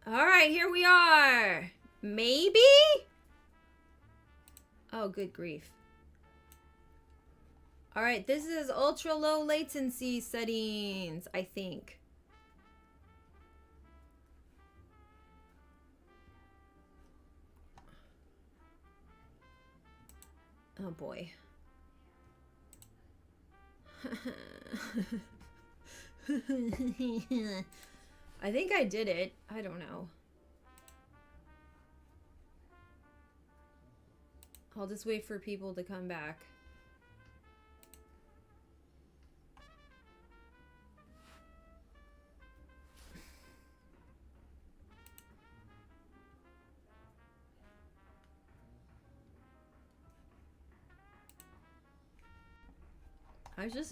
Alright, here we are. Maybe? Oh, good grief. Alright, this is ultra low latency settings, I think. Oh boy. I think I did it. I don't know. I'll just wait for people to come back.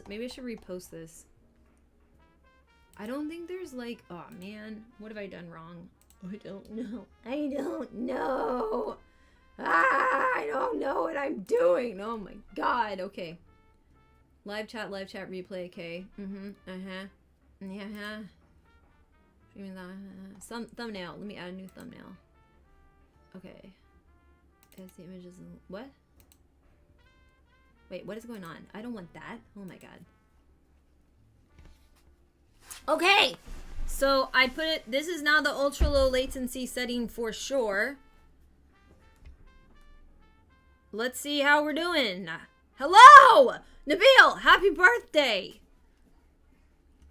Maybe I should repost this. I don't think there's like, oh man, what have I done wrong? I don't know. I don't know. I don't know what I'm doing. Oh my god. Okay. Live chat, replay. Okay. Yeah. Some thumbnail. Let me add a new thumbnail. Okay. As the images. What? Wait, what is going on? I don't want that. Oh my god. Okay. So I put it. This is now the ultra low latency setting for sure. Let's see how we're doing. Hello! Nabil, happy birthday!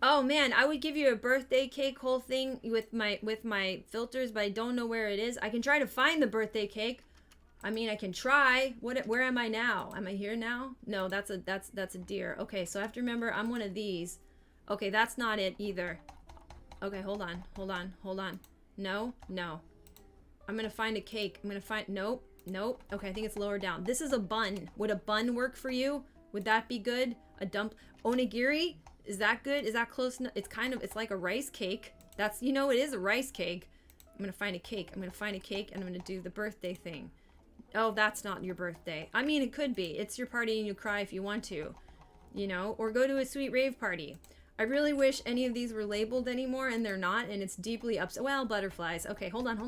Oh man, I would give you a birthday cake whole thing with my filters, but I don't know where it is. I can try to find the birthday cake. I mean, I can try. Where am I now? Am I here now? No, that's a deer. Okay, so I have to remember I'm one of these. Okay, that's not it either. Okay, hold on. No. I'm gonna find a cake. Nope. Okay, I think it's lower down. This is a bun. Would a bun work for you? Would that be good? A dump onigiri? Is that good? Is that close enough? It's like a rice cake. That's, it is a rice cake. I'm gonna find a cake. And I'm gonna do the birthday thing. Oh, that's not your birthday. I mean, it could be. It's your party and you cry if you want to. Or go to a sweet rave party. I really wish any of these were labeled anymore, and they're not, and it's deeply upset. Well, butterflies. Okay, hold on.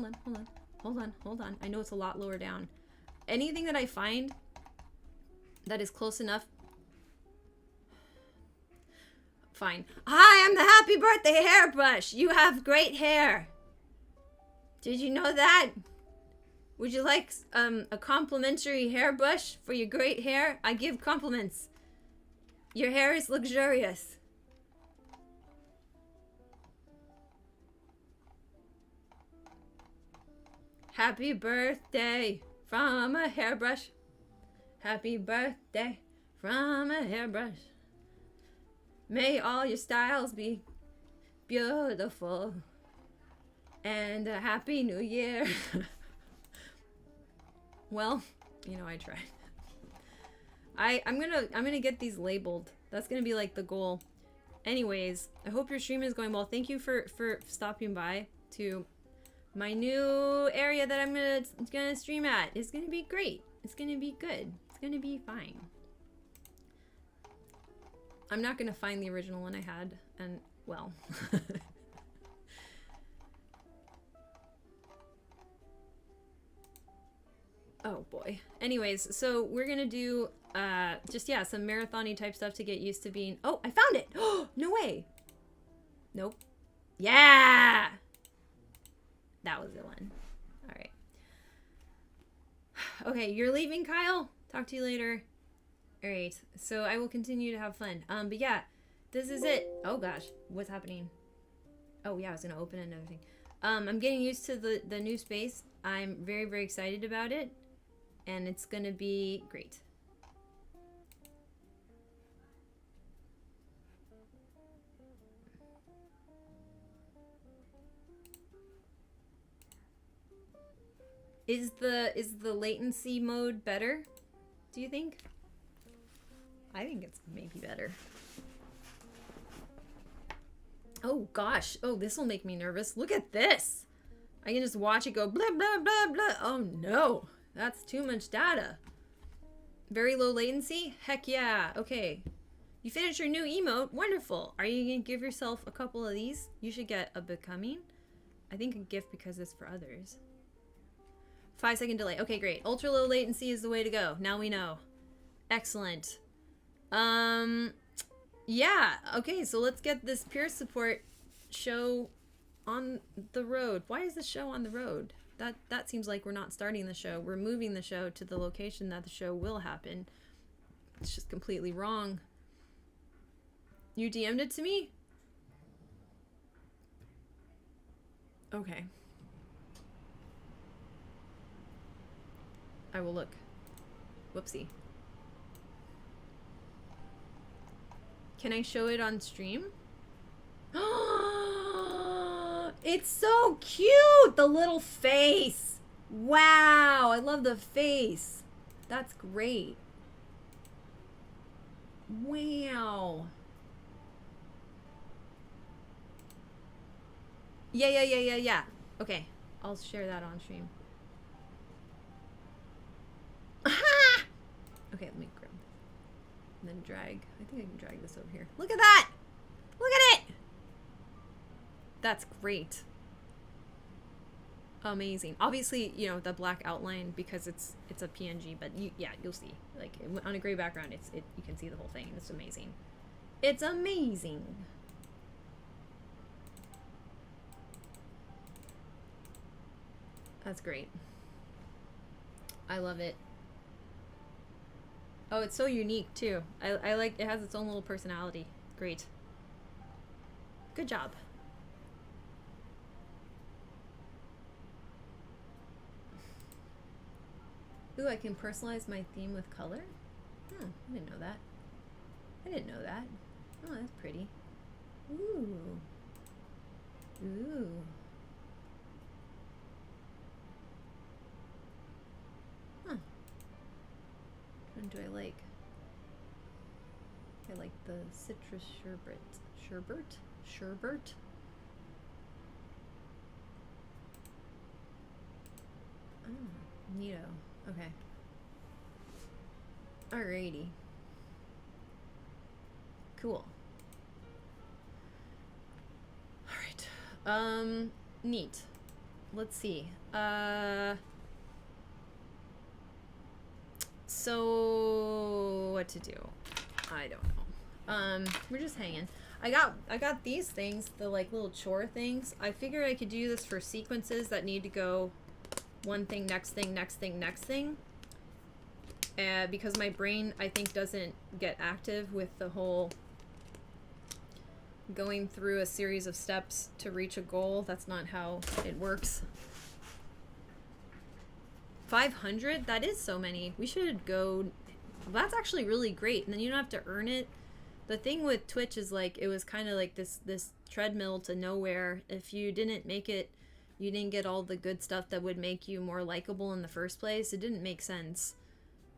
I know it's a lot lower down. Anything that I find that is close enough. Fine. Hi, I'm the happy birthday hairbrush. You have great hair. Did you know that? Would you like a complimentary hairbrush for your great hair? I give compliments. Your hair is luxurious. Happy birthday from a hairbrush. Happy birthday from a hairbrush. May all your styles be beautiful. And a happy new year. Well, I tried. I'm gonna get these labeled. That's gonna be like the goal. Anyways, I hope your stream is going well. Thank you for stopping by to my new area that I'm gonna stream at. It's gonna be great. It's gonna be good. It's gonna be fine. I'm not gonna find the original one I had, and well. Oh boy. Anyways, so we're gonna do some marathon-y type stuff to get used to being. Oh, I found it. Oh, no way. Nope. Yeah. That was the one. All right. Okay, you're leaving, Kyle? Talk to you later. All right. So I will continue to have fun. But yeah, this is it. Oh gosh, what's happening? Oh yeah, I was gonna open another thing. I'm getting used to the new space. I'm very, very excited about it, and it's gonna be great. Is the latency mode better? Do you think? I think it's maybe better. Oh gosh. Oh, this will make me nervous. Look at this. I can just watch it go blah blah blah blah. Oh no. That's too much data. Very low latency? Heck yeah. Okay. You finished your new emote. Wonderful. Are you gonna give yourself a couple of these? You should get a becoming. I think a GIF because it's for others. 5-second delay. Okay, great. Ultra low latency is the way to go. Now we know. Excellent. Yeah. Okay, so let's get this peer support show on the road. Why is the show on the road? That seems like we're not starting the show. We're moving the show to the location that the show will happen. It's just completely wrong. You DM'd it to me? Okay. I will look. Whoopsie. Can I show it on stream? It's so cute! The little face! Wow! I love the face. That's great. Wow. Yeah. Okay. I'll share that on stream. Okay, let me grab. And then drag. I think I can drag this over here. Look at that! Look at it! That's great. Amazing. Obviously, you know, the black outline because it's a PNG, but you'll see. Like on a gray background, you can see the whole thing. It's amazing. It's amazing. That's great. I love it. Oh, it's so unique too. I like it. Has its own little personality. Great. Good job. Ooh, I can personalize my theme with color? Oh, I didn't know that. I didn't know that. Oh, that's pretty. Ooh. Ooh. Huh. Which one do I like? I like the citrus sherbet. Sherbet? Oh, neato. Okay. Alrighty. Cool. Alright. Neat. Let's see. So what to do? I don't know. We're just hanging. I got these things, the like little chore things. I figured I could do this for sequences that need to go one thing, next thing, next thing, next thing. Because my brain, I think, doesn't get active with the whole going through a series of steps to reach a goal. That's not how it works. 500? That is so many. We should go... That's actually really great. And then you don't have to earn it. The thing with Twitch is like, it was kind of like this treadmill to nowhere. If you didn't make it, you didn't get all the good stuff that would make you more likable in the first place. It didn't make sense.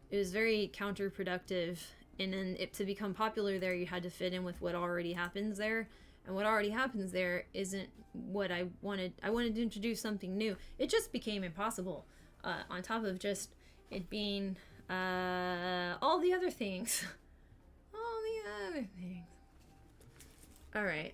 It was very counterproductive. And then to become popular there, you had to fit in with what already happens there. And what already happens there isn't what I wanted. I wanted to introduce something new. It just became impossible. On top of just it being all the other things. All the other things. Alright.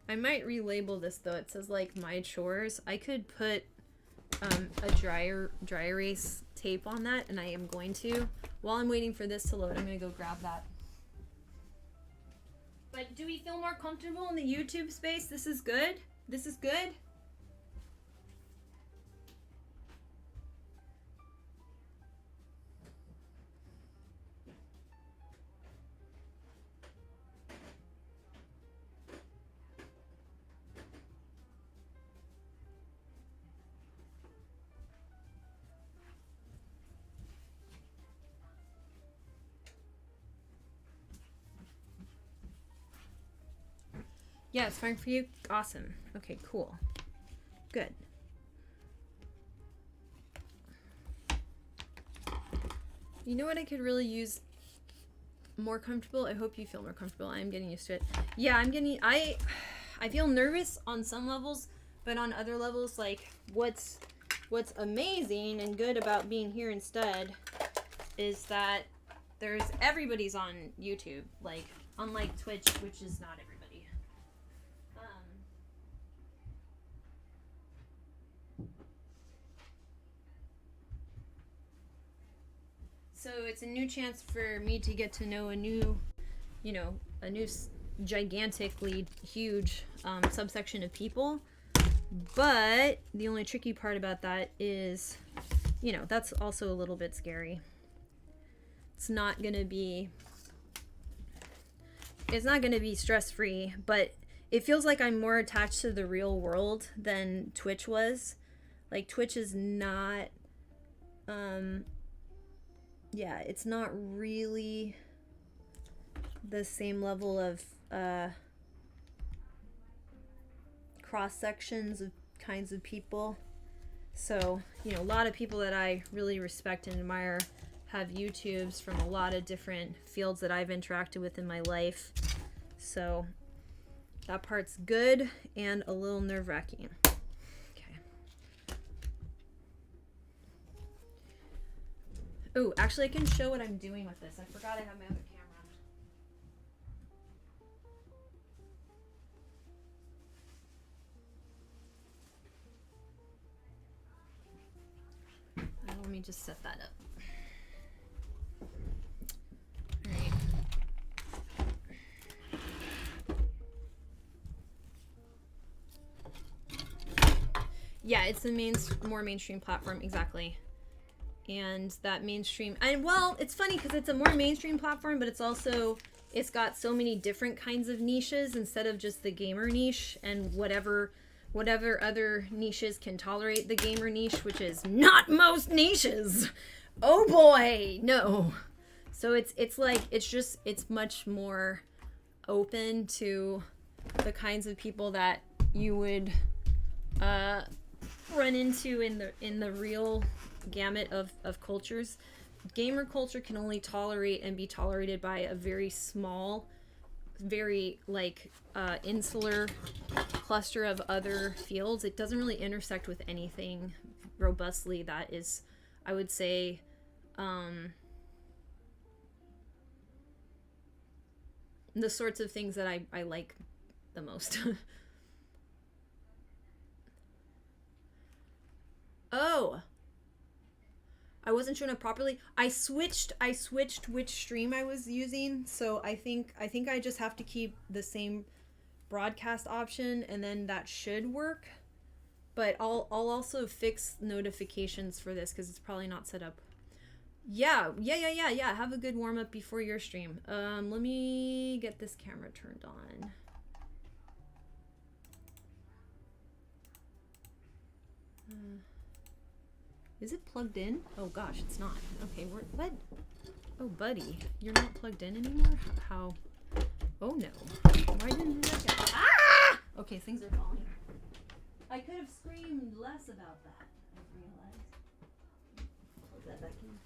I might relabel this though. It says like my chores. I could put a dry erase tape on that, and I am going to. While I'm waiting for this to load, I'm going to go grab that. But do we feel more comfortable in the YouTube space? This is good? This is good? Yeah, it's fine for you? Awesome. Okay, cool. Good. You know what I could really use more comfortable? I hope you feel more comfortable. I'm getting used to it. Yeah, I feel nervous on some levels, but on other levels, like what's amazing and good about being here instead is that everybody's on YouTube, like unlike Twitch, which is not everybody. So it's a new chance for me to get to know a new gigantically huge subsection of people. But the only tricky part about that is, that's also a little bit scary. It's not gonna be stress-free, but it feels like I'm more attached to the real world than Twitch was. Like, Twitch is not, it's not really the same level of cross sections of kinds of people. So, a lot of people that I really respect and admire have YouTubes from a lot of different fields that I've interacted with in my life. So that part's good and a little nerve-wracking. Okay. Oh, actually I can show what I'm doing with this. I forgot I have my other camera. Let me just set that up. Alright. Yeah, it's a more mainstream platform, exactly. And that mainstream, it's funny because it's a more mainstream platform, but it's got so many different kinds of niches instead of just the gamer niche and whatever other niches can tolerate the gamer niche, which is not most niches. Oh boy, no. So it's much more open to the kinds of people that you would run into in the real gamut of cultures. Gamer culture can only tolerate and be tolerated by a very small, very insular cluster of other fields. It doesn't really intersect with anything robustly that is, I would say, the sorts of things that I like the most. Oh, I wasn't showing up properly. I switched which stream I was using, so I think I just have to keep the same broadcast option, and then that should work. But I'll also fix notifications for this because it's probably not set up. Yeah. Have a good warm up before your stream. Let me get this camera turned on. Is it plugged in? Oh gosh, it's not. Okay, what? Oh, buddy, you're not plugged in anymore? How? Oh no. Why didn't that get... Ah! Okay, things are falling. I could have screamed less about that, I realized. Plug that back in.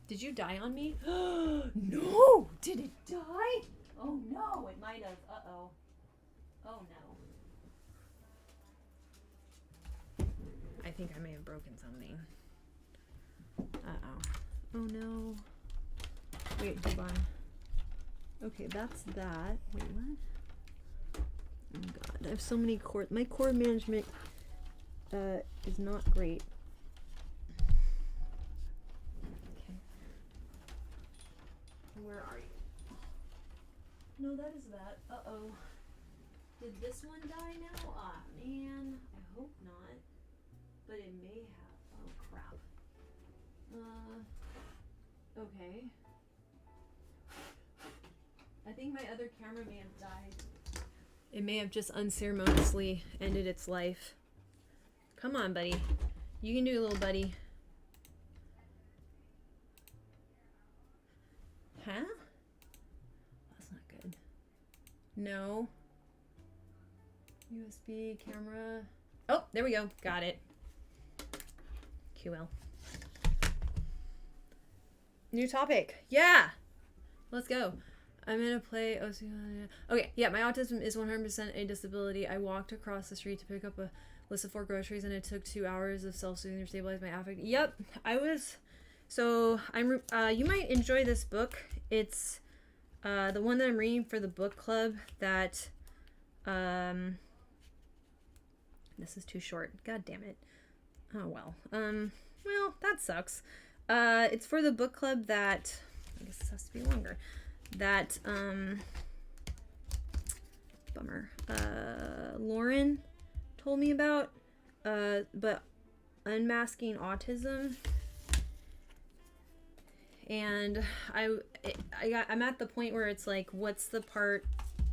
Did you die on me? No! Did it die? Oh no, it might have. Uh-oh. Oh no. I think I may have broken something. Uh-oh. Oh no. Wait, hold on. Okay, that's that. Wait, what? Oh god, I have so many cord. My cord management is not great. Okay. Where are you? No, that is that. Uh-oh. Did this one die now? Ah, man. I hope not. But it may have. Oh, crap. Okay. I think my other camera may have died. It may have just unceremoniously ended its life. Come on, buddy. You can do it, little buddy. Huh? That's not good. No. USB camera. Oh, there we go. Got it. QL. New topic. Yeah. Let's go. I'm gonna play. Okay, yeah, my autism is 100% a disability. I walked across the street to pick up a list of 4 groceries, and it took 2 hours of self-soothing to stabilize my affect. Yep, I was So you might enjoy this book. It's the one that I'm reading for the book club that this is too short. God damn it. Oh well. Well, that sucks. It's for the book club that I guess this has to be longer. That bummer. Lauren told me about but Unmasking Autism. And I'm at the point where it's like, what's the part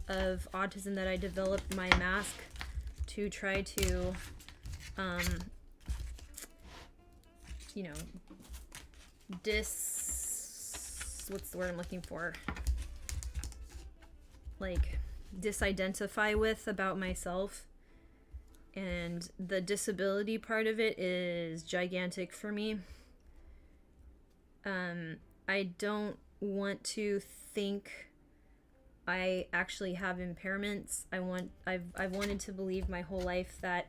of autism that I developed my mask to try to, you know, what's the word I'm looking for? Like, disidentify with about myself. And the disability part of it is gigantic for me. I don't want to think I actually have impairments. I've wanted to believe my whole life that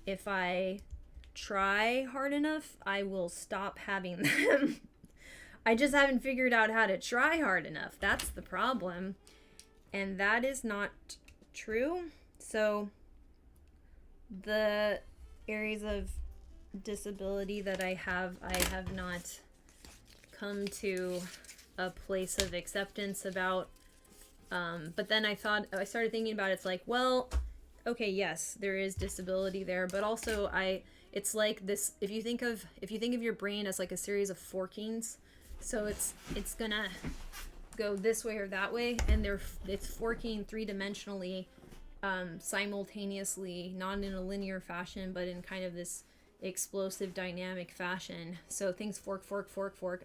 if I try hard enough, I will stop having them. I just haven't figured out how to try hard enough. That's the problem. And that is not true. So the areas of disability that I have not come to a place of acceptance about. But then I started thinking about it. It's like, well, okay, yes, there is disability there, but also it's like this, if you think of your brain as like a series of forkings, so it's gonna go this way or that way, and it's forking three-dimensionally, simultaneously, not in a linear fashion, but in kind of this explosive dynamic fashion. So things fork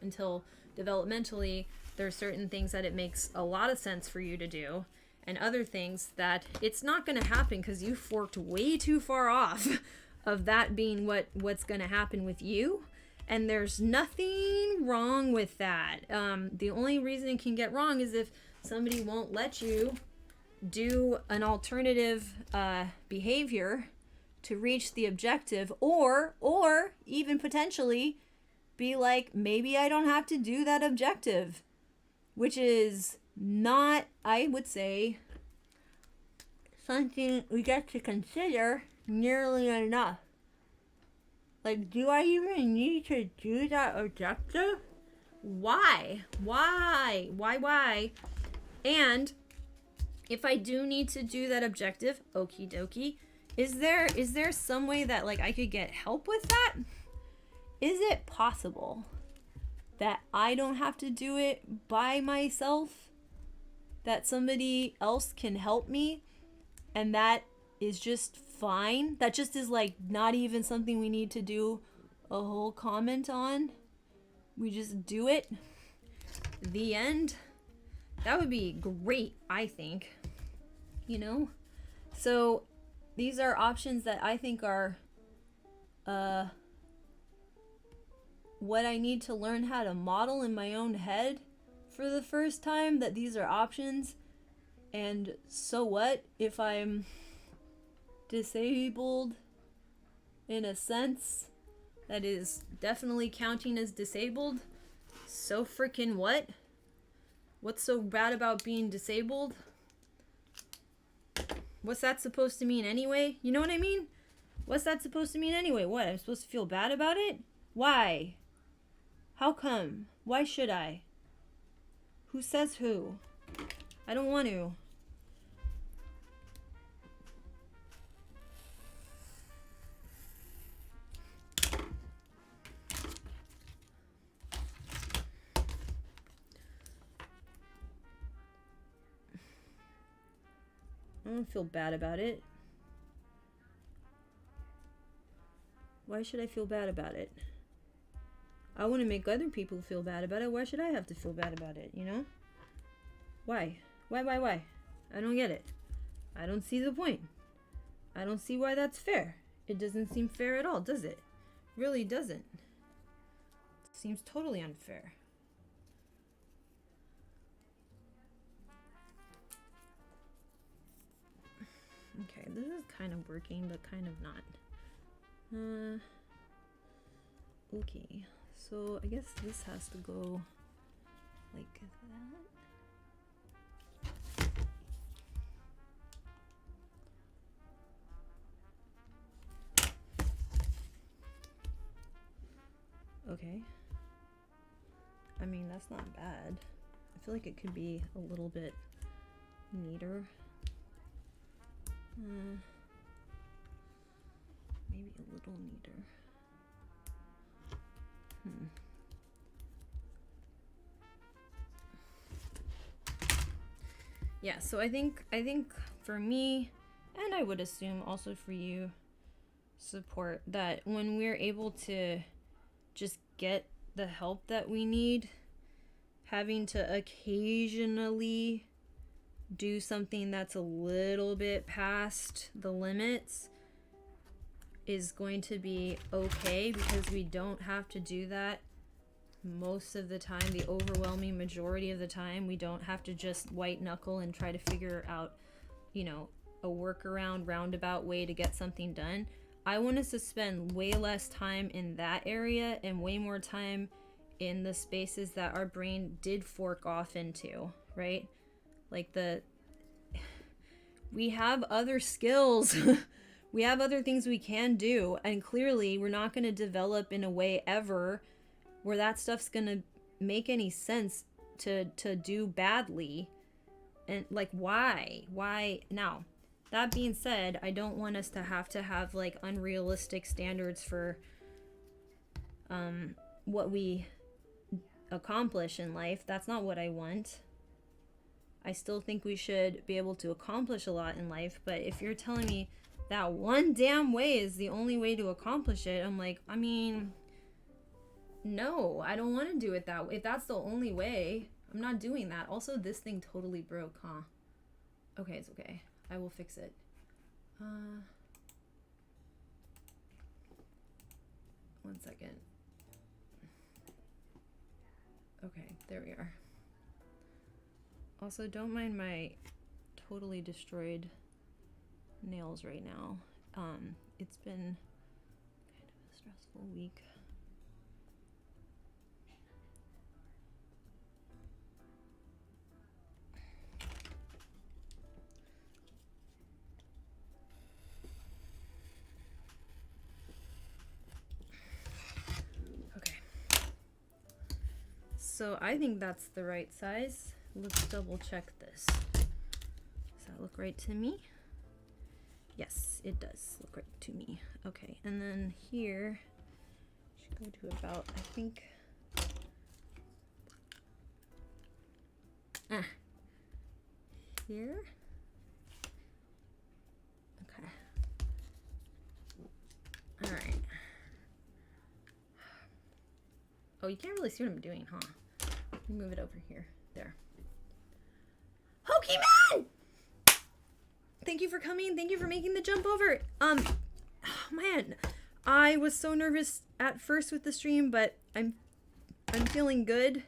until developmentally there's certain things that it makes a lot of sense for you to do, and other things that it's not going to happen because you forked way too far off of that being what's going to happen with you. And there's nothing wrong with that. The only reason it can get wrong is if somebody won't let you do an alternative behavior to reach the objective, or even potentially be like, maybe I don't have to do that objective, which is not, I would say, something we get to consider nearly enough. Like, do I even need to do that objective? Why? And if I do need to do that objective, okie dokie, is there some way that like I could get help with that? Is it possible that I don't have to do it by myself? That somebody else can help me, and that is just fine? That just is like not even something we need to do a whole comment on? We just do it? The end? That would be great, I think. You know? So these are options that I think are what I need to learn how to model in my own head for the first time, that these are options. And so what if I'm disabled in a sense that is definitely counting as disabled? So freaking what? What's so bad about being disabled? What's that supposed to mean anyway? You know what I mean? What's that supposed to mean anyway? What? I'm supposed to feel bad about it? Why? How come? Why should I? Who says who? I don't want to. I don't feel bad about it. Why should I feel bad about it? I want to make other people feel bad about it. Why should I have to feel bad about it, you know? Why? Why? I don't get it. I don't see the point. I don't see why that's fair. It doesn't seem fair at all, does it? Really doesn't. It seems totally unfair. Okay, this is kind of working, but kind of not. Okay, So I guess this has to go like that. Okay. I mean, that's not bad. I feel like it could be a little bit neater. Maybe a little neater. Yeah, so I think for me, and I would assume also for you, support, that when we're able to just get the help that we need, having to occasionally do something that's a little bit past the limits is going to be okay, because we don't have to do that most of the time. The overwhelming majority of the time, we don't have to just white knuckle and try to figure out, you know, a workaround, roundabout way to get something done. I want us to spend way less time in that area and way more time in the spaces that our brain did fork off into, right? Like we have other skills. We have other things we can do, and clearly we're not going to develop in a way ever where that stuff's going to make any sense to do badly. And like, why now? That being said, I don't want us to have like unrealistic standards for what we accomplish in life. That's not what I want. I still think we should be able to accomplish a lot in life, but if you're telling me that one damn way is the only way to accomplish it, I'm like, I mean, no, I don't want to do it that way. If that's the only way, I'm not doing that. Also, this thing totally broke, huh? Okay, it's okay. I will fix it. One second. Okay, there we are. Also, don't mind my totally destroyed nails right now. It's been kind of a stressful week. Okay. So I think that's the right size. Let's double check this. Does that look right to me? Yes, it does look right to me. Okay, and then here, should go to about, I think, here. Okay. All right. Oh, you can't really see what I'm doing, huh? Let me move it over here. There. Pokemon! Thank you for coming. Thank you for making the jump over. Oh, man, I was so nervous at first with the stream, but I'm feeling good.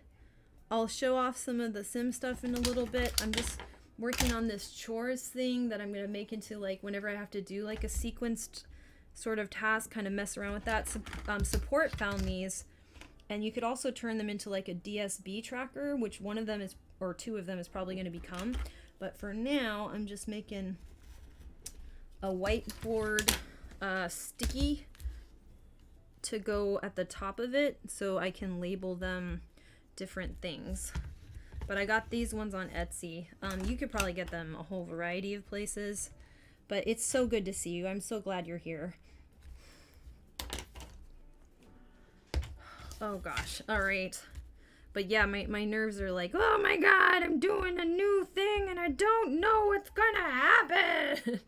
I'll show off some of the sim stuff in a little bit. I'm just working on this chores thing that I'm gonna make into, like, whenever I have to do like a sequenced sort of task, kind of mess around with that. Support found these, and you could also turn them into like a DSB tracker, which one of them is, or two of them is probably going to become. But for now, I'm just making a whiteboard sticky to go at the top of it so I can label them different things. But I got these ones on Etsy. You could probably get them a whole variety of places. But it's so good to see you. I'm so glad you're here. Oh gosh. All right. But yeah, my nerves are like, oh my god, I'm doing a new thing and I don't know what's gonna happen.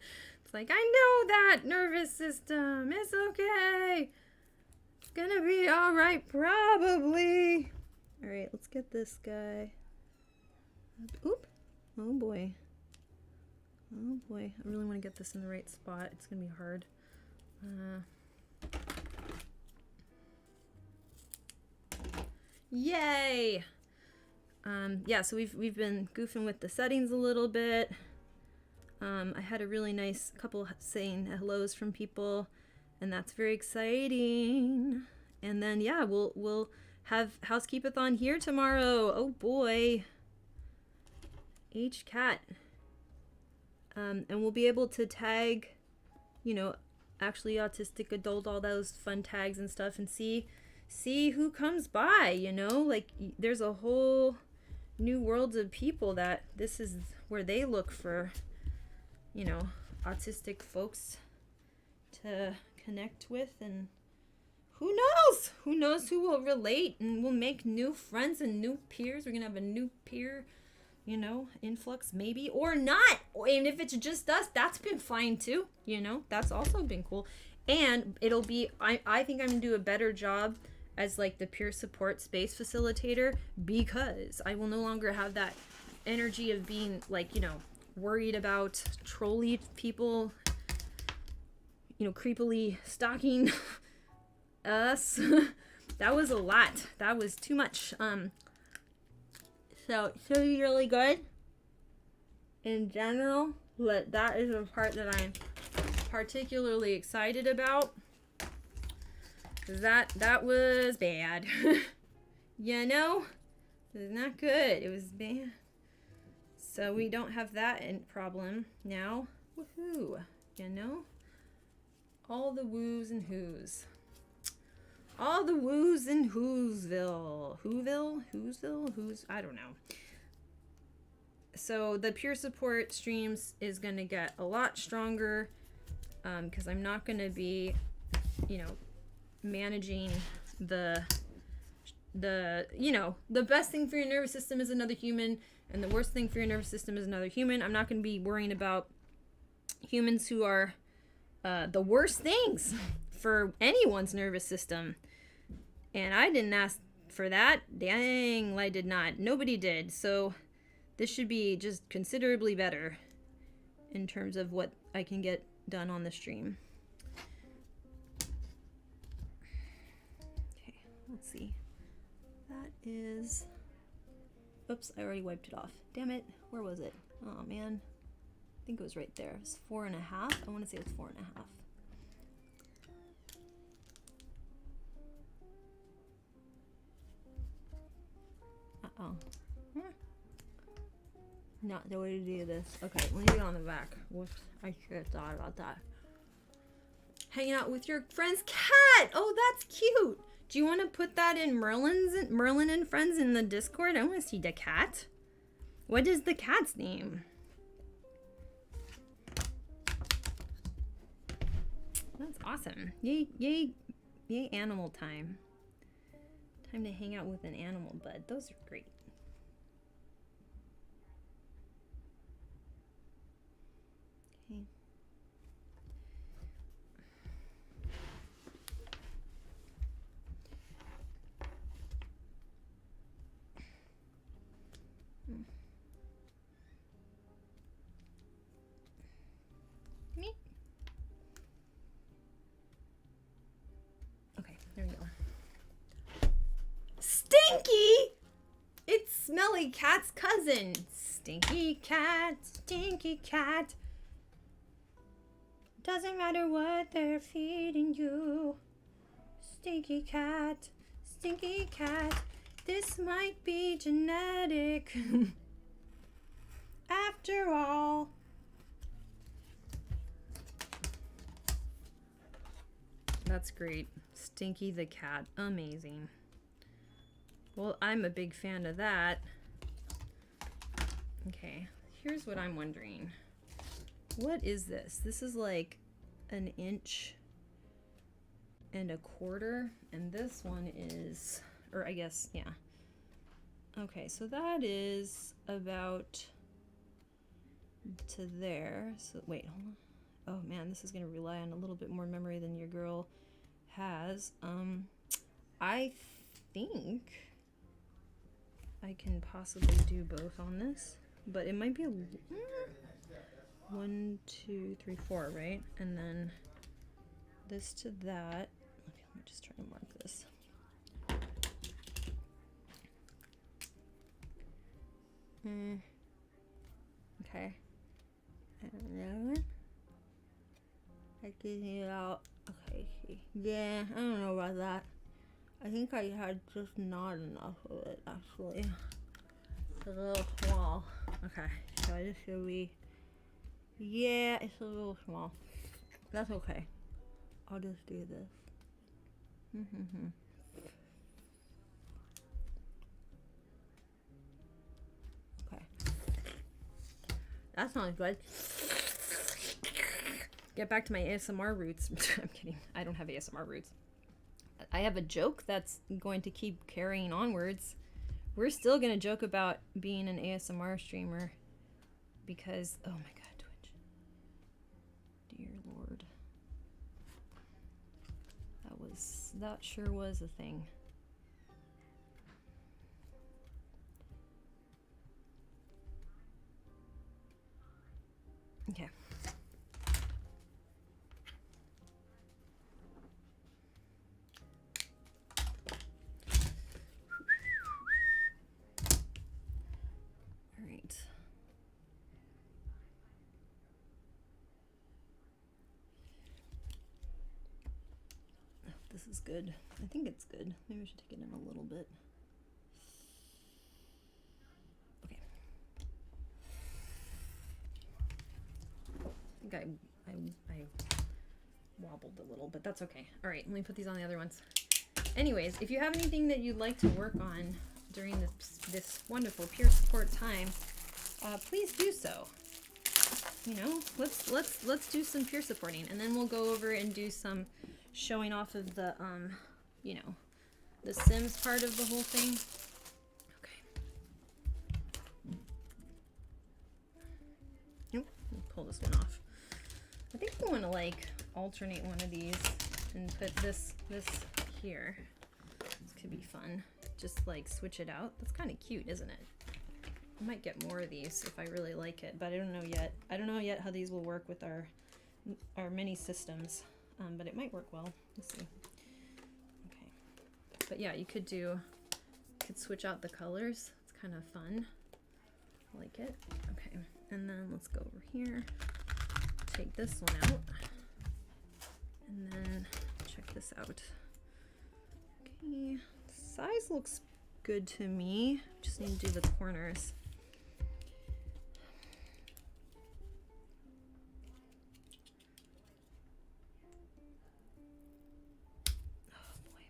It's like, I know that, nervous system. It's okay. It's gonna be alright, probably. Alright, let's get this guy. Oop. Oh boy. Oh boy. I really want to get this in the right spot. It's gonna be hard. Yay! Yeah, so we've been goofing with the settings a little bit. I had a really nice couple saying hellos from people, and that's very exciting. And then yeah, we'll have housekeepathon here tomorrow. Oh boy. HKAT. And we'll be able to tag, you know, actually autistic adult, all those fun tags and stuff, and see who comes by, you know? Like, there's a whole new world of people that this is where they look for, you know, autistic folks to connect with. And who knows who will relate, and we'll make new friends and new peers. We're gonna have a new peer, you know, influx maybe, or not. And if it's just us, that's been fine too, you know. That's also been cool. And it'll be, I think I'm gonna do a better job as like the peer support space facilitator, because I will no longer have that energy of being like, you know, worried about trolley people, you know, creepily stalking us. That was a lot. That was too much. So it's really good in general, but that is a part that I'm particularly excited about. That was bad. You know, it was not good. It was bad. So we don't have that problem now. Woohoo! You know, all the woos and whoos. All the woos in Who'sville. Who's, I don't know. So the peer support streams is going to get a lot stronger, because I'm not going to be, you know, managing the, you know, the best thing for your nervous system is another human, and the worst thing for your nervous system is another human. I'm not going to be worrying about humans who are the worst things for anyone's nervous system. And I didn't ask for that. Dang, I did not. Nobody did. So this should be just considerably better in terms of what I can get done on the stream. Okay, let's see. That is... Oops, I already wiped it off. Damn it. Where was it? Oh, man. I think it was right there. It's 4.5. I want to say it's 4.5. Uh-oh. Not the way to do this. Okay, let me get on the back. Whoops, I should have thought about that. Hanging out with your friend's cat! Oh, that's cute! Do you want to put that in Merlin and Friends in the Discord? I want to see the cat. What is the cat's name? That's awesome. Yay animal time. Time to hang out with an animal bud. Those are great. Okay. Me? Okay, there we go. Stinky! It's Smelly Cat's cousin. Stinky cat, stinky cat. Doesn't matter what they're feeding you. Stinky cat, stinky cat. This might be genetic. After all. That's great. Stinky the cat. Amazing. Well, I'm a big fan of that. Okay, here's what I'm wondering. What is this? This is like 1.25 inches, and this one is, or I guess, yeah. Okay, so that is about to there. So wait, hold on. Oh man, this is gonna rely on a little bit more memory than your girl has. I think I can possibly do both on this, but it might be 1, 2, 3, 4, right? And then this to that. Okay, let me just try to mark this. Okay. And then I can see it out. Okay. Yeah, I don't know about that. I think I had just not enough of it, actually. It's a little small. Okay, so this should be... Yeah, it's a little small. That's okay. I'll just do this. Okay. That sounds good. Get back to my ASMR roots. I'm kidding. I don't have ASMR roots. I have a joke that's going to keep carrying onwards. We're still going to joke about being an ASMR streamer because, oh my god, Twitch. Dear Lord. That sure was a thing. Okay. All right. Oh, this is good. I think it's good. Maybe I should take it in a little bit. Okay. I think I wobbled a little, but that's okay. All right, let me put these on the other ones. Anyways, if you have anything that you'd like to work on during this wonderful peer support time, please do so. You know, let's do some peer supporting, and then we'll go over and do some showing off of the you know, the Sims part of the whole thing. Okay. Nope. Pull this one off. I think I want to like alternate one of these and put this here. This could be fun. Just like switch it out. That's kind of cute, isn't it? I might get more of these if I really like it, but I don't know yet. I don't know yet how these will work with our mini systems, but it might work well. We'll see. Okay, but yeah, you could switch out the colors. It's kind of fun. I like it. Okay, and then let's go over here. Take this one out, and then check this out. Okay, size looks good to me. Just need to do the corners. Oh boy.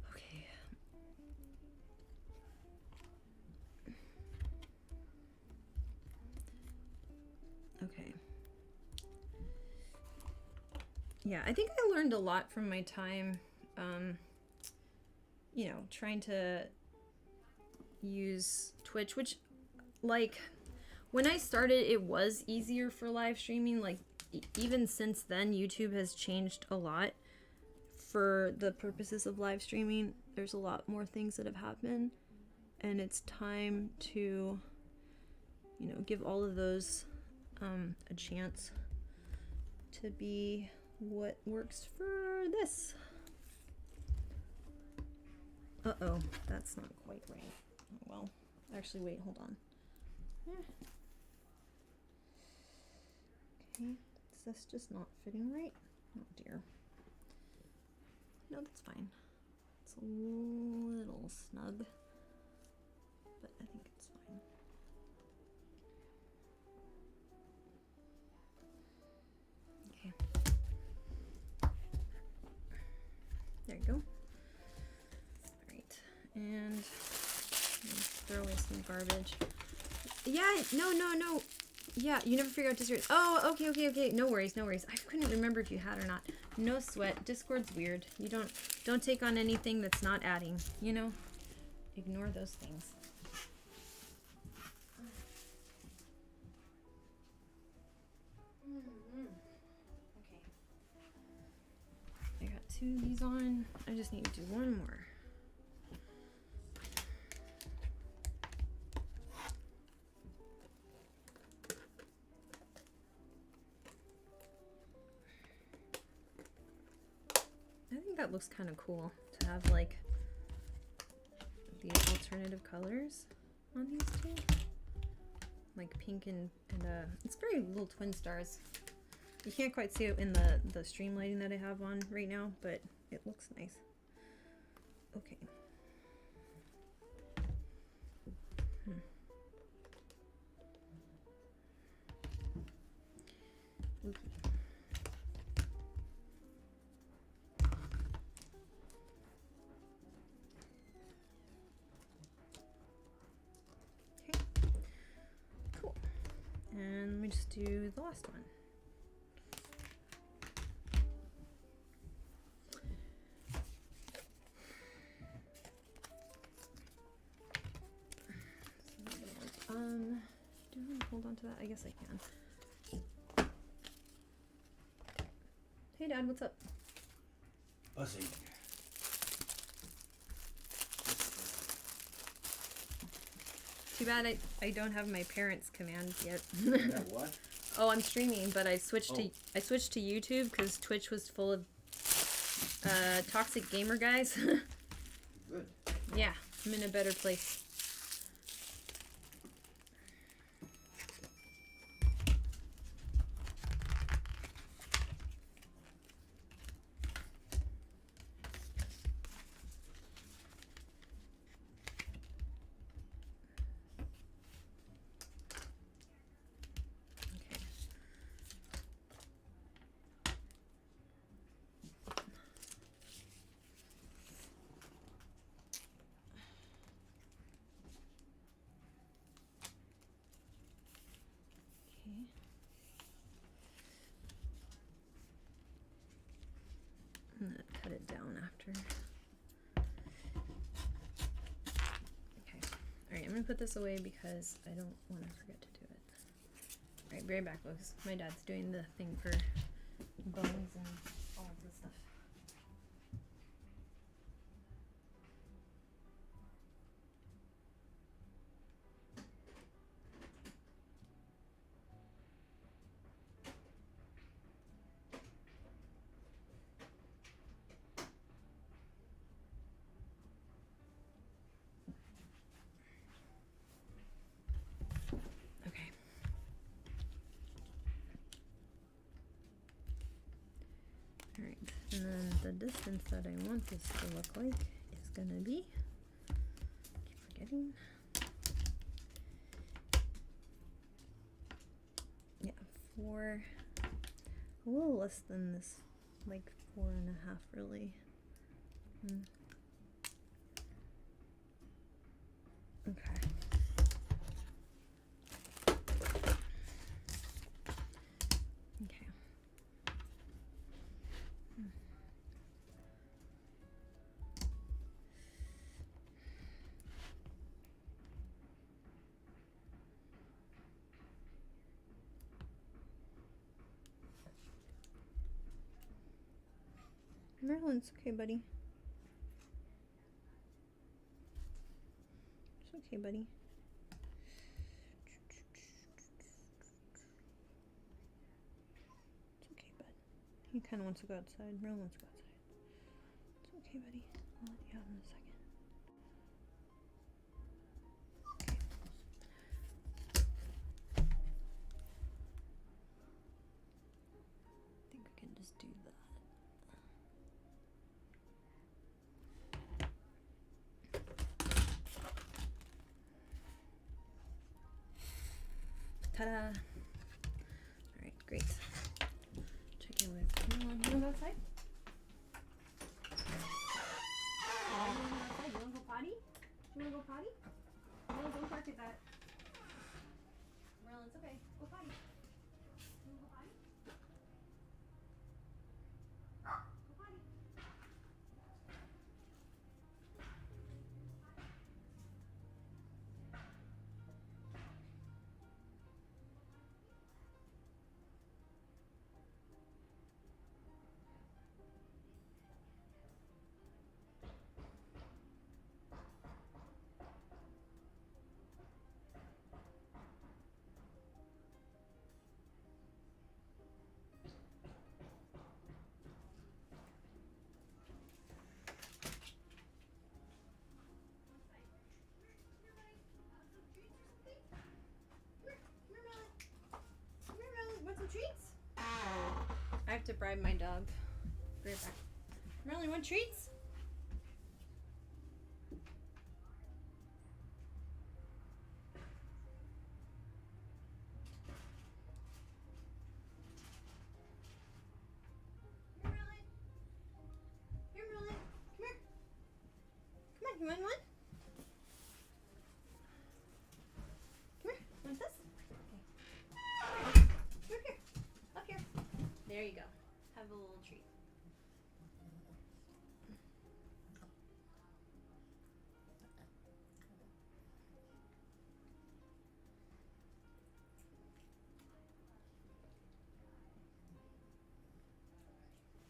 Okay. Okay. Yeah, I think I learned a lot from my time, you know, trying to use Twitch, which, like, when I started, it was easier for live streaming. Like, even since then, YouTube has changed a lot for the purposes of live streaming. There's a lot more things that have happened, and it's time to, you know, give all of those a chance to be what works for this. Uh-oh, that's not quite right. Oh, well, actually, wait, hold on. Okay, is this just not fitting right? Oh dear. No, that's fine. It's a little snug, but I think it's fine. Okay. There you go. All right, and let's throw away some garbage. Yeah, no. Yeah, you never figured out Discord. Oh, okay. No worries. I couldn't remember if you had or not. No sweat. Discord's weird. You don't take on anything that's not adding, you know? Ignore those things. Okay. I got 2 of these on. I just need to do one more. I think that looks kind of cool to have like these alternative colors on these two, like pink and it's very little twin stars. You can't quite see it in the stream lighting that I have on right now, but it looks nice. Okay. Okay. Cool. And let me just do the last one. Do I want to hold on to that? I guess I can. Hey Dad, what's up? Buzzing. Too bad I don't have my parents' command yet. What? Oh, I'm streaming, but I switched to YouTube because Twitch was full of toxic gamer guys. Good. Yeah, I'm in a better place. I'm gonna cut it down after. Okay. Alright, I'm gonna put this away because I don't want to forget to do it. Alright, be right back, folks. My dad's doing the thing for bones and all of this stuff. And then the distance that I want this to look like is gonna be, keep forgetting, yeah, a little less than this, like 4.5 really. Okay. Okay. Maryland's okay, buddy. It's okay, buddy. It's okay, bud. He kind of wants to go outside. Merlin wants to go outside. It's okay, buddy. I'll let you out in a second. I think we can just do that. Ta-da! Alright, great. Check in with you want to go outside? You want to go potty? You want to go potty? No, don't bark at that. Merlin, it's okay. Go potty. You want to go potty? Go potty. grab my dog. Be right back. Merlin, want treats? Here, Merlin. Come here. Come on, you want one? Come here. Want this? Okay. Come here. Up here. There you go. Have a little treat.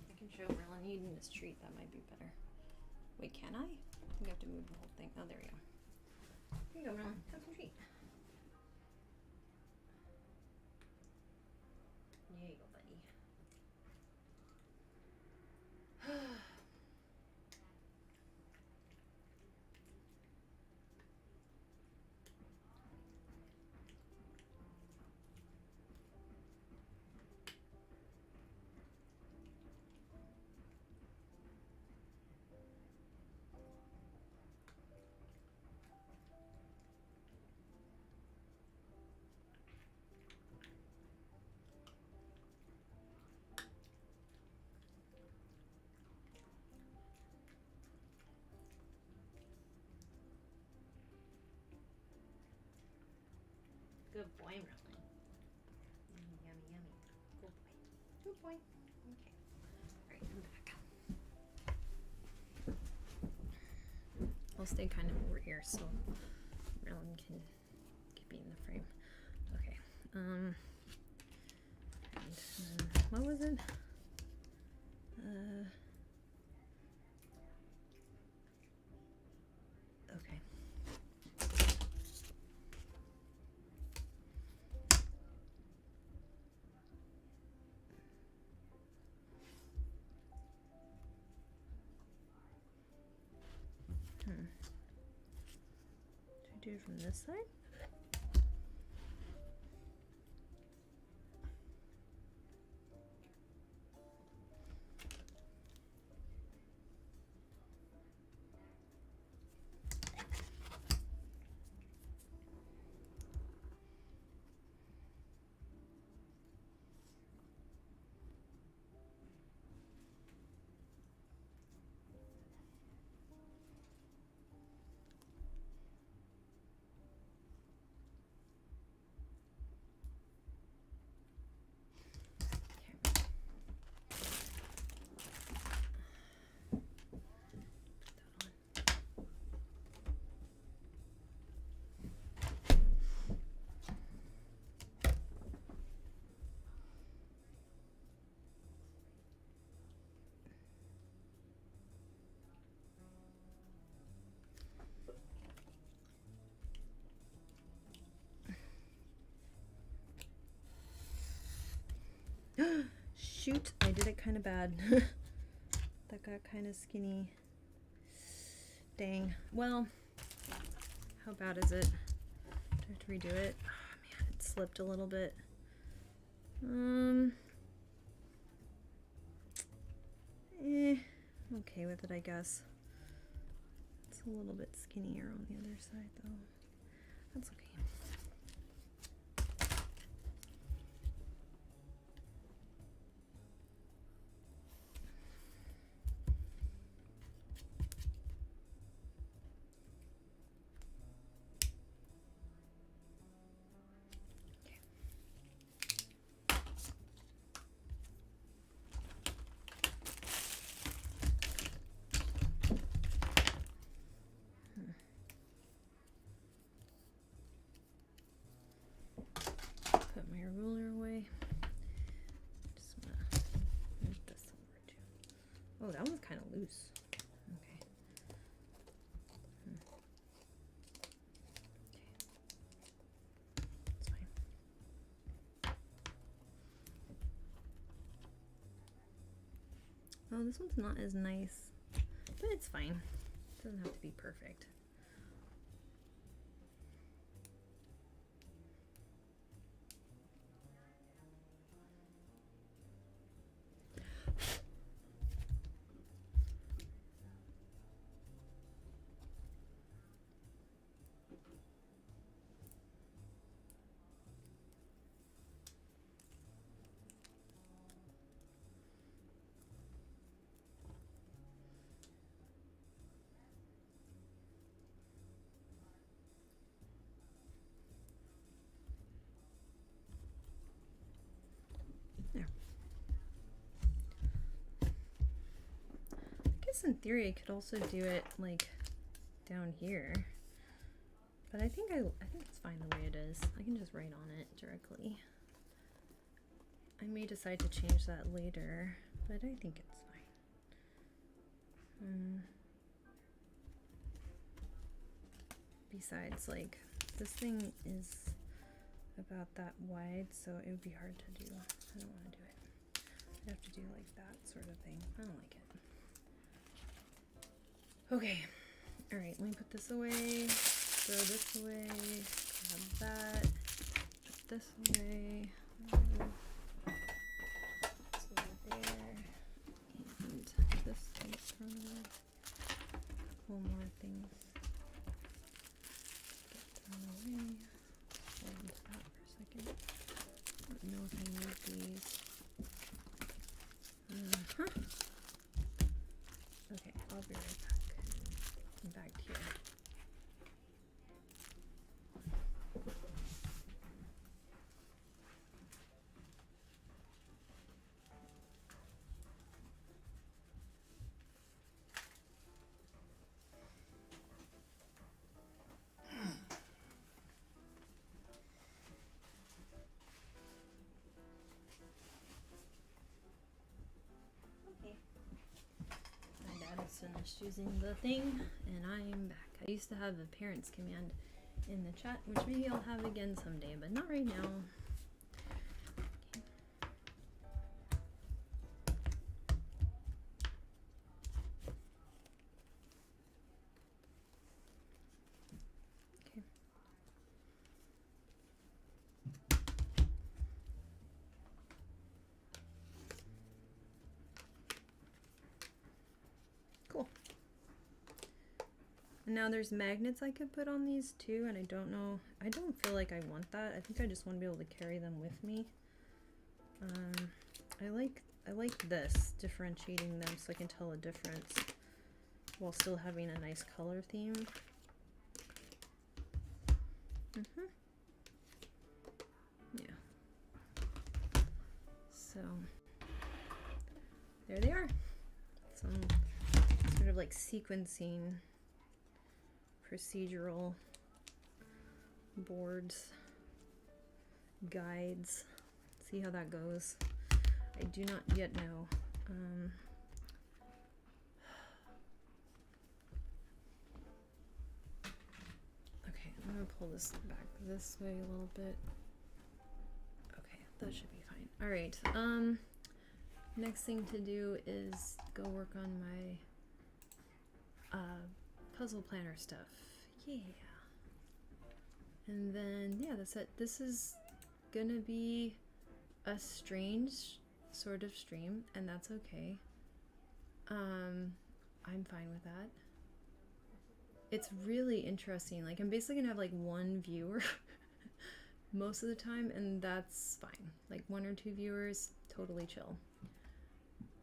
I can show Merlin eating this treat. That might be better. Wait, can I? I think I have to move the whole thing. Oh, there we go. Here you go, Merlin. Have some treat. There you go, buddy. Good boy, Merlin. Yummy, yummy. Good boy. Good boy. Okay. Alright, I'm back. I'll stay kind of over here so Merlin can be in the frame. Okay. And, what was it? Okay. Should I do it from this side? Shoot, I did it kind of bad. That got kind of skinny. Dang. Well, how bad is it? Do I have to redo it? Oh man, it slipped a little bit. Okay with it, I guess. It's a little bit skinnier on the other side though. That's okay. Put my ruler away. Just wanna move this over too. Oh, that one's kind of loose. Okay. Okay. It's fine. Oh, this one's not as nice, but it's fine. It doesn't have to be perfect. There. I guess in theory I could also do it like down here. But I think it's fine the way it is. I can just write on it directly. I may decide to change that later, but I think it's fine. Besides, like, this thing is about that wide, so it would be hard to do. I don't want to do it. I'd have to do like that sort of thing. I don't like it. Okay. Alright, let me put this away. Throw this away. Grab that. Put this away. This over there. And this one thrown away. A couple more things. Get thrown away. Hold that for a second. I don't know if I need these. Okay, I'll be right back. I'm back here. Finished using the thing, and I'm back. I used to have a parents command in the chat, which maybe I'll have again someday, but not right now. Okay. Cool. And now there's magnets I could put on these too, and I don't know, I don't feel like I want that. I think I just want to be able to carry them with me. I like this, differentiating them so I can tell a difference while still having a nice color theme. Yeah. So there they are. Some sort of like sequencing procedural boards, guides. See how that goes. I do not yet know. Okay, I'm gonna pull this back this way a little bit. Okay, that should be fine. All right. Next thing to do is go work on my puzzle planner stuff. Yeah. And then, yeah, that's it. This is gonna be a strange sort of stream, and that's okay. I'm fine with that. It's really interesting. Like, I'm basically gonna have like one viewer most of the time, and that's fine. Like 1 or 2 viewers, totally chill.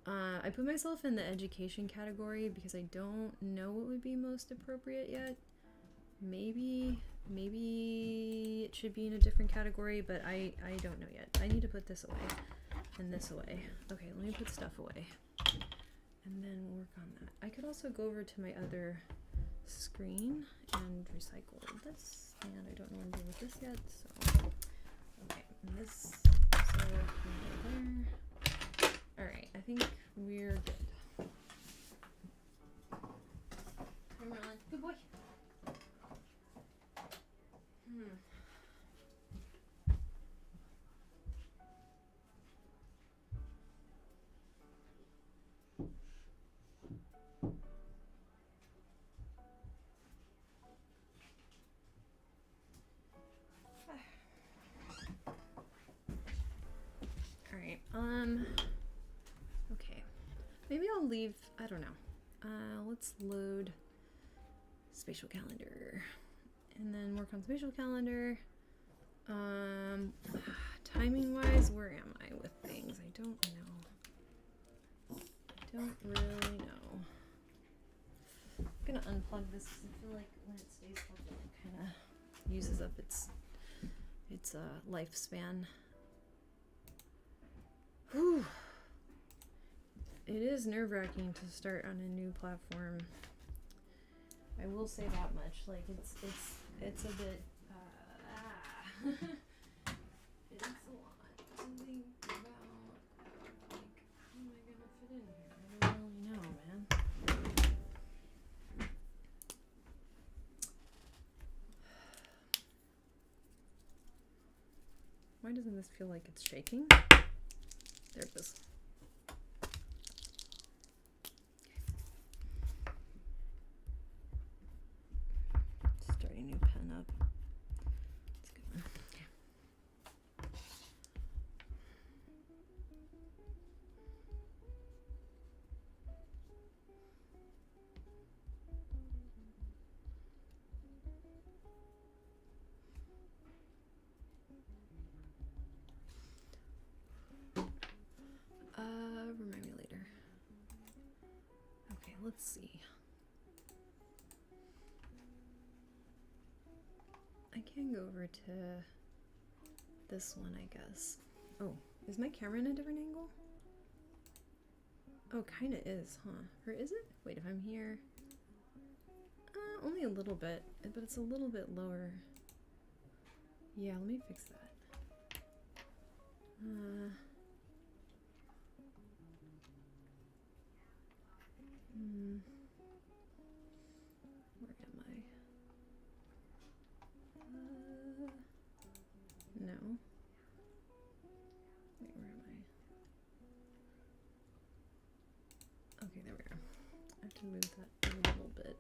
I put myself in the education category because I don't know what would be most appropriate yet. Maybe it should be in a different category, but I don't know yet. I need to put this away and this away. Okay, let me put stuff away and then work on that. I could also go over to my other screen and recycle this, and I don't know what to do with this yet, so okay, and this also there. Alright, I think we're good. Come on, good boy. Alright, okay. Maybe I'll leave, I don't know. Let's load spatial calendar. And then work on spatial calendar. Timing wise, where am I with things? I don't know. I don't really know. I'm gonna unplug this because I feel like when it stays plugged in, it kind of uses up its lifespan. Whew. It is nerve-wracking to start on a new platform. I will say that much. Like it's a bit it's a lot to think about. Like, how am I gonna fit in here? I don't really know, man. Why doesn't this feel like it's shaking? There it goes. Start a new pen up. That's a good one. Okay. Remind me later. Okay, let's see. I can go over to this one, I guess. Oh, is my camera in a different angle? Oh, kind of is, huh? Or is it? Wait, if I'm here... only a little bit, but it's a little bit lower. Yeah, let me fix that. Where am I? No. Wait, where am I? Okay, there we are. I have to move that a little bit.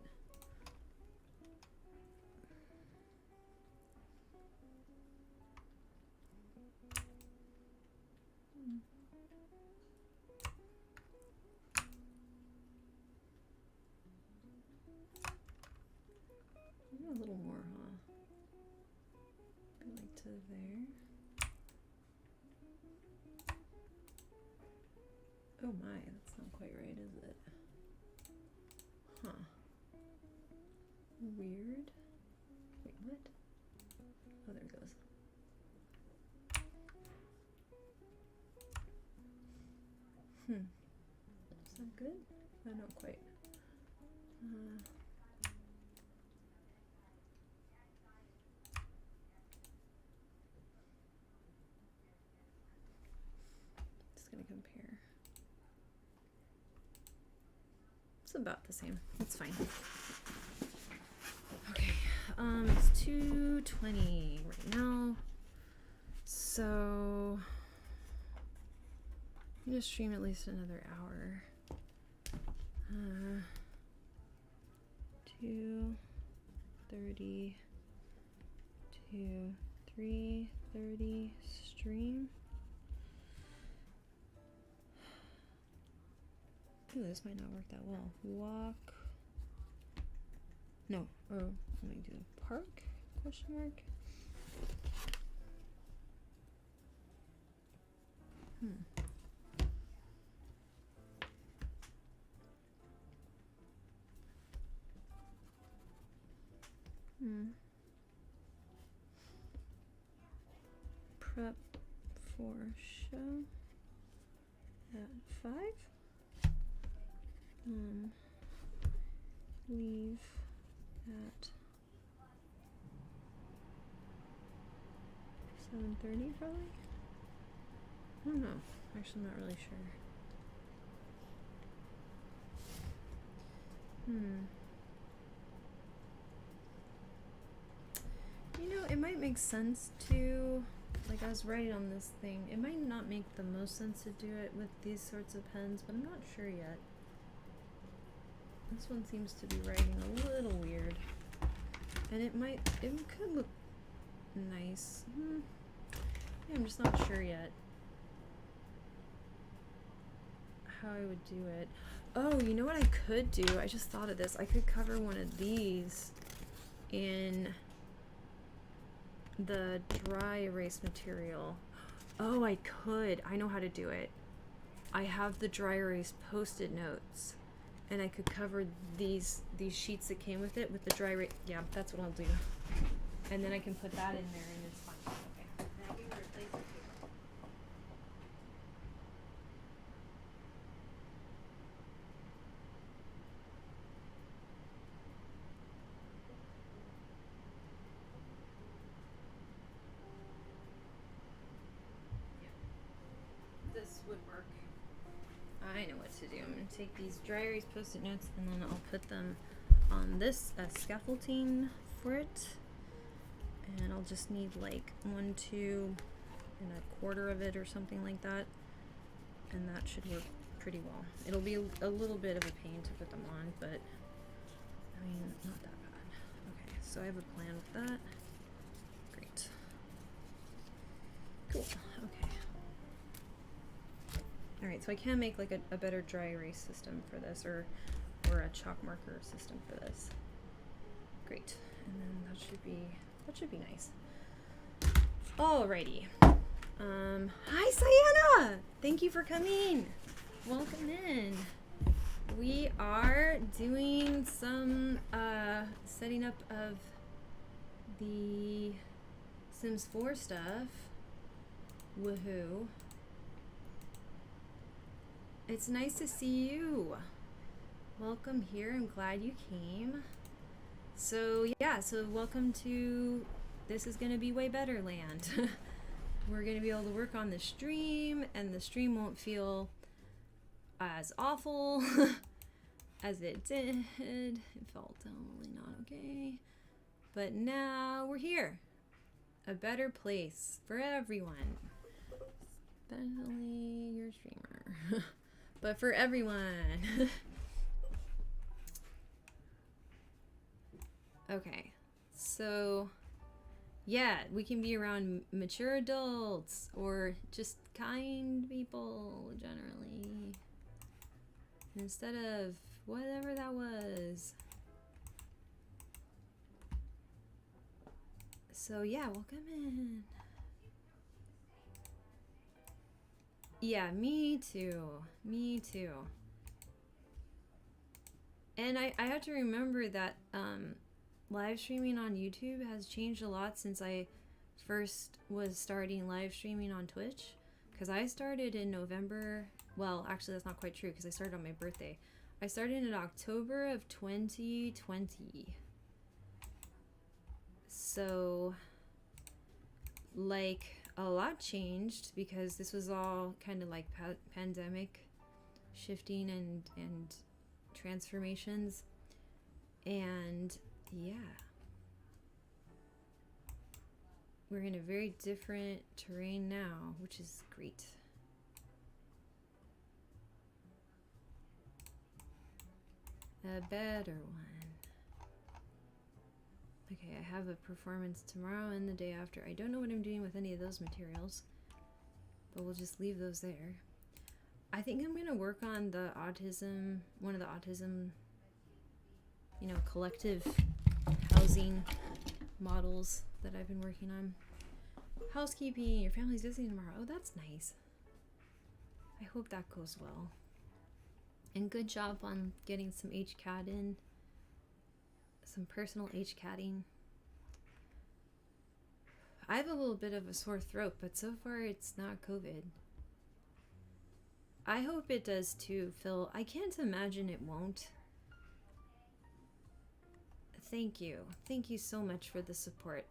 Maybe a little more, huh? Like to there. Oh my, that's not quite right, is it? Huh. Weird. Wait, what? Oh, there it goes. Is that good? Not quite. Just gonna compare. It's about the same. It's fine. Okay. It's 2:20 right now. So I'm gonna stream at least another hour. 2:30 to 3:30 stream. Ooh, this might not work that well. Walk. No. Oh, let me do park? Question mark. Prep for show at 5. Leave at 7:30 probably? I don't know. Actually, I'm not really sure. You know, it might make sense to, like I was writing on this thing, it might not make the most sense to do it with these sorts of pens, but I'm not sure yet. This one seems to be writing a little weird. And it could look nice. Yeah, I'm just not sure yet how I would do it. Oh, you know what I could do? I just thought of this. I could cover one of these in the dry erase material. Oh, I could. I know how to do it. I have the dry erase post-it notes, and I could cover these sheets that came with it with the dry erase. Yeah, that's what I'll do. And then I can put that in there, and it's fine. Okay. Now we replace it here. to do. I'm gonna take these dry erase post-it notes and then I'll put them on this scaffolding for it. And I'll just need like 1, 2, and 1/4 of it or something like that. And that should work pretty well. It'll be a little bit of a pain to put them on, but I mean, not that bad. Okay, so I have a plan with that. Great. Cool, okay. Alright, so I can make like a better dry erase system for this, or a chalk marker system for this. Great, and then that should be nice. Alrighty. Hi Sayana! Thank you for coming. Welcome in. We are doing some setting up of the Sims 4 stuff. Woohoo. It's nice to see you. Welcome here. I'm glad you came. So yeah, so welcome to This Is Gonna Be Way Better Land. We're gonna be able to work on the stream, and the stream won't feel as awful as it did. It felt totally not okay. But now we're here. A better place for everyone. Especially your streamer. But for everyone. Okay, so yeah, we can be around mature adults or just kind people generally, instead of whatever that was. So yeah, welcome in. Yeah, me too. Me too. And I have to remember that live streaming on YouTube has changed a lot since I first was starting live streaming on Twitch. Because I started in November. Well, actually that's not quite true because I started on my birthday. I started in October of 2020. So, like, a lot changed because this was all kind of like pandemic shifting and transformations. And yeah, we're in a very different terrain now, which is great. A better one. Okay, I have a performance tomorrow and the day after. I don't know what I'm doing with any of those materials, but we'll just leave those there. I think I'm gonna work on the autism, one of the autism, you know, collective housing models that I've been working on. Housekeeping, your family's visiting tomorrow. Oh, that's nice. I hope that goes well. And good job on getting some HKAT in. Some personal HKATing. I have a little bit of a sore throat, but so far it's not COVID. I hope it does too, Phil. I can't imagine it won't. Thank you. Thank you so much for the support.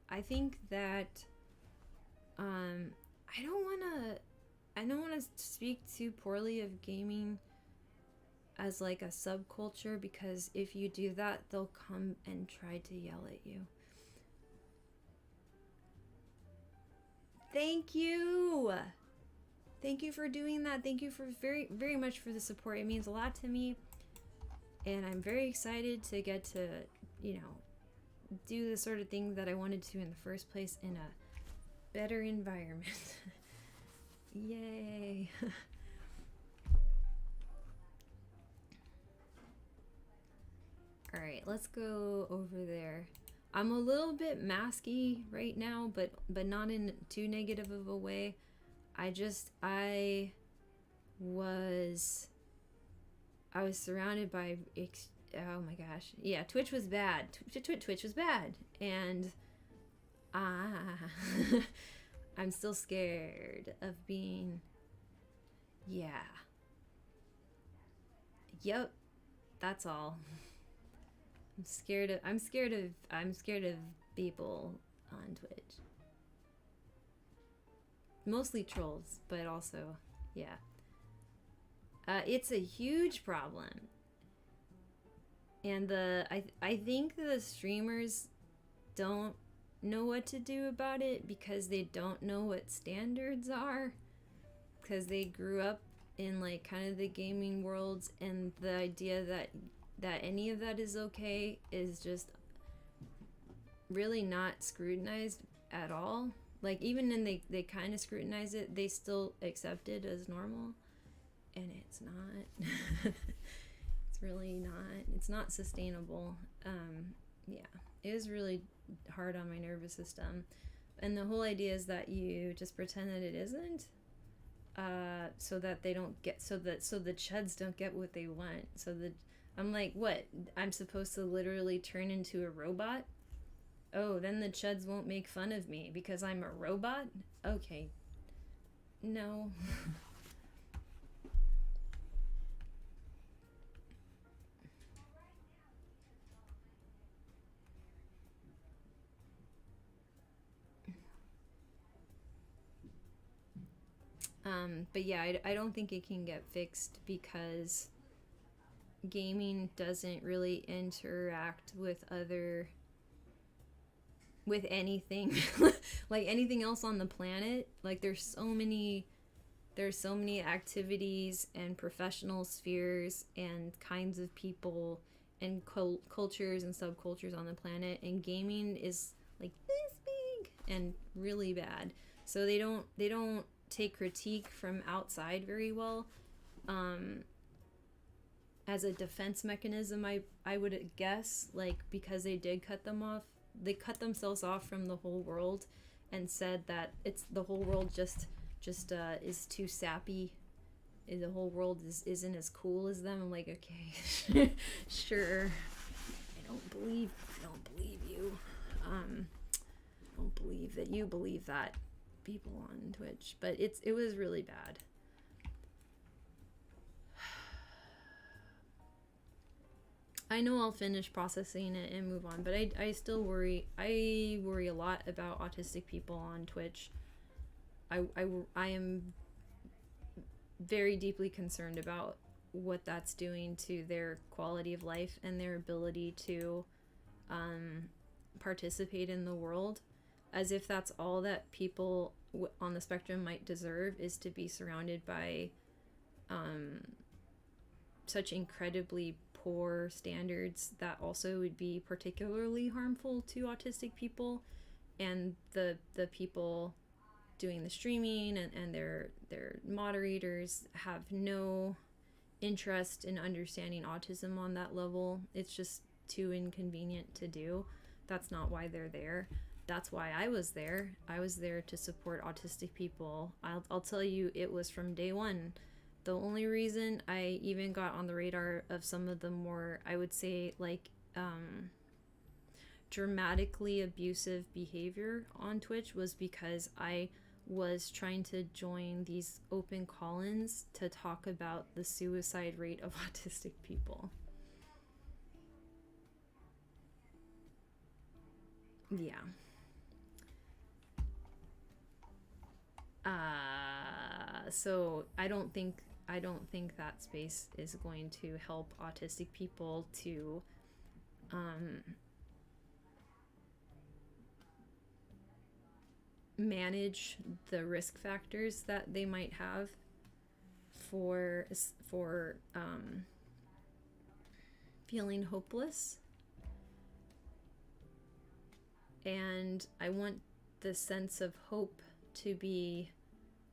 I think that I don't wanna speak too poorly of gaming as like a subculture, because if you do that, they'll come and try to yell at you. Thank you. Thank you for doing that. Thank you for very much for the support. It means a lot to me. And I'm very excited to get to, you know, do the sort of thing that I wanted to in the first place in a better environment. Yay. All right, let's go over there. I'm a little bit masky right now, but not in too negative of a way. I was surrounded by oh my gosh, yeah, Twitch was bad. Twitch was bad, and I'm still scared of being, yeah. Yep, that's all. I'm scared of people on Twitch. Mostly trolls, but also, yeah. It's a huge problem. And I think the streamers don't know what to do about it because they don't know what standards are, because they grew up in like kind of the gaming worlds, and the idea that any of that is okay is just really not scrutinized at all. Like even when they kind of scrutinize it, they still accept it as normal, and it's not. It's really not. It's not sustainable. Yeah, it was really hard on my nervous system, and the whole idea is that you just pretend that it isn't, so that they don't get so the chuds don't get what they want. I'm like, what? I'm supposed to literally turn into a robot? Oh, then the chuds won't make fun of me because I'm a robot? Okay. No. But yeah, I don't think it can get fixed because gaming doesn't really interact with anything like anything else on the planet. Like there's so many activities and professional spheres and kinds of people and cultures and subcultures on the planet, and gaming is like this big and really bad. So they don't take critique from outside very well, as a defense mechanism. I would guess, like, because they did cut themselves off from the whole world and said that it's the whole world just is too sappy. The whole world isn't as cool as them. I'm like, okay, sure. I don't believe you. I don't believe that you believe that, people on Twitch, but it was really bad. I know I'll finish processing it and move on, but I still worry. I worry a lot about autistic people on Twitch. I am very deeply concerned about what that's doing to their quality of life and their ability to participate in the world, as if that's all that people on the spectrum might deserve, is to be surrounded by such incredibly poor standards that also would be particularly harmful to autistic people and the people doing the streaming and their moderators have no interest in understanding autism on that level. It's just too inconvenient to do. That's not why they're there. That's why I was there. I was there to support autistic people. I'll tell you, it was from day one. The only reason I even got on the radar of some of the more, I would say, like, dramatically abusive behavior on Twitch was because I was trying to join these open call-ins to talk about the suicide rate of autistic people. Yeah. So I don't think that space is going to help autistic people to manage the risk factors that they might have for feeling hopeless. And I want the sense of hope to be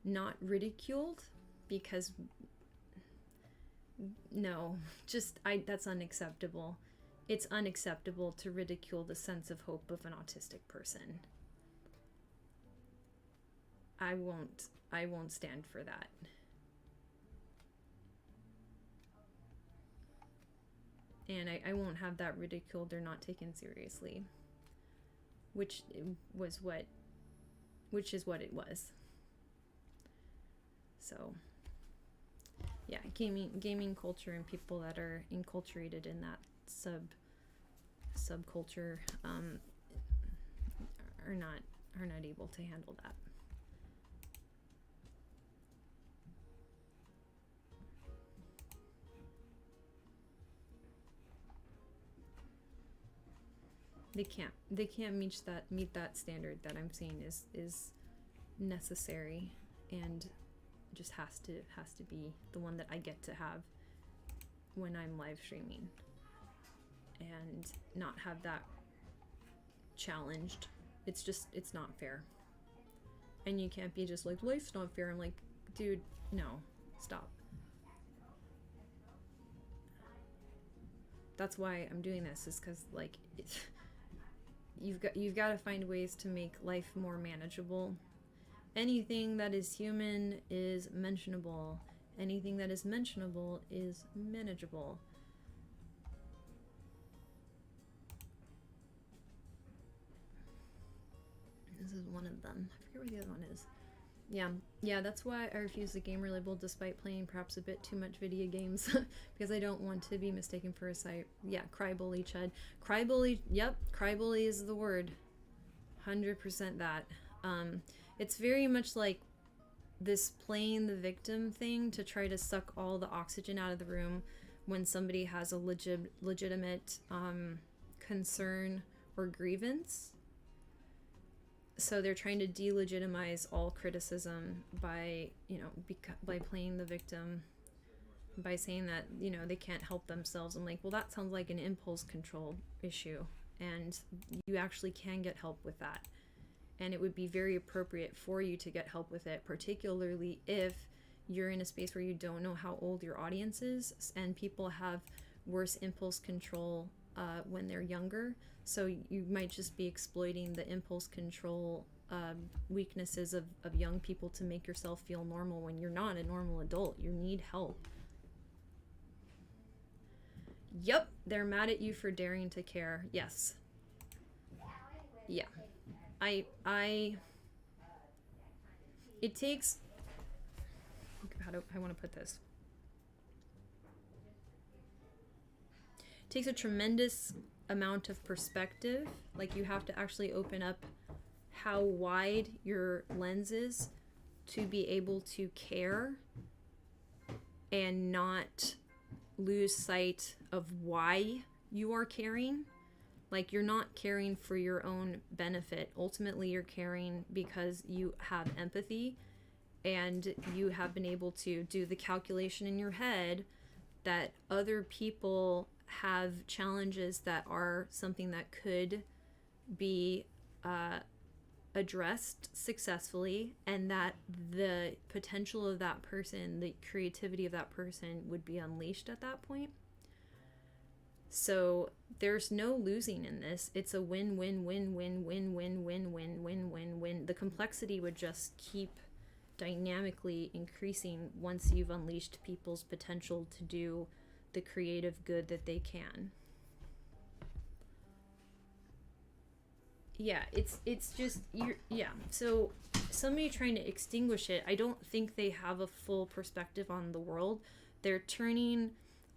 not ridiculed, because no, that's unacceptable. It's unacceptable to ridicule the sense of hope of an autistic person. I won't stand for that. And I won't have that ridiculed or not taken seriously. Which is what it was. So yeah, gaming culture and people that are enculturated in that subculture are not able to handle that. they can't meet that standard that I'm seeing is necessary, and just has to be the one that I get to have when I'm live streaming, and not have that challenged. It's not fair. And you can't be just like, life's not fair. I'm like, dude, no, stop. That's why I'm doing this, is because like you've got to find ways to make life more manageable. Anything that is human is mentionable. Anything that is mentionable is manageable. This is one of them. I forget where the other one is. Yeah, that's why I refuse the gamer label despite playing perhaps a bit too much video games, because I don't want to be mistaken for a site. Yeah, crybully, Chud. Crybully, yep, crybully is the word. 100% that. It's very much like this playing the victim thing to try to suck all the oxygen out of the room when somebody has a legitimate concern or grievance. So they're trying to delegitimize all criticism by, by playing the victim, by saying that, they can't help themselves. I'm like, well, that sounds like an impulse control issue, and you actually can get help with that. And it would be very appropriate for you to get help with it, particularly if you're in a space where you don't know how old your audience is, and people have worse impulse control when they're younger. So you might just be exploiting the impulse control weaknesses of young people to make yourself feel normal when you're not a normal adult. You need help. Yep, they're mad at you for daring to care. Yes. Yeah. It takes, how do I want to put this? It takes a tremendous amount of perspective. Like, you have to actually open up how wide your lens is to be able to care and not lose sight of why you are caring. Like, you're not caring for your own benefit. Ultimately, you're caring because you have empathy, and you have been able to do the calculation in your head that other people have challenges that are something that could be addressed successfully, and that the potential of that person, the creativity of that person, would be unleashed at that point. So there's no losing in this. It's a win-win-win-win-win-win-win-win-win-win. The complexity would just keep dynamically increasing once you've unleashed people's potential to do the creative good that they can. Yeah, it's just, so somebody trying to extinguish it, I don't think they have a full perspective on the world. They're turning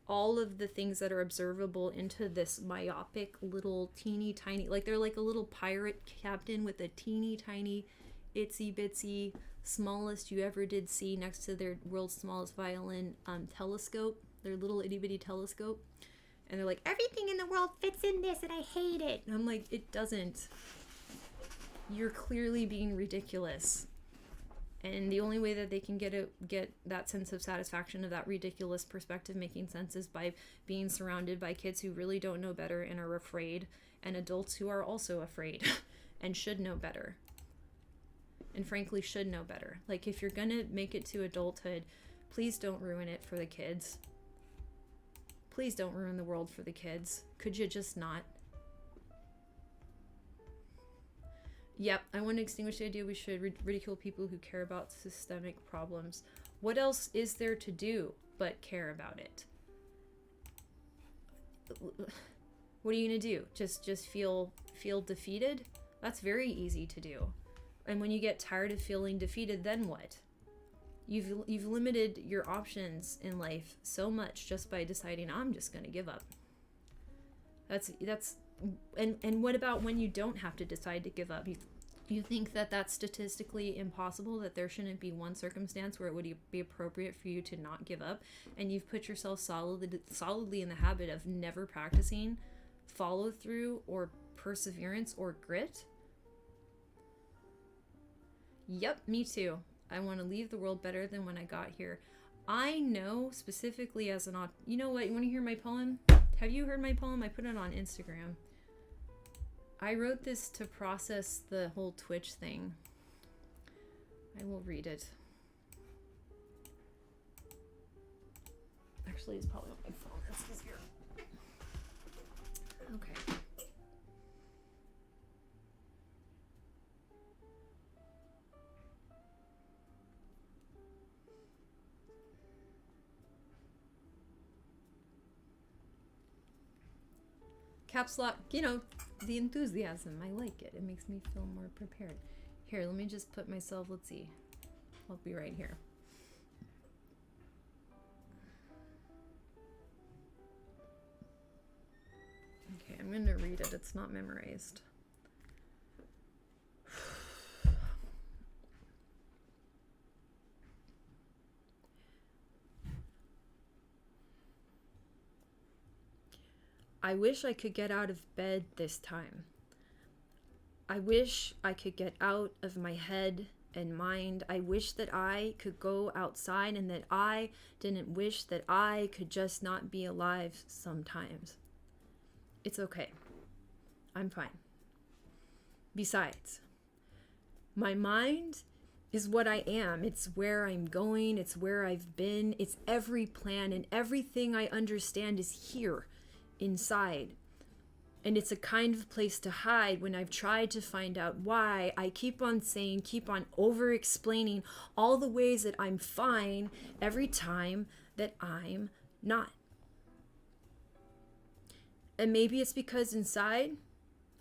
all of the things that are observable into this myopic little teeny tiny, like they're like a little pirate captain with a teeny tiny itsy bitsy smallest you ever did see next to their world's smallest violin telescope, their little itty bitty telescope, and they're like, everything in the world fits in this and I hate it. And I'm like, it doesn't. You're clearly being ridiculous. And the only way that they can get that sense of satisfaction of that ridiculous perspective making sense is by being surrounded by kids who really don't know better and are afraid, and adults who are also afraid and should know better. And frankly, should know better. Like, if you're gonna make it to adulthood, please don't ruin it for the kids. Please don't ruin the world for the kids. Could you just not? Yep, I want to extinguish the idea we should ridicule people who care about systemic problems. What else is there to do but care about it? What are you gonna do? Just feel defeated? That's very easy to do. And when you get tired of feeling defeated, then what? You've limited your options in life so much just by deciding, I'm just gonna give up. And what about when you don't have to decide to give up? You think that that's statistically impossible, that there shouldn't be one circumstance where it would be appropriate for you to not give up, and you've put yourself solidly in the habit of never practicing follow through or perseverance or grit. Yep, me too. I want to leave the world better than when I got here. I know specifically as an you know what, you want to hear my poem? Have you heard my poem? I put it on Instagram. I wrote this to process the whole Twitch thing. I will read it. Actually, it's probably on my phone. That's easier. Okay. Caps lock, you know, the enthusiasm. I like it. It makes me feel more prepared. Here, let me just put myself, let's see. I'll be right here. Okay, I'm going to read it. It's not memorized. I wish I could get out of bed this time. I wish I could get out of my head and mind. I wish that I could go outside and that I didn't wish that I could just not be alive sometimes. It's okay. I'm fine. Besides, my mind is what I am. It's where I'm going. It's where I've been. It's every plan and everything I understand is here inside. And it's a kind of place to hide when I've tried to find out why. I keep on over-explaining all the ways that I'm fine every time that I'm not. And maybe it's because inside,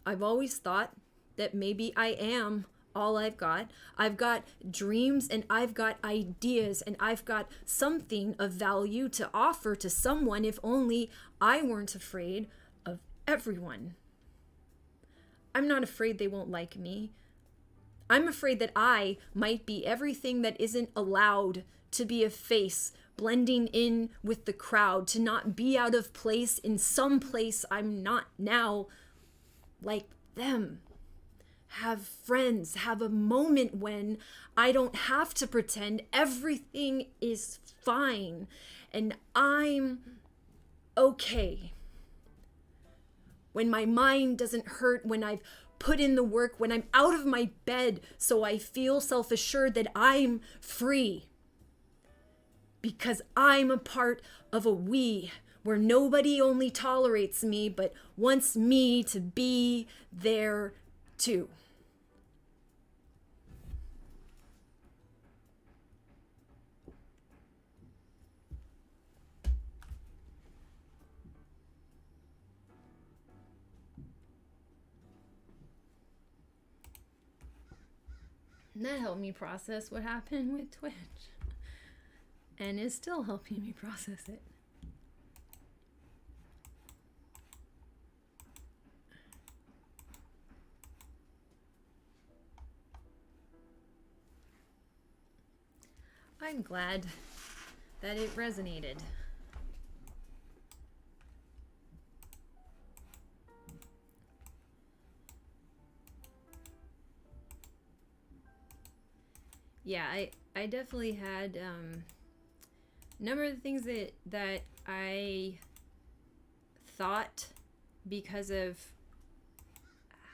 I've always thought that maybe I am all I've got. I've got dreams and I've got ideas and I've got something of value to offer to someone if only I weren't afraid of everyone. I'm not afraid they won't like me. I'm afraid that I might be everything that isn't allowed to be a face blending in with the crowd, to not be out of place in some place I'm not now, like them. Have friends, have a moment when I don't have to pretend everything is fine and I'm okay. When my mind doesn't hurt, when I've put in the work, when I'm out of my bed so I feel self-assured that I'm free. Because I'm a part of a we where nobody only tolerates me but wants me to be there too. And that helped me process what happened with Twitch. And is still helping me process it. I'm glad that it resonated. Yeah, I definitely had a number of the things that I thought, because of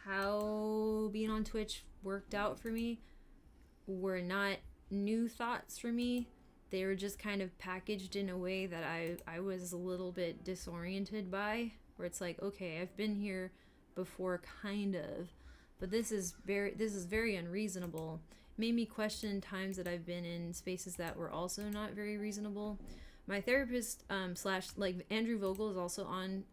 how being on Twitch worked out for me, were not new thoughts for me. They were just kind of packaged in a way that I was a little bit disoriented by, where it's like, okay, I've been here before, kind of, but this is very unreasonable. Made me question times that I've been in spaces that were also not very reasonable. My therapist slash like Andrew Vogel is also on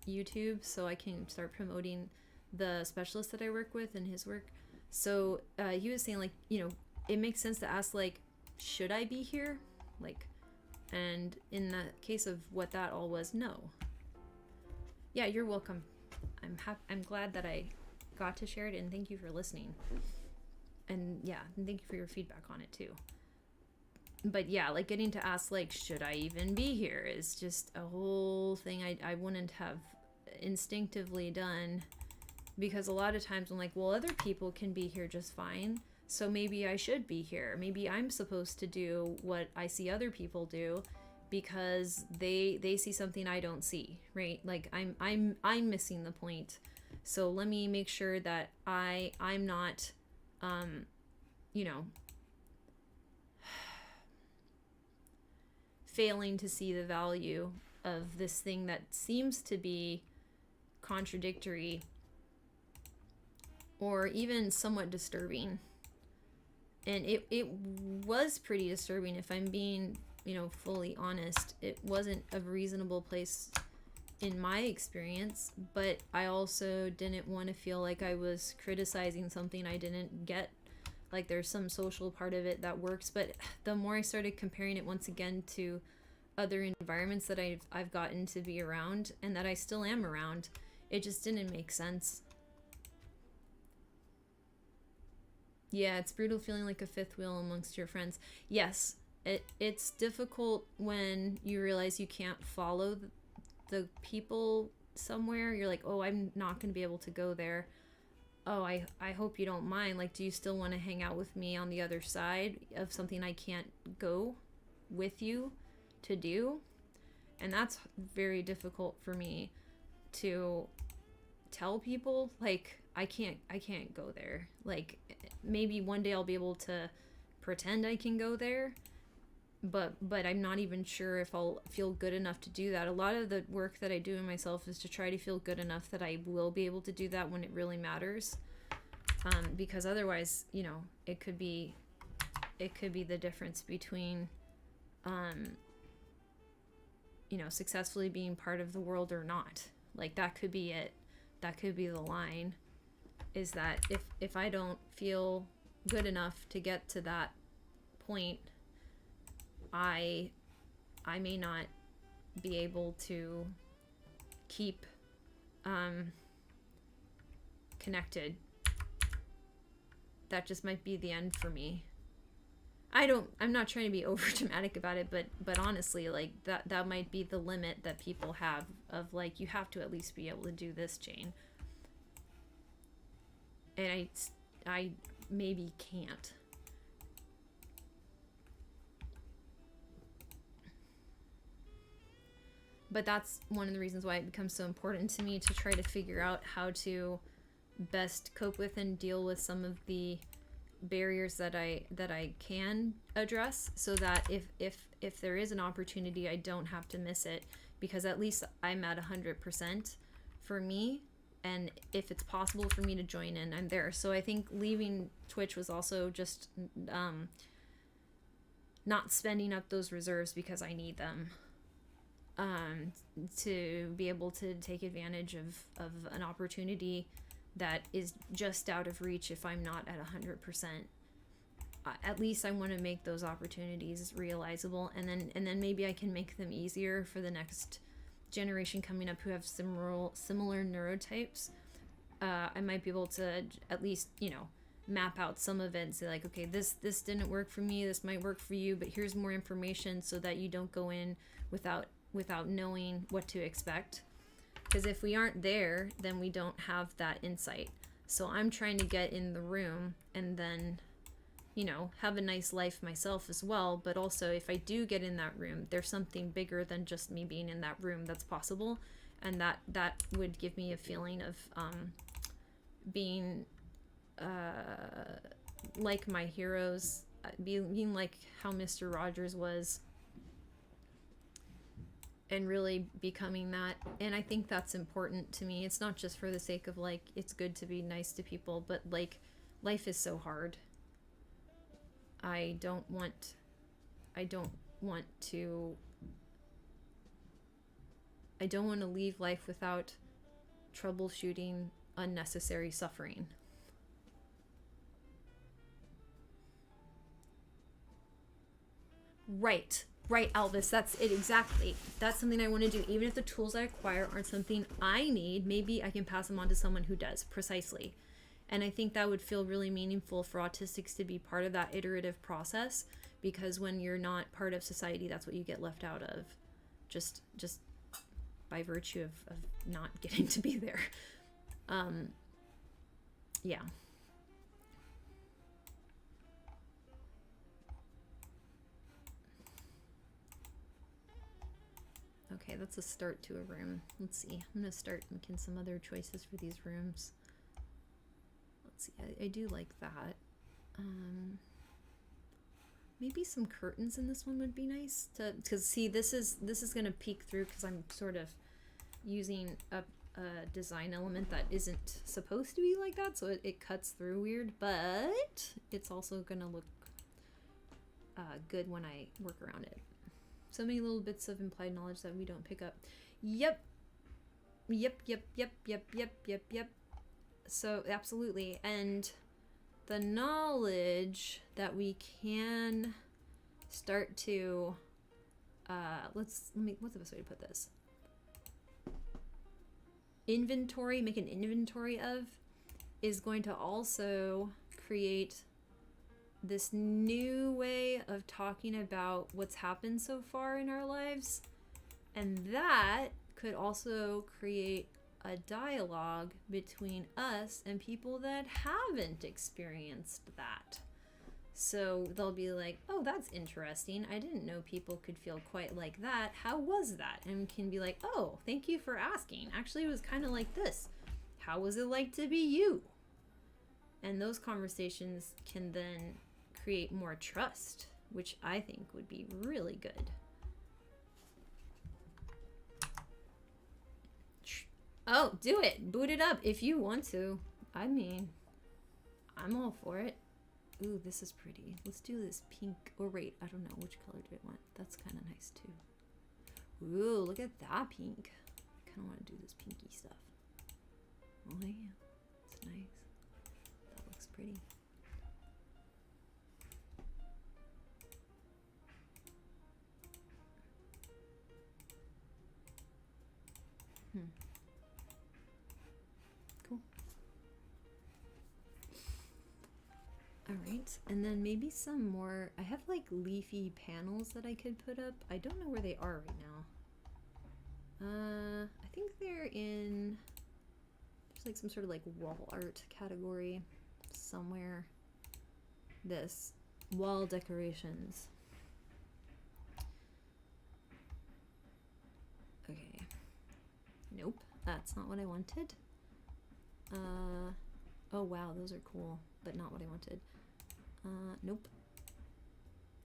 YouTube, so I can start promoting the specialist that I work with and his work. So he was saying, like, you know, it makes sense to ask, like, should I be here? Like, and in the case of what that all was, no. Yeah, you're welcome. I'm glad that I got to share it, and thank you for listening. And yeah, and thank you for your feedback on it too. But yeah, like getting to ask, like, should I even be here is just a whole thing I wouldn't have instinctively done Because a lot of times I'm like, well, other people can be here just fine, so maybe I should be here. Maybe I'm supposed to do what I see other people do because they see something I don't see, right? Like I'm missing the point. So let me make sure that I'm not you know, failing to see the value of this thing that seems to be contradictory or even somewhat disturbing. And it was pretty disturbing, if I'm being, fully honest. It wasn't a reasonable place in my experience, but I also didn't want to feel like I was criticizing something I didn't get. Like there's some social part of it that works, but the more I started comparing it once again to other environments that I've gotten to be around and that I still am around, it just didn't make sense. Yeah, it's brutal feeling like a fifth wheel amongst your friends. Yes, it's difficult when you realize you can't follow the people somewhere. You're like, oh, I'm not going to be able to go there. Oh, I hope you don't mind. Like, do you still want to hang out with me on the other side of something I can't go with you to do? And that's very difficult for me to tell people. Like, I can't go there. Like, maybe one day I'll be able to pretend I can go there, but I'm not even sure if I'll feel good enough to do that. A lot of the work that I do in myself is to try to feel good enough that I will be able to do that when it really matters. Because otherwise, it could be the difference between, successfully being part of the world or not. Like, that could be it. That could be the line, is that if I don't feel good enough to get to that point, I may not be able to keep connected. That just might be the end for me. I'm not trying to be over dramatic about it, but honestly, like that might be the limit that people have of, like, you have to at least be able to do this, Jane. And I maybe can't. But that's one of the reasons why it becomes so important to me to try to figure out how to best cope with and deal with some of the barriers that I can address, so that if there is an opportunity, I don't have to miss it, because at least I'm at 100% for me, and if it's possible for me to join in, I'm there. So I think leaving Twitch was also just not spending up those reserves because I need them to be able to take advantage of an opportunity that is just out of reach if I'm not at 100%. At least I want to make those opportunities realizable, and then maybe I can make them easier for the next generation coming up who have similar neurotypes. I might be able to at least, map out some of it and say, like, okay, this didn't work for me, this might work for you, but here's more information so that you don't go in without knowing what to expect. Because if we aren't there, then we don't have that insight. So I'm trying to get in the room and then, have a nice life myself as well. But also, if I do get in that room, there's something bigger than just me being in that room that's possible. And that would give me a feeling of being like my heroes, being like how Mr. Rogers was, and really becoming that. And I think that's important to me. It's not just for the sake of, like, it's good to be nice to people, but, like, life is so hard. I don't want to leave life without troubleshooting unnecessary suffering. Right, Elvis, that's it exactly. That's something I want to do. Even if the tools I acquire aren't something I need, maybe I can pass them on to someone who does, precisely. And I think that would feel really meaningful for autistics to be part of that iterative process, because when you're not part of society, that's what you get left out of, just by virtue of not getting to be there. Yeah. Okay, that's a start to a room. Let's see. I'm gonna start making some other choices for these rooms. Let's see. I do like that. Maybe some curtains in this one would be nice to, because see, this is gonna peek through because I'm sort of using a design element that isn't supposed to be like that, so it cuts through weird, but it's also gonna look good when I work around it. So many little bits of implied knowledge that we don't pick up. Yep. So absolutely. And the knowledge that we can start to what's the best way to put this? Make an inventory of is going to also create this new way of talking about what's happened so far in our lives, and that could also create a dialogue between us and people that haven't experienced that. So they'll be like, oh, that's interesting, I didn't know people could feel quite like that, how was that? And can be like, oh, thank you for asking, actually it was kind of like this, how was it like to be you? And those conversations can then create more trust, which I think would be really good. Oh, do it. Boot it up if you want to. I mean, I'm all for it. Ooh, this is pretty. Let's do this pink. Or wait, I don't know. Which color do I want? That's kind of nice too. Ooh, look at that pink. I kind of want to do this pinky stuff. Oh yeah, it's nice. That looks pretty. Cool. Alright, and then maybe some more. I have like leafy panels that I could put up. I don't know where they are right now. I think they're in, there's like some sort of like wall art category somewhere. This, wall decorations. Okay. Nope, that's not what I wanted. Oh wow, those are cool, but not what I wanted. Nope.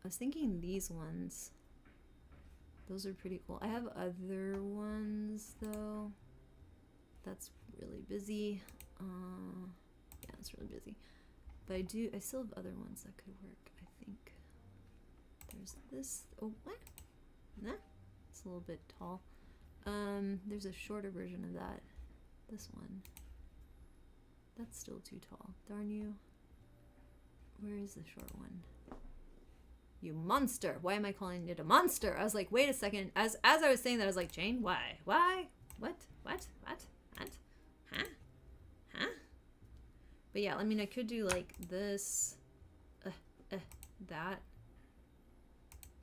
I was thinking these ones. Those are pretty cool. I have other ones though. That's really busy. Yeah, it's really busy. But I still have other ones that could work, I think. There's this, oh, what? Nah, it's a little bit tall. There's a shorter version of that. This one. That's still too tall. Darn you. Where is the short one? You monster! Why am I calling it a monster? I was like, wait a second. As I was saying that, I was like, Jane, why? Why? What? What? What? What? Huh? Huh? But yeah, I mean, I could do like this. That.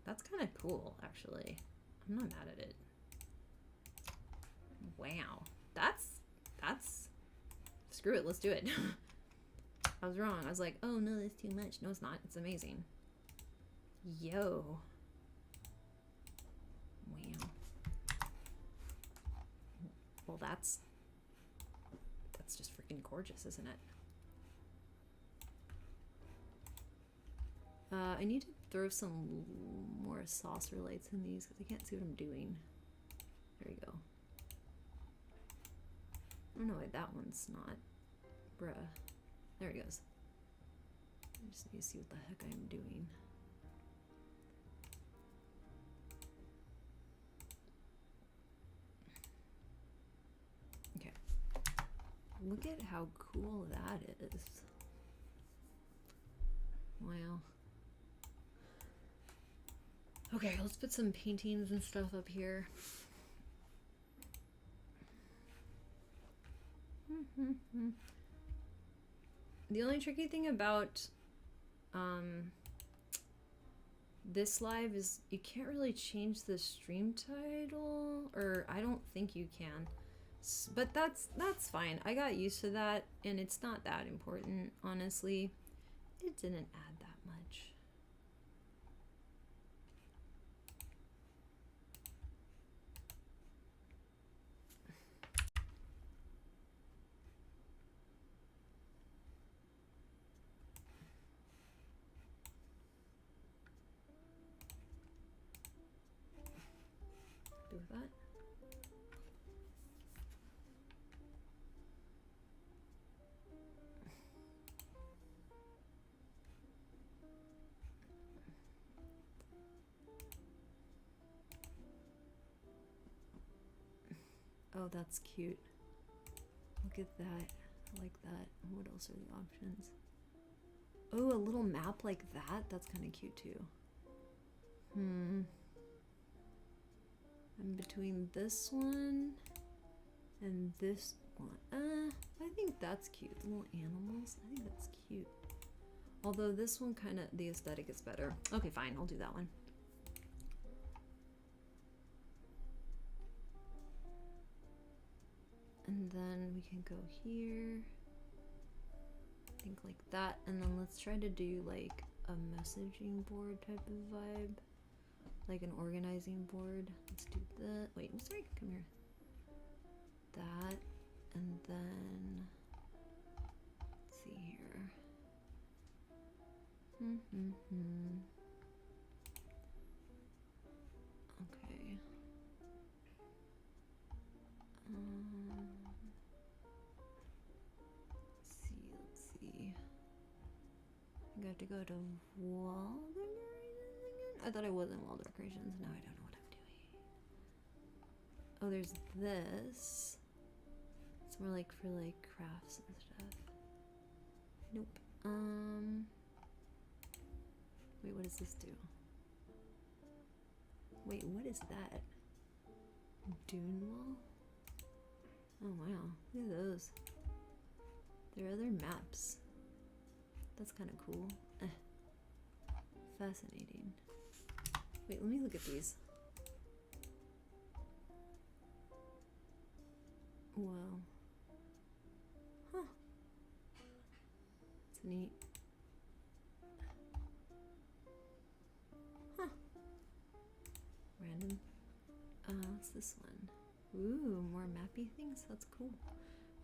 That's kind of cool, actually. I'm not mad at it. Wow. That's screw it, let's do it. I was wrong. I was like, oh no, that's too much. No, it's not. It's amazing. Yo. Wow. Well, that's just freaking gorgeous, isn't it? I need to throw some more saucer lights in these because I can't see what I'm doing. There you go. I don't know why that one's not. Bruh. There it goes. I just need to see what the heck I'm doing. Okay. Look at how cool that is. Wow. Okay, let's put some paintings and stuff up here. The only tricky thing about this live is you can't really change the stream title, or I don't think you can. But that's fine. I got used to that, and it's not that important, honestly. It didn't add that much. Do that. Oh, that's cute. Look at that. I like that. What else are the options? Oh, a little map like that? That's kind of cute too. I'm between this one and this one. I think that's cute. The little animals. I think that's cute. Although this one kind of, the aesthetic is better. Okay, fine. I'll do that one. And then we can go here. I think like that. And then let's try to do like a messaging board type of vibe. Like an organizing board. Let's do that. Wait, I'm sorry. Come here. That. And then let's see here. Okay. Let's see. I got to go to wall decorations again? I thought I was in wall decorations. Now I don't know what I'm doing. Oh, there's this. It's more like for like crafts and stuff. Nope. Wait, what does this do? Wait, what is that? Dune wall? Oh wow, look at those. There are other maps. That's kind of cool. Fascinating. Wait, let me look at these. Wow. Huh. It's neat. Huh. Random. What's this one? Ooh, more mappy things? That's cool.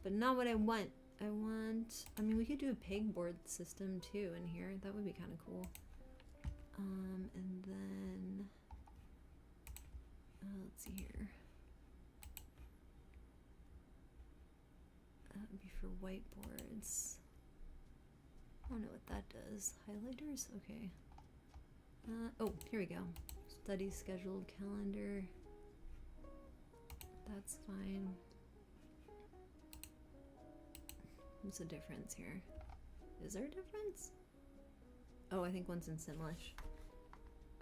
But not what I want. I mean, we could do a pegboard system too in here. That would be kind of cool. And then, let's see here. That would be for whiteboards. I don't know what that does. Highlighters? Okay. Oh, here we go. Study scheduled calendar. That's fine. What's the difference here? Is there a difference? Oh, I think one's in Simlish.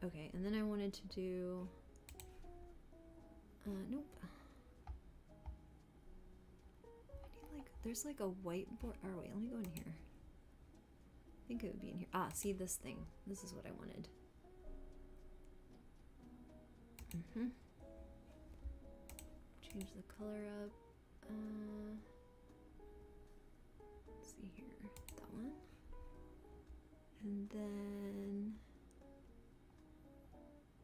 Okay, and then I wanted to do... nope. I need like... There's like a whiteboard... Oh, wait, let me go in here. I think it would be in here. Ah, see this thing. This is what I wanted. Change the color up. Let's see here. That one. And then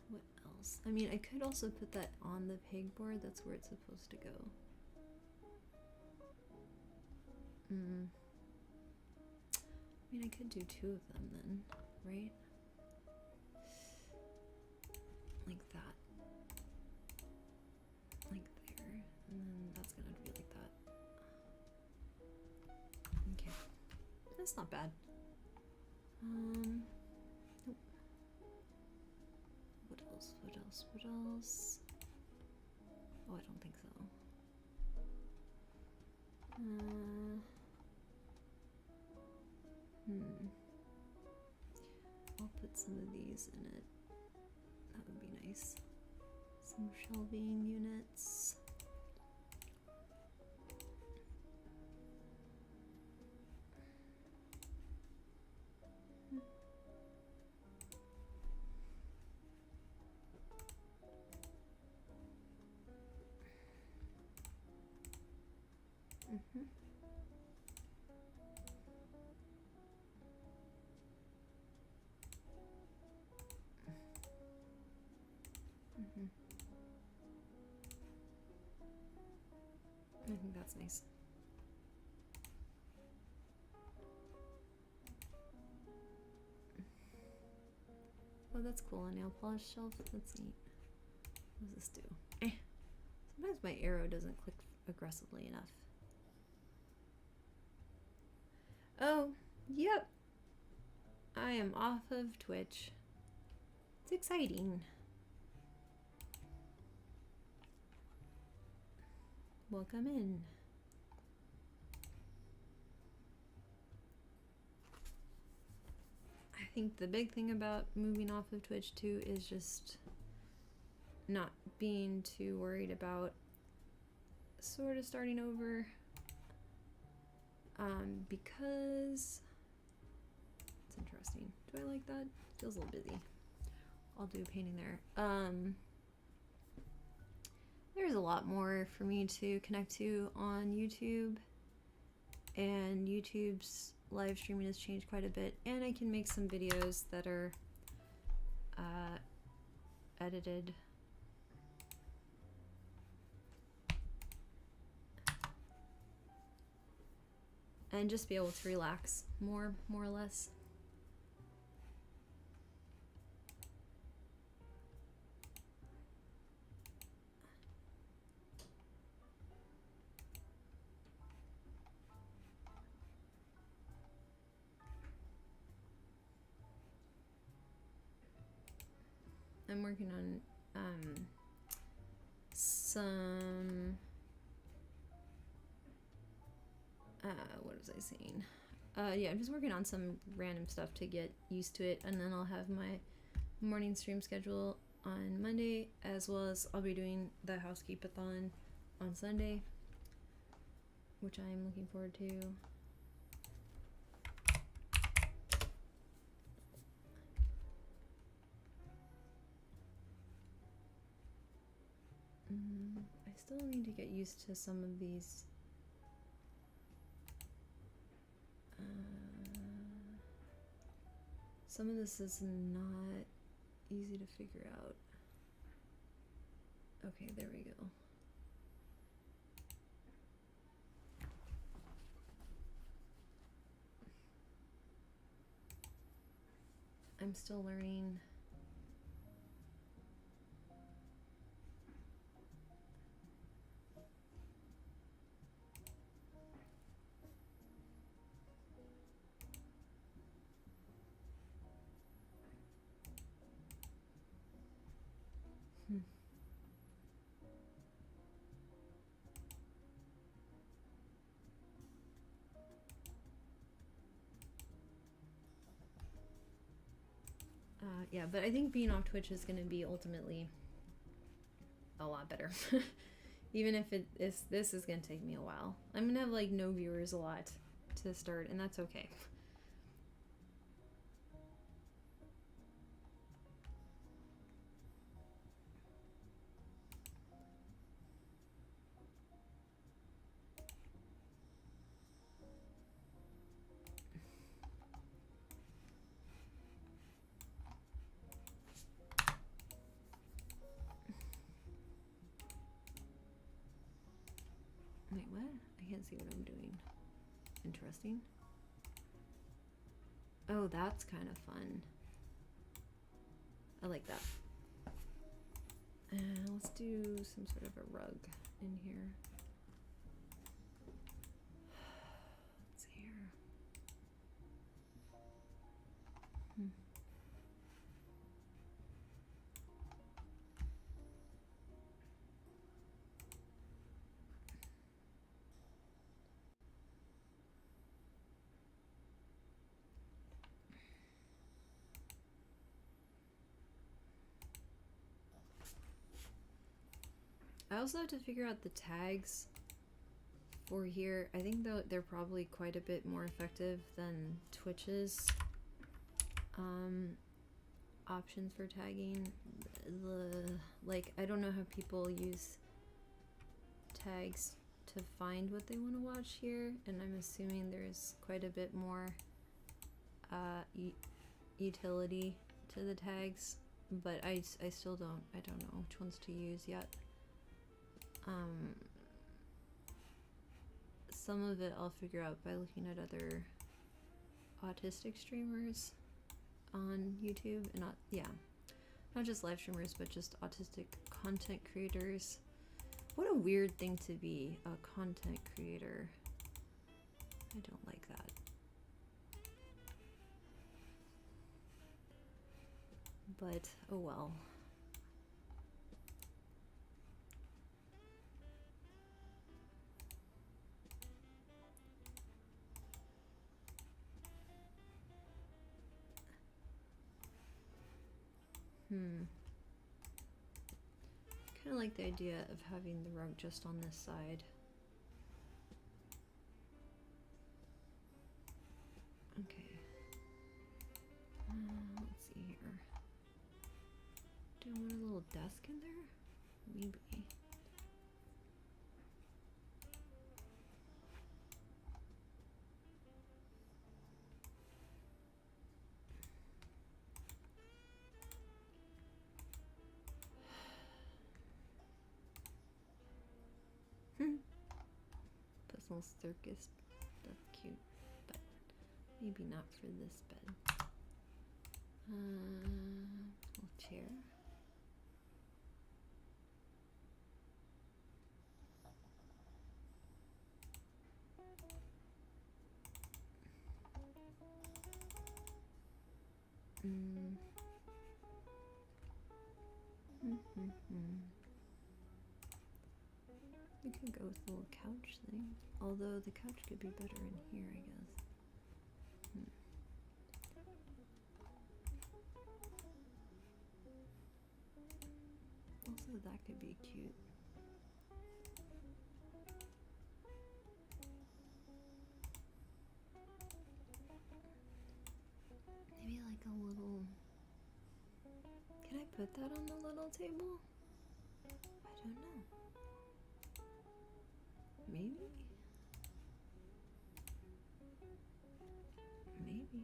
what else? I mean, I could also put that on the pegboard. That's where it's supposed to go. I mean, I could do two of them then, right? Like that. Like there. And then that's gonna be like that. Okay. That's not bad. Nope. What else? What else? What else? Oh, I don't think so. I'll put some of these in it. That would be nice. Some shelving units. Mm-hmm. Mm-hmm. I think that's nice. Oh, that's cool. A nail polish shelf. That's neat. What does this do? Sometimes my arrow doesn't click aggressively enough. Oh, yep. I am off of Twitch. It's exciting. Welcome in. I think the big thing about moving off of Twitch too is just not being too worried about sort of starting over, because it's interesting. Do I like that? Feels a little busy. I'll do painting there. There's a lot more for me to connect to on YouTube, and YouTube's live streaming has changed quite a bit, and I can make some videos that are edited. And just be able to relax more or less. I'm working on some what was I saying? Yeah, I'm just working on some random stuff to get used to it, and then I'll have my morning stream schedule on Monday, as well as I'll be doing the housekeep-a-thon on Sunday, which I'm looking forward to. I still need to get used to some of these. Some of this is not easy to figure out. Okay, there we go. I'm still learning. Yeah, but I think being off Twitch is going to be ultimately a lot better. Even if this is going to take me a while. I'm going to have like no viewers a lot to start, and that's okay. Wait, what? I can't see what I'm doing. Interesting. Oh, that's kind of fun. I like that. Let's do some sort of a rug in here. Let's see here. I also have to figure out the tags for here. I think they're probably quite a bit more effective than Twitch's options for tagging. Like, I don't know how people use tags to find what they want to watch here, and I'm assuming there's quite a bit more utility to the tags, but I still I don't know which ones to use yet. Some of it I'll figure out by looking at other autistic streamers on YouTube, and not just live streamers, but just autistic content creators. What a weird thing to be, a content creator. I don't like that. But oh well. Kind of like the idea of having the rug just on this side. Okay. Let's see here. Do I want a little desk in there? Maybe. Personal circus. That's cute, but maybe not for this bed. Little chair. We could go with the little couch thing, although the couch could be better in here, I guess. Also, that could be cute. Maybe like a little... Can I put that on the little table? I don't know. Maybe? Maybe.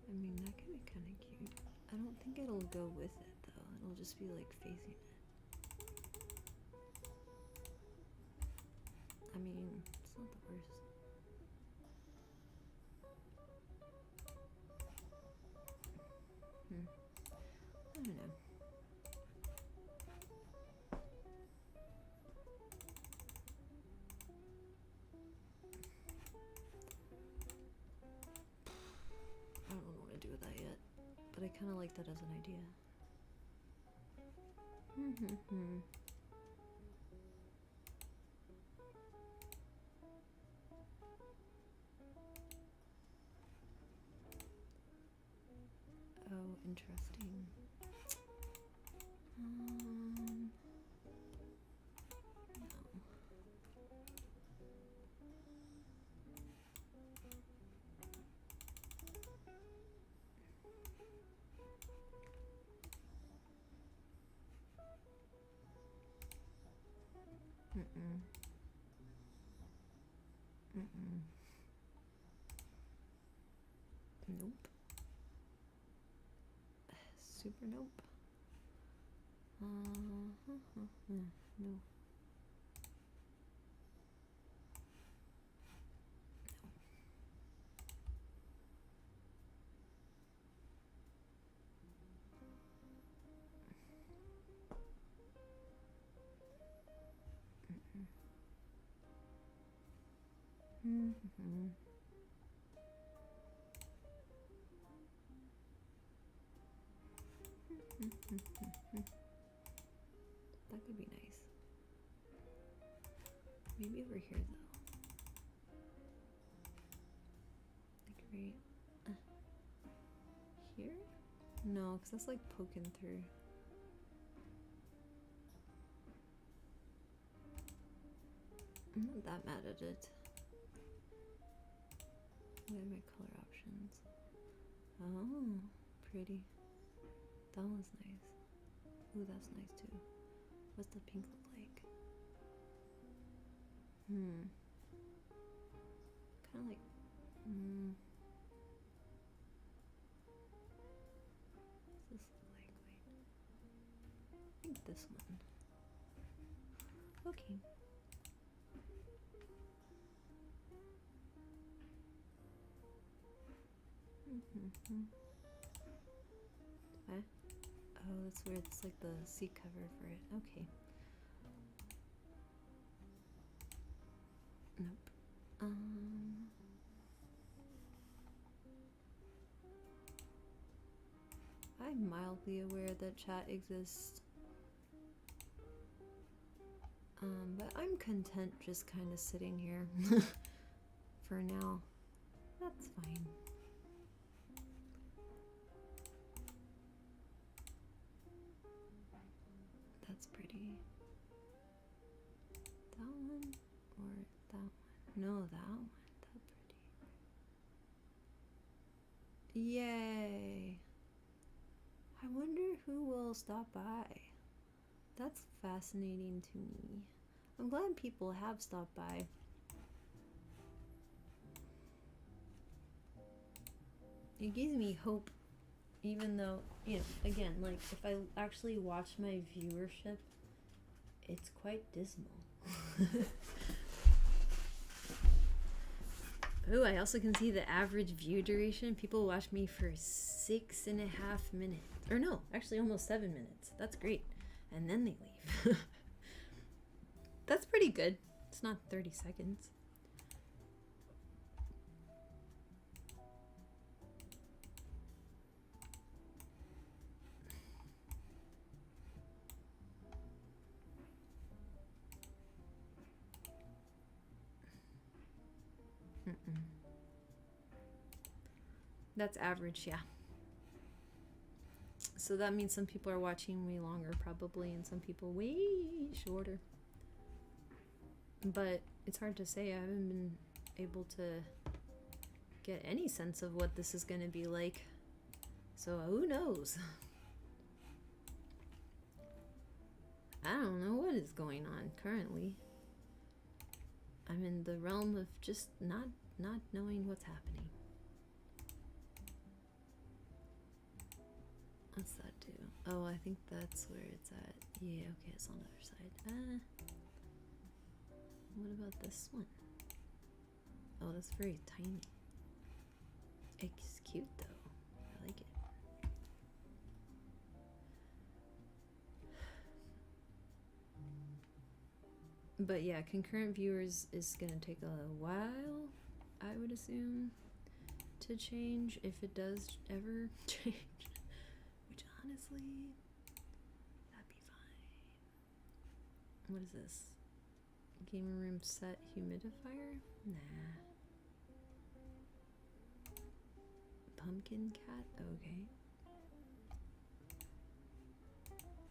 I mean, that could be kind of cute. I don't think it'll go with it, though. It'll just be, like, facing it. I mean, it's not the worst. I don't know. I don't know what to do with that yet, but I kind of like that as an idea. Oh, interesting. No. Nope. Super nope. No. That could be nice. Maybe over here though. Like right here? No, because that's like poking through. I'm not that mad at it. What are my color options? Oh, pretty. That one's nice. Ooh, that's nice too. What's the pink look like? Kind of like. What's this look like? Wait. I think this one. Okay. What? Oh, that's weird. It's like the seat cover for it. Okay. Nope. I'm mildly aware that chat exists. But I'm content just kind of sitting here for now. That's fine. That's pretty. That one or that one? No, that one. That pretty. Yay! I wonder who will stop by. That's fascinating to me. I'm glad people have stopped by. It gives me hope, even though, you know, again, like, if I actually watch my viewership, it's quite dismal. Ooh, I also can see the average view duration. People watch me for 6.5 minutes. Or no, actually almost 7 minutes. That's great. And then they leave. That's pretty good. It's not 30 seconds. That's average, yeah. So that means some people are watching way longer probably, and some people way shorter. But it's hard to say. I haven't been able to get any sense of what this is going to be like. So who knows? I don't know what is going on currently. I'm in the realm of just not knowing what's happening. What's that do? Oh, I think that's where it's at. Yeah, okay, it's on the other side. What about this one? Oh, that's very tiny. It's cute though. I like it. But yeah, concurrent viewers is gonna take a while, I would assume, to change, if it does ever change. Which honestly, that'd be fine. What is this? Gaming room set humidifier? Nah. Pumpkin cat? Okay.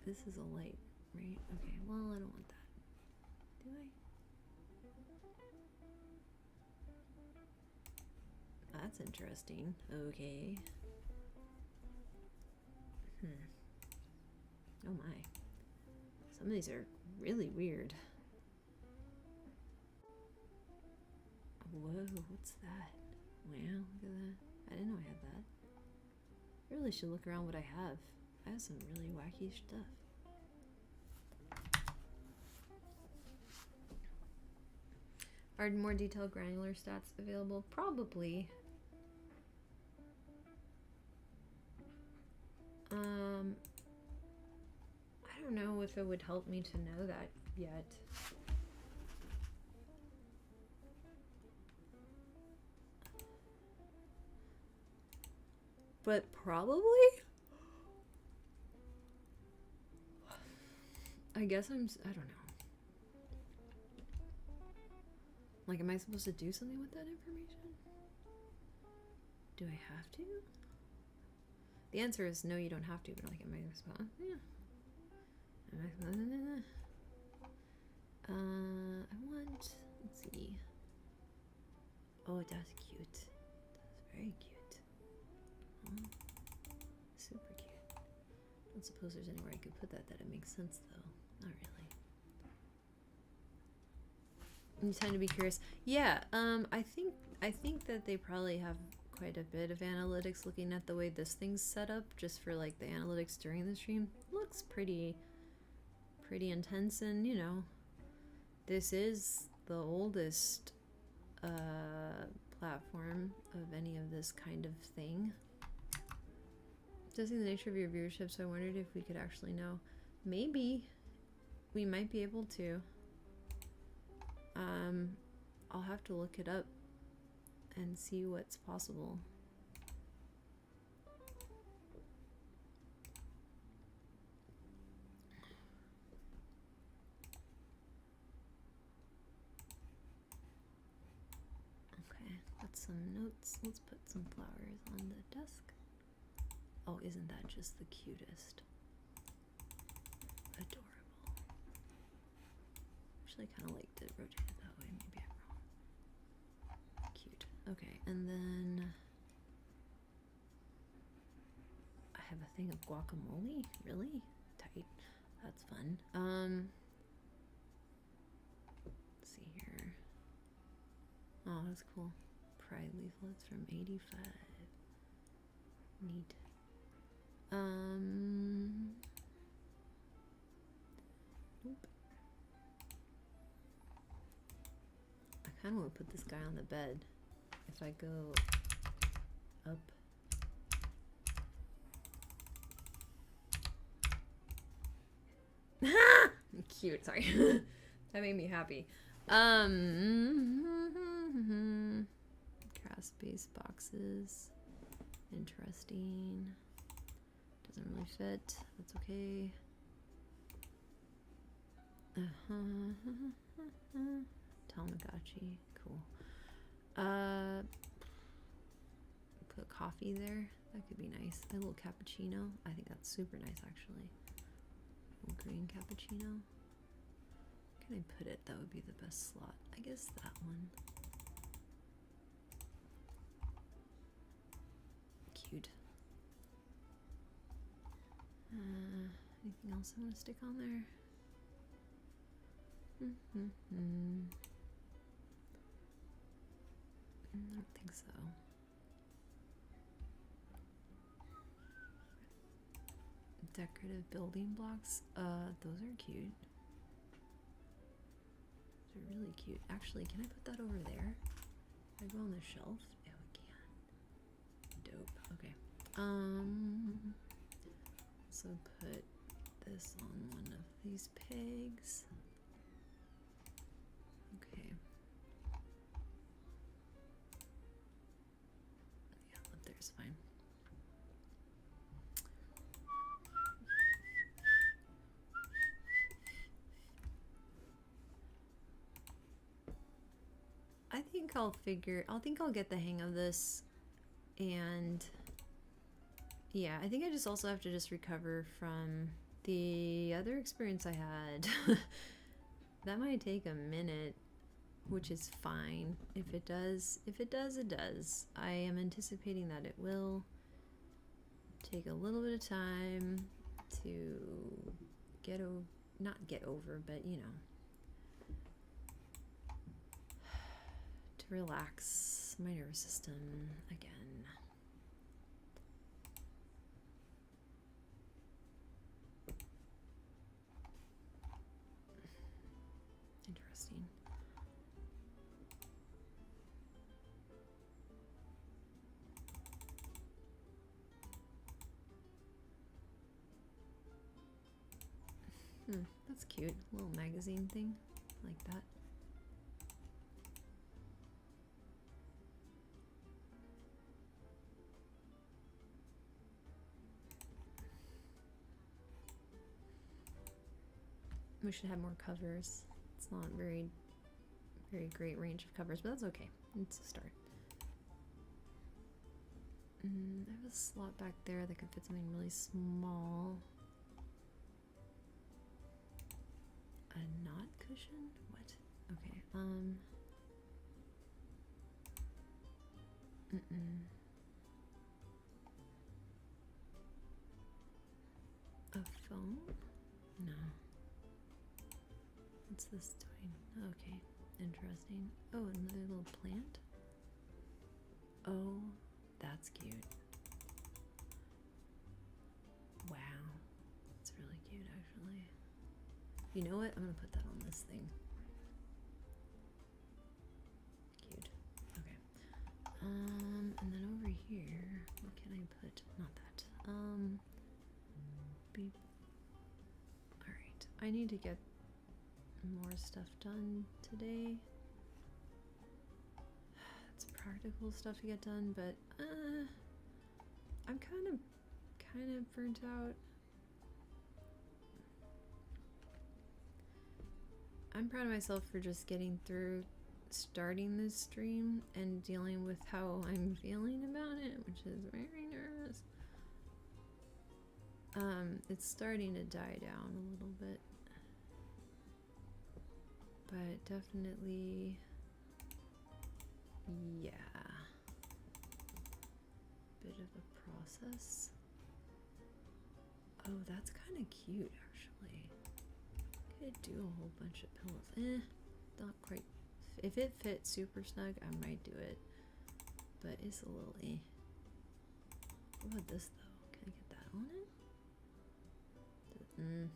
This is a light, right? Okay, well, I don't want that. Do I? That's interesting. Okay. Oh my. Some of these are really weird. Whoa, what's that? Wow, look at that. I didn't know I had that. I really should look around what I have. I have some really wacky stuff. Are more detailed granular stats available? Probably. I don't know if it would help me to know that yet. But probably? I guess I don't know. Like, am I supposed to do something with that information? Do I have to? The answer is no, you don't have to, but like, am I supposed to? Yeah. I want, let's see. Oh, that's cute. That's very cute. Oh, super cute. I don't suppose there's anywhere I could put that it makes sense, though. Not You tend to be curious. Yeah, I think that they probably have quite a bit of analytics looking at the way this thing's set up, just for like the analytics during the stream. Looks pretty intense, and you know, this is the oldest platform of any of this kind of thing. Judging the nature of your viewership, so I wondered if we could actually know. Maybe we might be able to. I'll have to look it up and see what's possible. Okay, got some notes. Let's put some flowers on the desk. Oh, isn't that just the cutest? Adorable. Actually, I kind of like to rotate it that way. Maybe I'm wrong. Cute. Okay, and then I have a thing of guacamole. Really? Tight. That's fun. Let's see here. Oh, that's cool. Pride leaflets from 85. Neat. Nope. I kind of want to put this guy on the bed. If I go up. Cute, sorry. That made me happy. Craft-based boxes. Interesting. Doesn't really fit. That's okay. Tamagotchi. Cool. Put coffee there. That could be nice. A little cappuccino. I think that's super nice, actually. A green cappuccino. Where can I put it? That would be the best slot. I guess that one. Cute. Anything else I want to stick on there? I don't think so. Decorative building blocks. Those are cute. Those are really cute. Actually, can I put that over there? Can I go on the shelf? Yeah, we can. Dope. Okay. So put this on one of these pegs. Okay. Yeah, up there's fine. I think I'll get the hang of this, and yeah, I think I just also have to just recover from the other experience I had. That might take a minute, which is fine. If it does, it does. I am anticipating that it will take a little bit of time to not get over, but you know, to relax my nervous system again. Interesting. That's cute. Little magazine thing like that. We should have more covers. It's not very great range of covers, but that's okay. It's a start. I have a slot back there that could fit something really small. A knot cushion? What? Okay. A phone? No. What's this doing? Okay. Interesting. Oh, another little plant. Oh, that's cute. Wow. It's really cute, actually. You know what? I'm gonna put that on this thing. Cute. Okay. And then over here, what can I put? Not that. Beep. Alright. I need to get more stuff done today. It's practical stuff to get done, but I'm kind of burnt out. I'm proud of myself for just getting through starting this stream and dealing with how I'm feeling about it, which is very nervous. It's starting to die down a little bit, but definitely, yeah, bit of a process. Oh, that's kind of cute, actually. Could do a whole bunch of pillows. Not quite. If it fits super snug, I might do it, but it's a little eh. What about this though? Can I get that on it? Nah.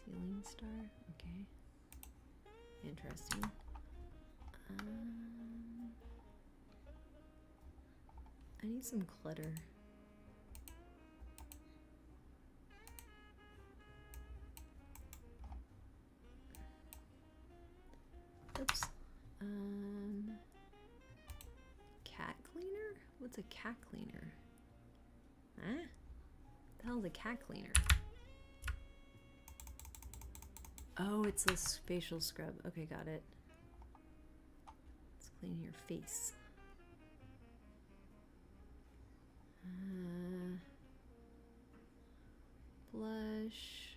Ceiling star. Okay. Interesting. I need some clutter. Oops. Cat cleaner? What's a cat cleaner? Huh? The hell's a cat cleaner? Oh, it's this facial scrub. Okay, got it. Let's clean your face. Blush.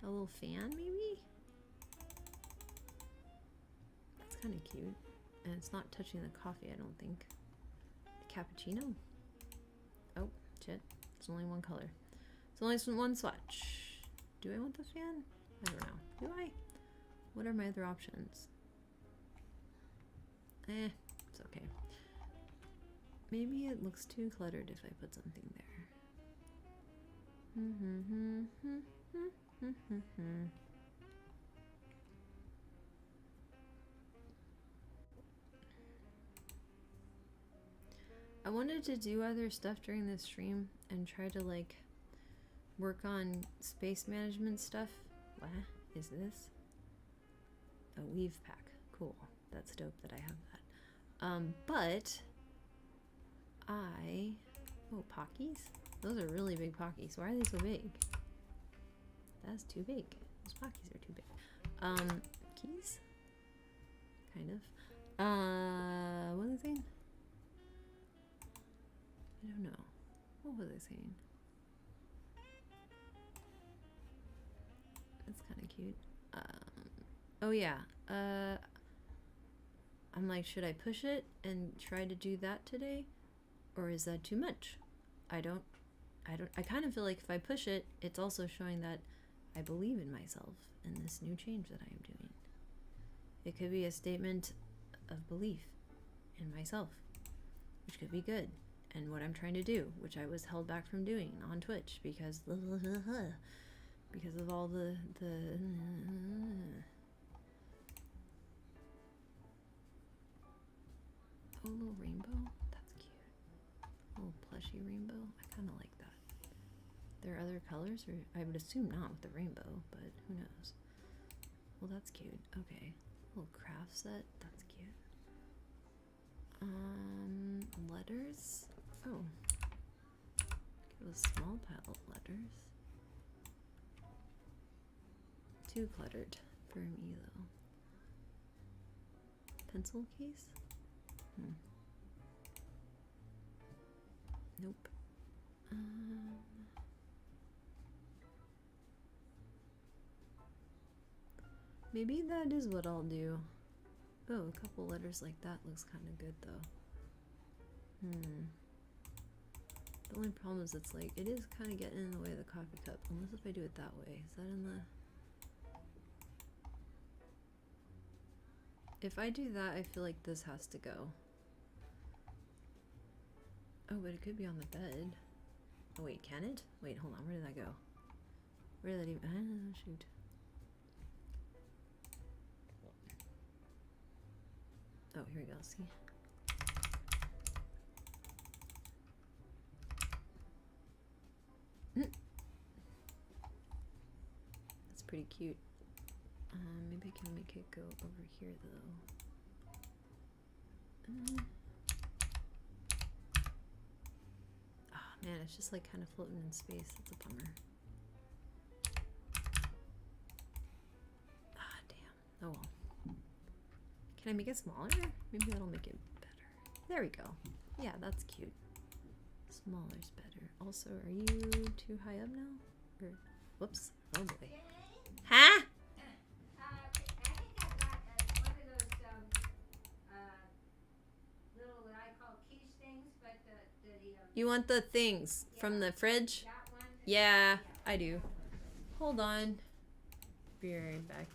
A little fan, maybe? That's kind of cute. And it's not touching the coffee, I don't think. Cappuccino? Oh, shit. It's only one color. It's only one swatch. Do I want the fan? I don't know. Do I? What are my other options? It's okay. Maybe it looks too cluttered if I put something there. I wanted to do other stuff during this stream and try to like work on space management stuff. What is this? A weave pack. Cool. That's dope that I have that. But oh, Pockies? Those are really big Pockies. Why are they so big? That's too big. Those Pockies are too big. Keys? Kind of. What was I saying? I don't know. What was I saying? That's kind of cute. Oh yeah. I'm like, should I push it and try to do that today? Or is that too much? I kind of feel like if I push it, it's also showing that I believe in myself and this new change that I am doing. It could be a statement of belief in myself, which could be good. And what I'm trying to do, which I was held back from doing on Twitch because of all the oh, little rainbow. That's cute. A little plushy rainbow. I kind of like that. There are other colors, or I would assume not with the rainbow, but who knows? Well, that's cute. Okay, little craft set. That's cute. Letters. Oh, give a small pile of letters. Too cluttered for me though. Pencil case. Nope. Maybe that is what I'll do. Oh, a couple letters like that looks kind of good though. The only problem is it's like, it is kind of getting in the way of the coffee cup. Unless if I do it that way. Is that in the... If I do that, I feel like this has to go. Oh, but it could be on the bed. Oh, wait, can it? Wait, hold on. Where did that go? Where did that even... Ah, shoot. Oh, here we go. See? That's pretty cute. Maybe I can make it go over here, though. Oh, man, it's just like kind of floating in space. That's a bummer. Ah, damn. Oh, well. Can I make it smaller? Maybe that'll make it better. There we go. Yeah, that's cute. Smaller's better. Also, are you too high up now? Or, whoops. Oh boy. Huh? I think I got one of those little what I call quiche things, but the You want the things from the fridge? that one. Yeah, I do. Hold on. Be right back.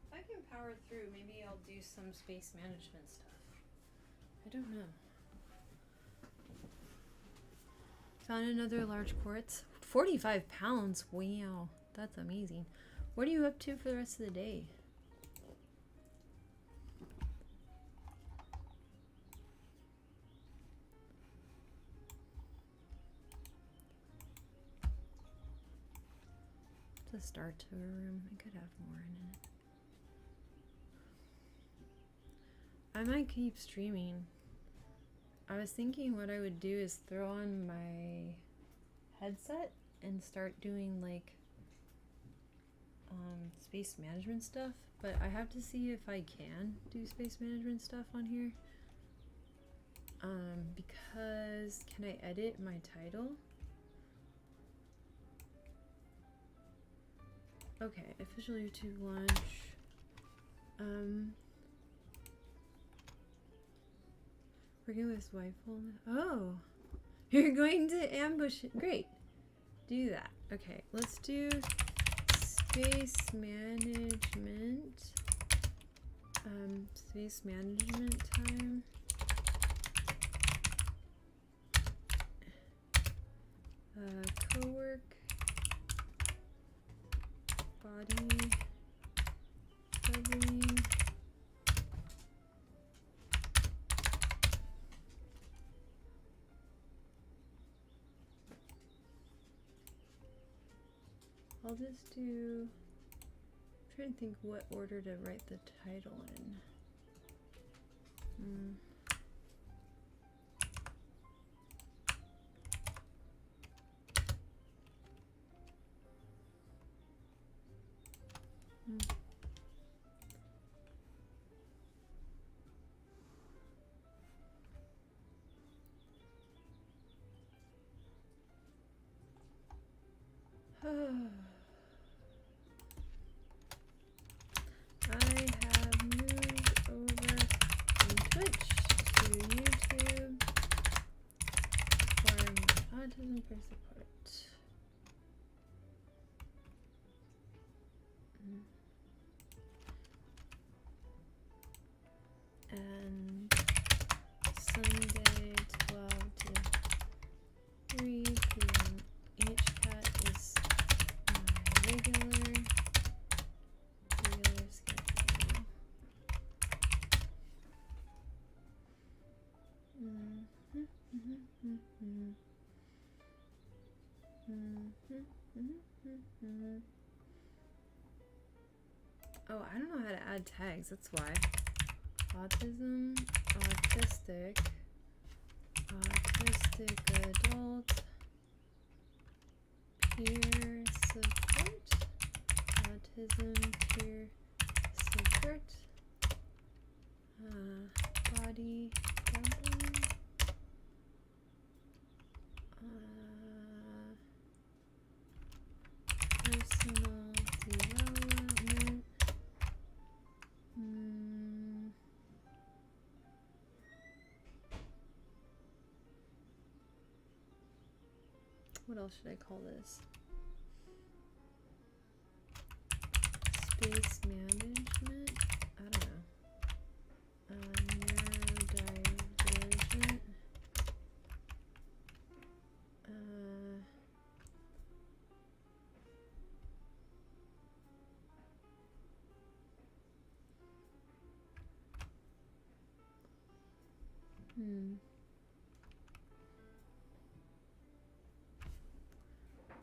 If I can power through, maybe I'll do some space management stuff. I don't know. Found another large quartz. 45 pounds. Wow. That's amazing. What are you up to for the rest of the day? It's a star tour room. I could have more in it. I might keep streaming. I was thinking what I would do is throw on my headset and start doing like space management stuff, but I have to see if I can do space management stuff on here. Because can I edit my title? Okay, official YouTube launch. Working with Wi-Fi. Oh, you're going to ambush it. Great. Do that. Okay, let's do space management. Space management time. Cowork. Body. Covering. I'll just do, I'm trying to think what order to write the title in. I have moved over from Twitch to support. And Sunday 12 to 3 p.m. HKAT is my regular schedule. Oh, I don't know how to add tags, that's why. Autism, autistic adult, peer support, autism peer support, body dumping, personal development, what else should I call this? Space management? I don't know. Neurodivergent.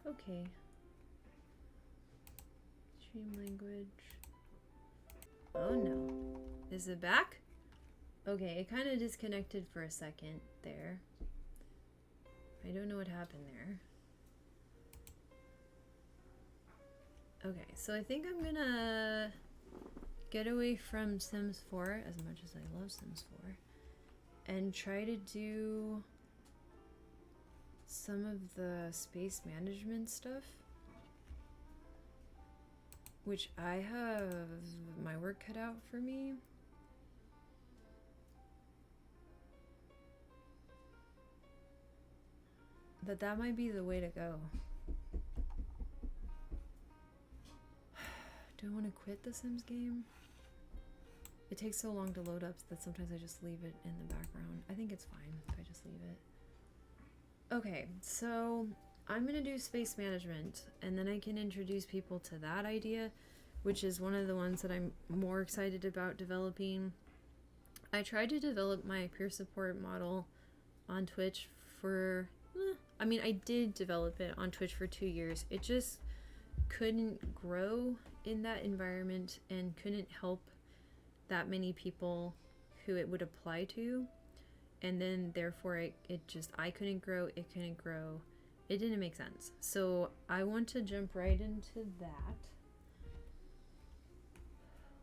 Okay. Stream language. Oh no. Is it back? Okay, it kind of disconnected for a second there. I don't know what happened there. Okay, so I think I'm gonna get away from Sims 4 as much as I love Sims 4 and try to do some of the space management stuff, which I have my work cut out for me. But that might be the way to go. Do I want to quit the Sims game? It takes so long to load up that sometimes I just leave it in the background. I think it's fine if I just leave it. Okay, so I'm gonna do space management and then I can introduce people to that idea, which is one of the ones that I'm more excited about developing. I tried to develop my peer support model on Twitch for, I mean, I did develop it on Twitch for 2 years. It just couldn't grow in that environment and couldn't help that many people who it would apply to. And then therefore I couldn't grow, it couldn't grow. It didn't make sense. So I want to jump right into that.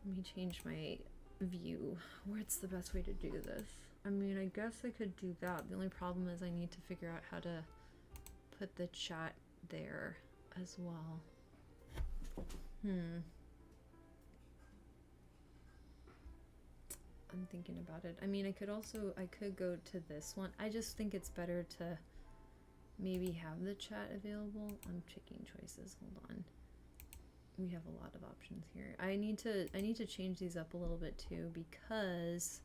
Let me change my view. What's the best way to do this? I mean, I guess I could do that. The only problem is I need to figure out how to put the chat there as well. I'm thinking about it. I mean, I could go to this one. I just think it's better to maybe have the chat available. I'm checking choices. Hold on. We have a lot of options here. I need to change these up a little bit too because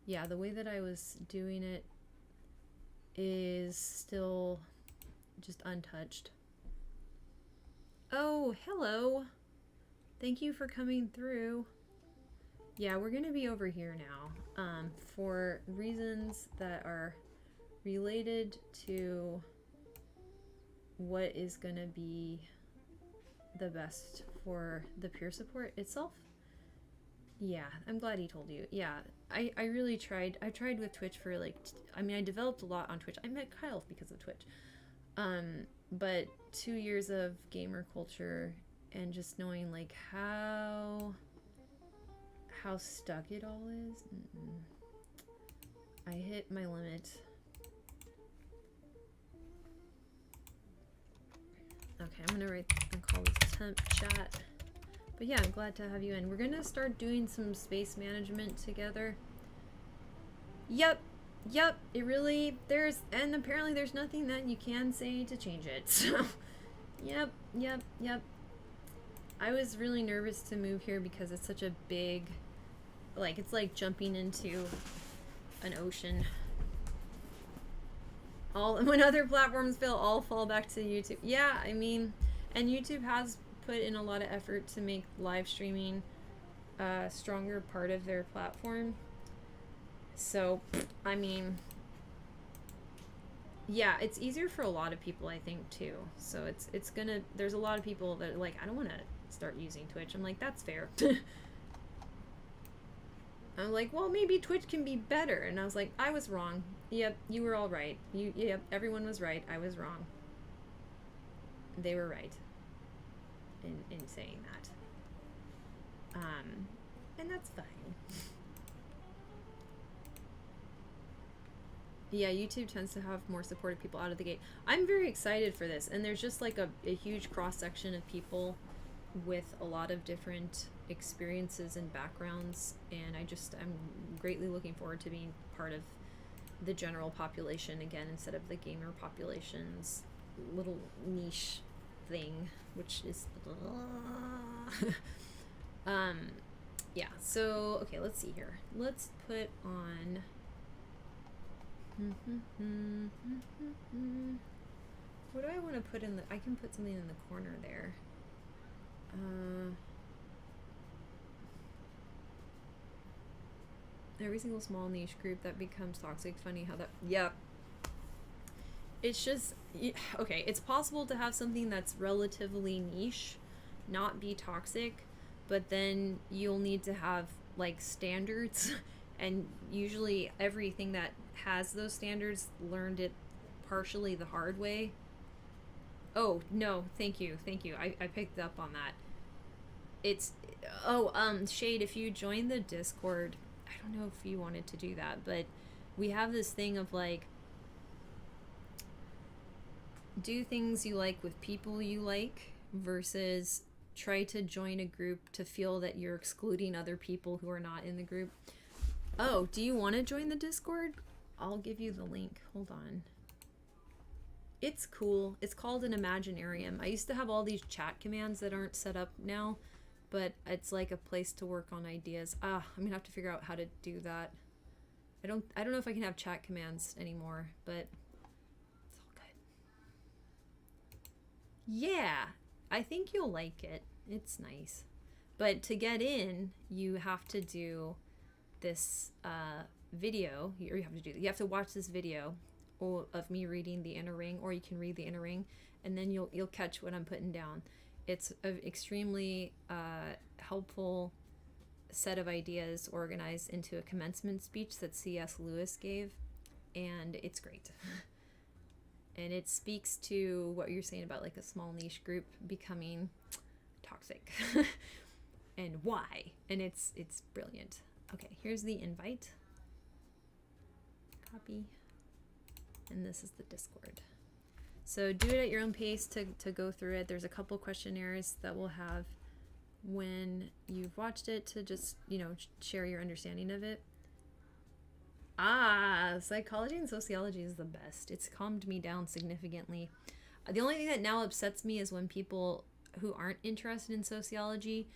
yeah, the way that I was doing it is still just untouched. Oh, hello. Thank you for coming through. Yeah, we're gonna be over here now for reasons that are related to what is gonna be the best for the peer support itself. Yeah, I'm glad he told you. Yeah, I really tried. I tried with Twitch for like, I mean, I developed a lot on Twitch. I met Kyle because of Twitch. But 2 years of gamer culture and just knowing like how stuck it all is. I hit my limit. Okay, I'm gonna call this temp chat. But yeah, I'm glad to have you in. We're gonna start doing some space management together. Yep, Yep, it really, and apparently there's nothing that you can say to change it. So, yep. I was really nervous to move here because it's such a big, like, it's like jumping into an ocean. When other platforms fail, all fall back to YouTube. Yeah, I mean, and YouTube has put in a lot of effort to make live streaming a stronger part of their platform. So, I mean, yeah, it's easier for a lot of people, I think, too. So it's gonna, there's a lot of people that are like, I don't want to start using Twitch. I'm like, that's fair. I'm like, well, maybe Twitch can be better. And I was like, I was wrong. Yep, you were all right. Yep, everyone was right. I was wrong. They were right in saying that. And that's fine. Yeah, YouTube tends to have more supportive people out of the gate. I'm very excited for this, and there's just like a huge cross-section of people with a lot of different experiences and backgrounds, and I'm greatly looking forward to being part of the general population again instead of the gamer population's little niche thing, which is yeah, so okay, let's see here. Let's put on what do I want to put in the, I can put something in the corner there. Every single small niche group that becomes toxic. Funny how that, yep. It's just, okay, it's possible to have something that's relatively niche not be toxic, but then you'll need to have like standards and usually everything that has those standards learned it partially the hard way. Oh, no, thank you. I picked up on that. It's, Shade, if you join the Discord, I don't know if you wanted to do that, but we have this thing of like, do things you like with people you like versus try to join a group to feel that you're excluding other people who are not in the group. Oh, do you want to join the Discord? I'll give you the link. Hold on. It's cool. It's called an Imaginarium. I used to have all these chat commands that aren't set up now, but it's like a place to work on ideas. I'm gonna have to figure out how to do that. I don't know if I can have chat commands anymore, but it's all good. Yeah, I think you'll like it. It's nice. But to get in, you have to do this video. You have to watch this video of me reading the Inner Ring, or you can read the Inner Ring, and then you'll catch what I'm putting down. It's an extremely helpful set of ideas organized into a commencement speech that C.S. Lewis gave, and it's great. And it speaks to what you're saying about like a small niche group becoming toxic and why, and it's brilliant. Okay, here's the invite. Copy. And this is the Discord. So do it at your own pace to go through it. There's a couple questionnaires that we'll have when you've watched it to just, share your understanding of it. Psychology and sociology is the best. It's calmed me down significantly. The only thing that now upsets me is when people who aren't interested in sociology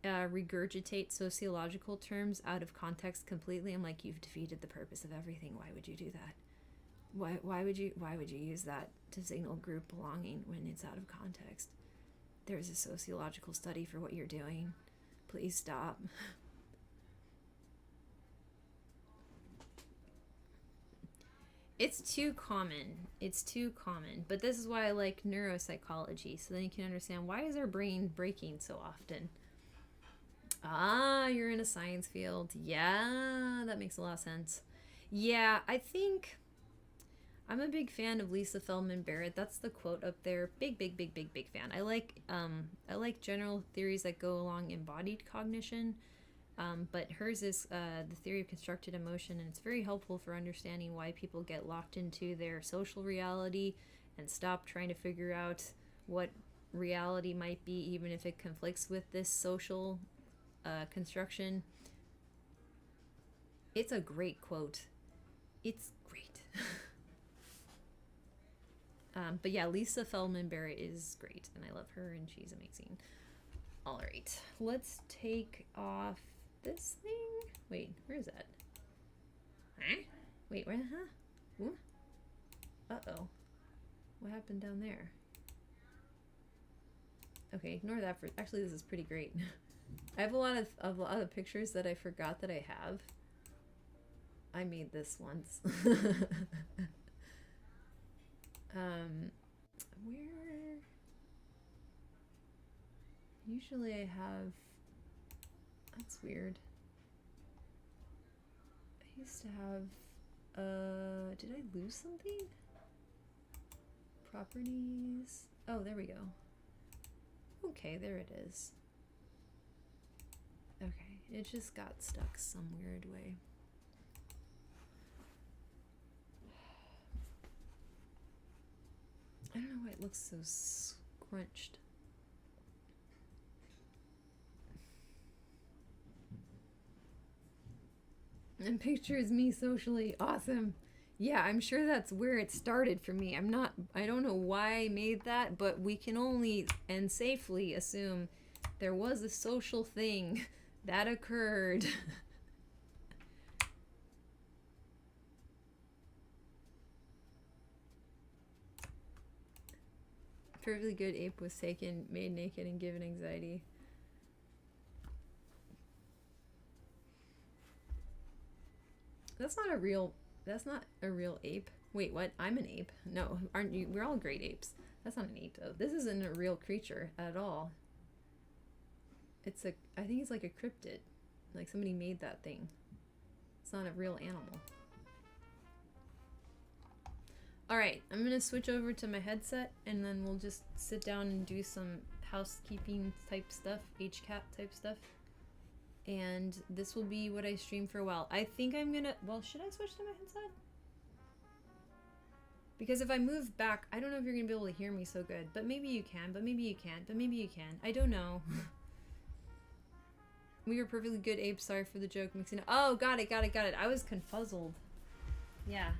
regurgitate sociological terms out of context completely. I'm like, you've defeated the purpose of everything. Why would you do that? Why would you use that to signal group belonging when it's out of context? There's a sociological study for what you're doing. Please stop. It's too common. But this is why I like neuropsychology, so then you can understand, why is our brain breaking so often? You're in a science field. Yeah, that makes a lot of sense. Yeah, I think I'm a big fan of Lisa Feldman Barrett. That's the quote up there. Big fan. I like general theories that go along embodied cognition. But hers is the theory of constructed emotion, and it's very helpful for understanding why people get locked into their social reality and stop trying to figure out what reality might be, even if it conflicts with this social construction. It's a great quote. It's great. But yeah, Lisa Feldman Barrett is great, and I love her, and she's amazing. All right, let's take off this thing. Wait, where is that? Huh? Wait, where? Huh? Ooh. Uh-oh. What happened down there? Okay, ignore that for... Actually, this is pretty great. I have a lot of pictures that I forgot that I have. I made this once. Where... Usually I have... That's weird. I used to have... Did I lose something? Properties... Oh, there we go. Okay, there it is. Okay, it just got stuck some weird way. I don't know why it looks so scrunched. And pictures me socially. Awesome. Yeah, I'm sure that's where it started for me. I don't know why I made that, but we can only and safely assume there was a social thing that occurred. Perfectly good ape was taken, made naked, and given anxiety. That's not a real ape. Wait, what? I'm an ape. No, aren't you? We're all great apes. That's not an ape, though. This isn't a real creature at all. I think it's like a cryptid. Like somebody made that thing. It's not a real animal. Alright, I'm gonna switch over to my headset and then we'll just sit down and do some housekeeping type stuff, HKAT type stuff. And this will be what I stream for a while. I think I'm gonna... Well, should I switch to my headset? Because if I move back, I don't know if you're gonna be able to hear me so good. But maybe you can, but maybe you can't, but maybe you can. I don't know. We were perfectly good apes. Sorry for the joke mixing up. Oh, got it. I was confuzzled. Yeah.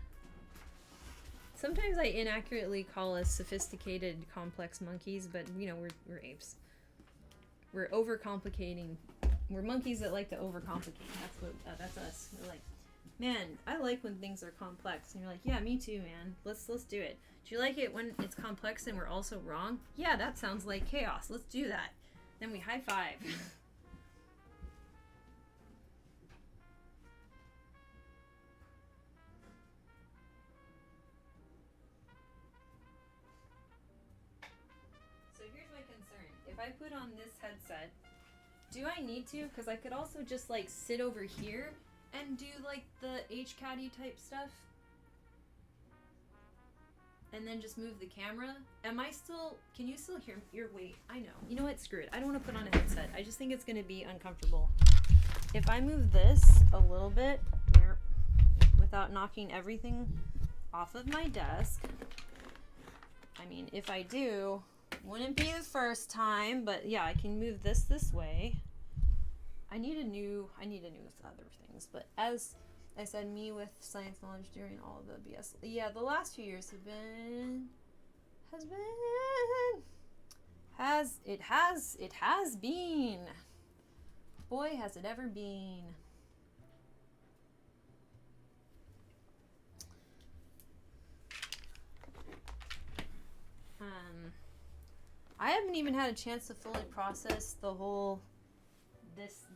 Sometimes I inaccurately call us sophisticated, complex monkeys, but, you know, we're apes. We're overcomplicating. We're monkeys that like to overcomplicate. That's us. We're like, man, I like when things are complex. And you're like, yeah, me too, man. Let's do it. Do you like it when it's complex and we're also wrong? Yeah, that sounds like chaos. Let's do that. Then we high five. So here's my concern. If I put on this headset, do I need to? Because I could also just like sit over here and do like the HKAT type stuff. And then just move the camera. Am I still, can you still hear your weight? I know. You know what? Screw it. I don't want to put on a headset. I just think it's going to be uncomfortable. If I move this a little bit without knocking everything off of my desk, I mean, if I do, wouldn't be the first time, but yeah, I can move this way. I need a new other things, but as I said, me with science knowledge during all of the BS. Yeah, the last few years have been, it has been. Boy, has it ever been. I haven't even had a chance to fully process the whole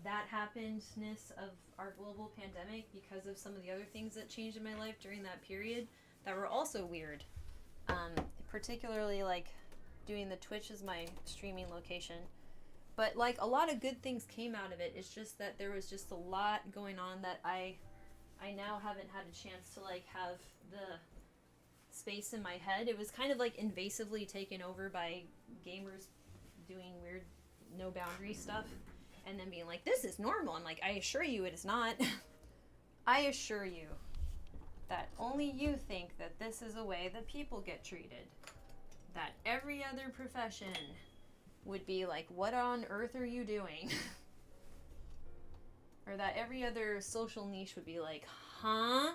that happenedness of our global pandemic because of some of the other things that changed in my life during that period that were also weird. Particularly like doing the Twitch as my streaming location. But like a lot of good things came out of it. It's just that there was just a lot going on that I now haven't had a chance to like have the space in my head. It was kind of like invasively taken over by gamers doing weird no boundary stuff and then being like, this is normal. I'm like, I assure you it is not. I assure you that only you think that this is a way that people get treated. That every other profession would be like, what on earth are you doing? Or that every other social niche would be like, huh?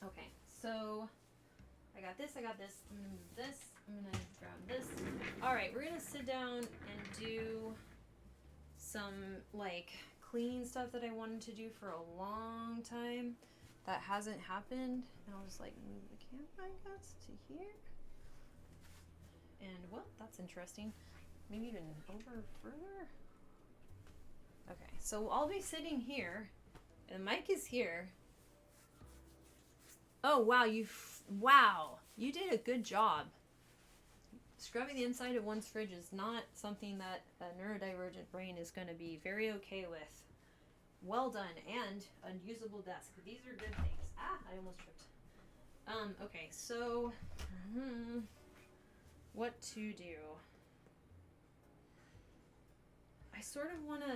Okay, so I got this, I'm gonna move this, I'm gonna grab this. Alright, we're gonna sit down and do some like cleaning stuff that I wanted to do for a long time that hasn't happened. And I'll just like move the camera, I guess, to here. And well, that's interesting. Maybe even over further. Okay, so I'll be sitting here, and the mic is here. Oh wow, you did a good job. Scrubbing the inside of one's fridge is not something that a neurodivergent brain is going to be very okay with. Well done, and unusable desk. These are good things. Ah, I almost tripped. Okay, so what to do? I sort of want to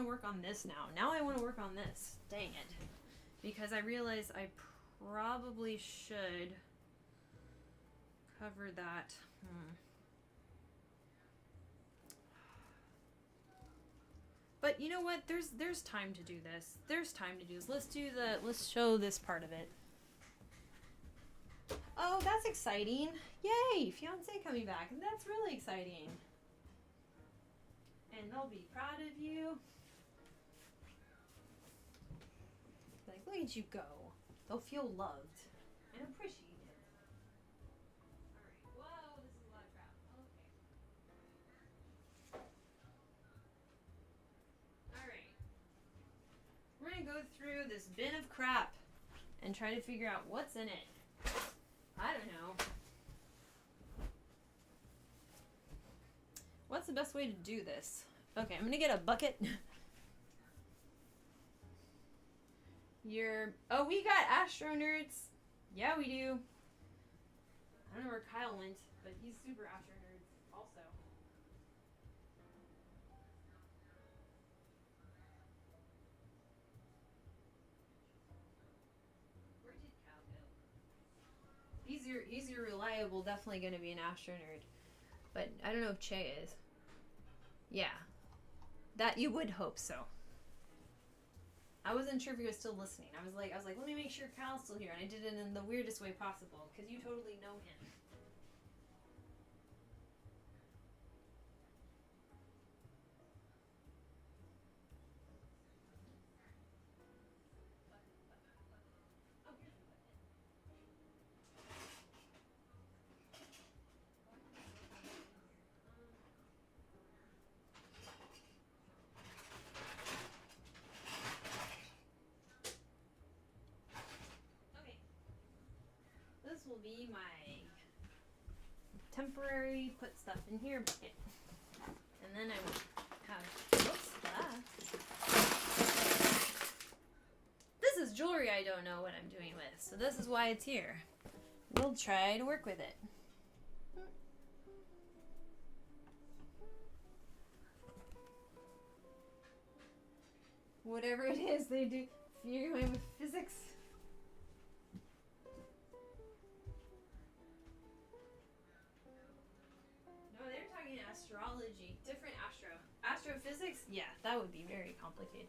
work on this now. Now I want to work on this. Dang it. Because I realize I probably should cover that. But you know what? There's time to do this. There's time to do this. Let's show this part of it. Oh, that's exciting. Yay! Fiance coming back. That's really exciting. And they'll be proud of you. Like, look at you go. They'll feel loved and appreciated. Alright, whoa, this is a lot of crap. Okay. Alright. We're gonna go through this bin of crap and try to figure out what's in it. I don't know. What's the best way to do this? Okay, I'm gonna get a bucket. Oh, we got Astro Nerds. Yeah, we do. I don't know where Kyle went, but he's super Astro Nerds also. Where did Kyle go? He's your reliable, definitely gonna be an Astro Nerd. But I don't know if Che is. Yeah. That you would hope so. I wasn't sure if he was still listening. I was like, let me make sure Kyle's still here, and I did it in the weirdest way possible, because you totally know him. This will be my temporary put stuff in here bucket. And then I will have, whoops, this is jewelry I don't know what I'm doing with, so this is why it's here. We'll try to work with it. Whatever it is they do, if you're going with physics. No, they're talking astrology. Different astrophysics? Yeah, that would be very complicated.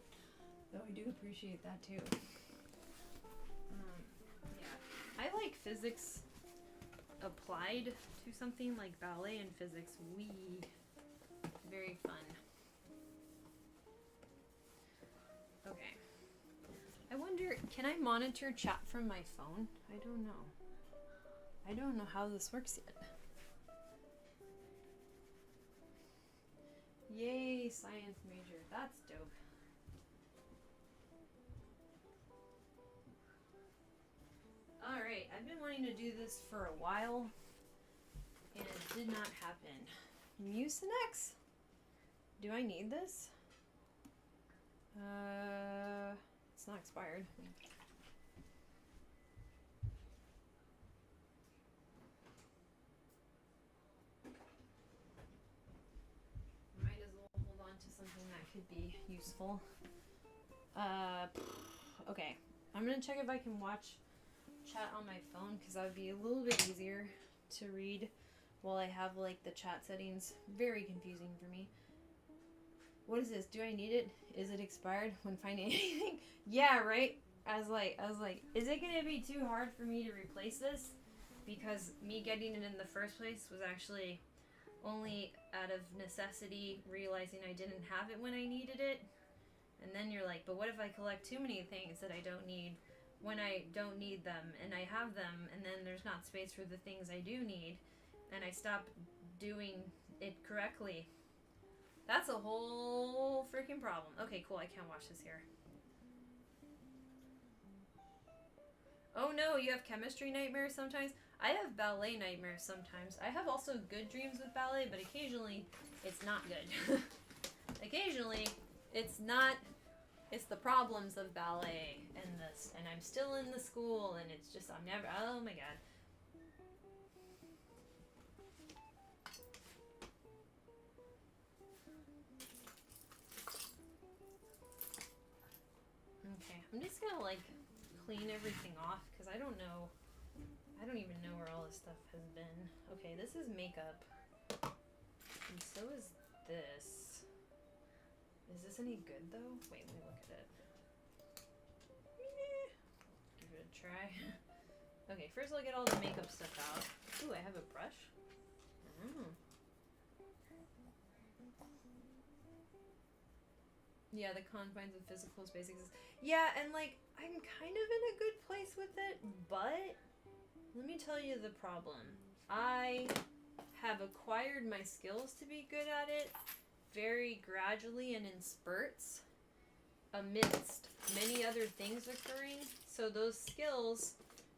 Though I do appreciate that too. Yeah. I like physics applied to something like ballet and physics. Very fun. Okay. I wonder, can I monitor chat from my phone? I don't know. I don't know how this works yet. Yay, science major. That's dope. Alright, I've been wanting to do this for a while, and it did not happen. Mucinex? Do I need this? It's not expired. Might as well hold on to something that could be useful. Okay. I'm gonna check if I can watch chat on my phone, because that would be a little bit easier to read while I have like the chat settings. Very confusing for me. What is this? Do I need it? Is it expired when finding anything? Yeah, right? I was like, is it gonna be too hard for me to replace this? Because me getting it in the first place was actually only out of necessity, realizing I didn't have it when I needed it. And then you're like, but what if I collect too many things that I don't need when I don't need them, and I have them, and then there's not space for the things I do need, and I stop doing it correctly. That's a whole freaking problem. Okay, cool, I can't watch this here. Oh no, you have chemistry nightmares sometimes? I have ballet nightmares sometimes. I have also good dreams with ballet, but occasionally it's not good. Occasionally it's not. It's the problems of ballet and this, and I'm still in the school, and it's just, I'm never, oh my god. Okay, I'm just gonna like clean everything off, because I don't even know where all this stuff has been. Okay, this is makeup, and so is this. Is this any good though? Wait, let me look at it. Give it a try. Okay, first I'll get all the makeup stuff out. Ooh, I have a brush. Yeah, the confines of physical space exist. Yeah, and like, I'm kind of in a good place with it, but let me tell you the problem. I have acquired my skills to be good at it very gradually and in spurts amidst many other things occurring. So those skills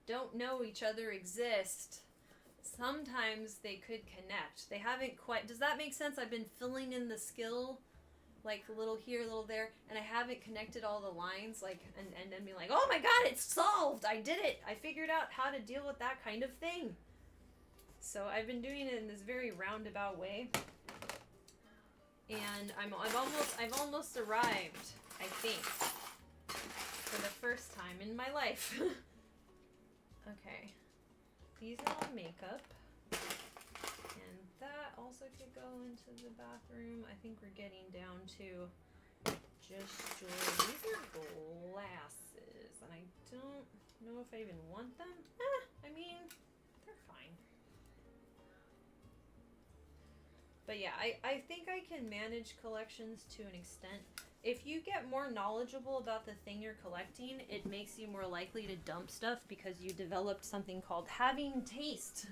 don't know each other exist. Sometimes they could connect. They haven't quite. Does that make sense? I've been filling in the skill, like a little here, a little there, and I haven't connected all the lines, like, and then be like, oh my god, it's solved! I did it! I figured out how to deal with that kind of thing. So I've been doing it in this very roundabout way. And I've almost arrived, I think, for the first time in my life. Okay, these are all makeup, and that also could go into the bathroom. I think we're getting down to just these are glasses, and I don't know if I even want them. I mean, they're fine. But yeah, I think I can manage collections to an extent. If you get more knowledgeable about the thing you're collecting, it makes you more likely to dump stuff because you developed something called having taste.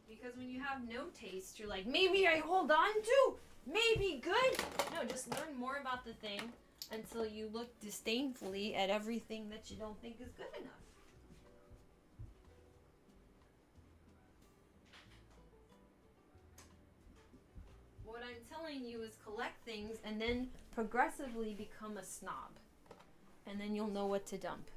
Because when you have no taste, you're like, maybe I hold on to, maybe good. No, just learn more about the thing until you look disdainfully at everything that you don't think is good enough. What I'm telling you is collect things and then progressively become a snob. And then you'll know what to dump.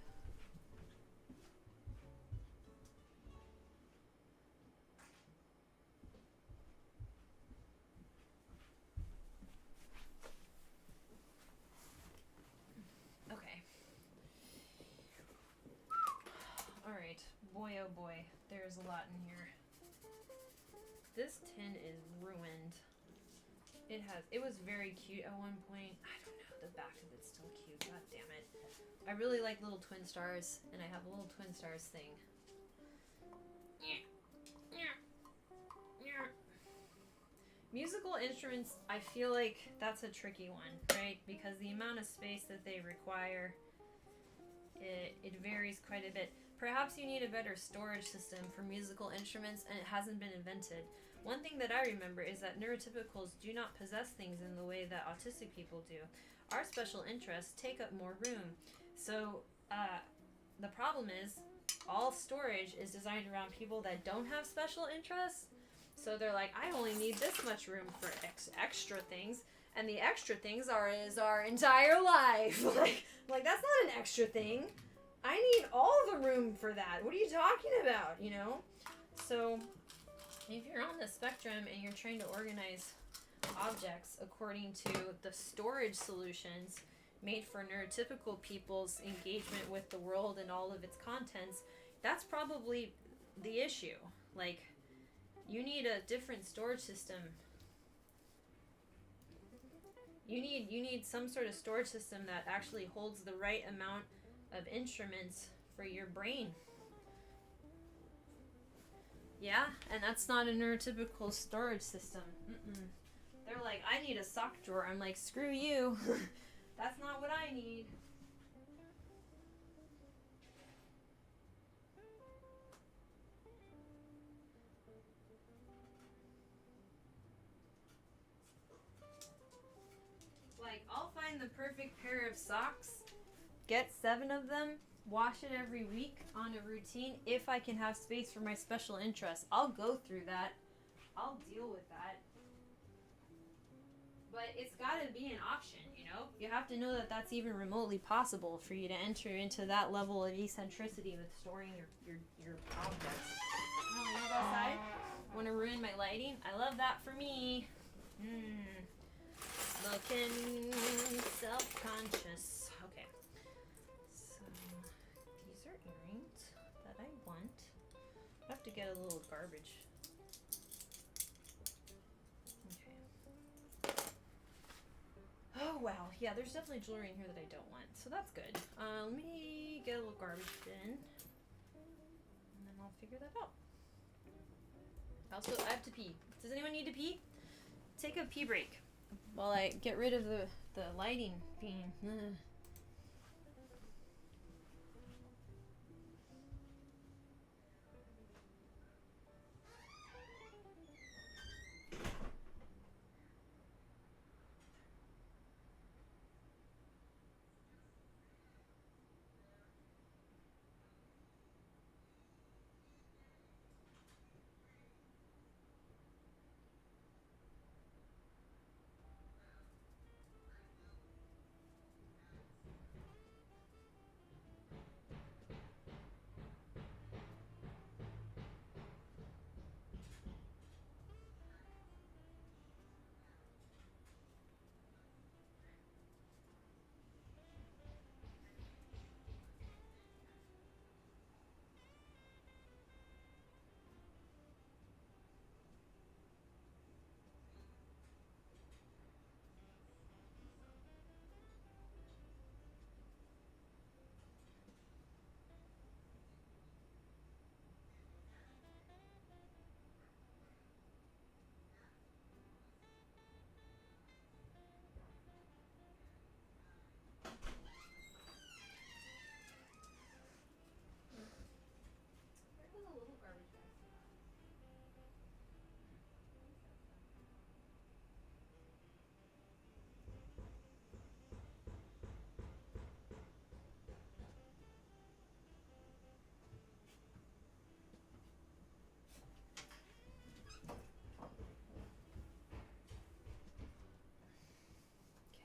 Okay. Alright. Boy, oh boy. There's a lot in here. This tin is ruined. It was very cute at one point. I don't know, the back of it's still cute. God damn it. I really like little twin stars, and I have a little twin stars thing. Musical instruments, I feel like that's a tricky one, right? Because the amount of space that they require, it varies quite a bit. Perhaps you need a better storage system for musical instruments, and it hasn't been invented. One thing that I remember is that neurotypicals do not possess things in the way that autistic people do. Our special interests take up more room. So the problem is all storage is designed around people that don't have special interests. So they're like, I only need this much room for extra things. And the extra things is our entire life. like that's not an extra thing. I need all the room for that. What are you talking about, you know? So if you're on the spectrum and you're trying to organize objects according to the storage solutions made for neurotypical people's engagement with the world and all of its contents, that's probably the issue. Like, you need a different storage system. You need some sort of storage system that actually holds the right amount of instruments for your brain. Yeah, and that's not a neurotypical storage system. Mm-mm. They're like, I need a sock drawer. I'm like, screw you. That's not what I need. Like, I'll find the perfect pair of socks, get 7 of them, wash it every week on a routine if I can have space for my special interests. I'll go through that. I'll deal with that. But it's got to be an option, you know? You have to know that that's even remotely possible for you to enter into that level of eccentricity with storing your objects. Oh, you want to go outside? Want to ruin my lighting? I love that for me. Looking self-conscious. Okay. So, these are earrings that I want. I have to get a little garbage. Oh wow, yeah, there's definitely jewelry in here that I don't want, so that's good. Let me get a little garbage bin, and then I'll figure that out. Also, I have to pee. Does anyone need to pee? Take a pee break while I get rid of the lighting being.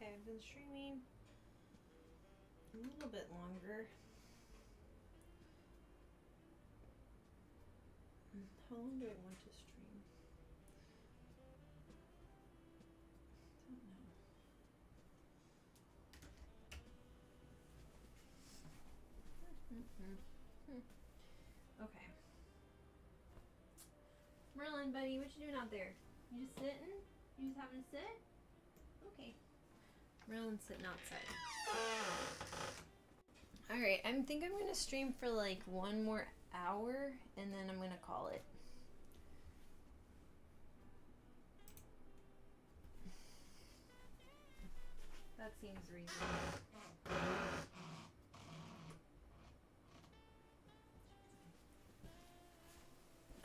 Okay, I've been streaming a little bit longer. How long do I want to stream? Don't know. Okay. Merlin, buddy, what you doing out there? You just sitting? You just having a sit? Okay. Merlin's sitting outside. Alright, I think I'm gonna stream for like 1 more hour and then I'm gonna call it. That seems reasonable.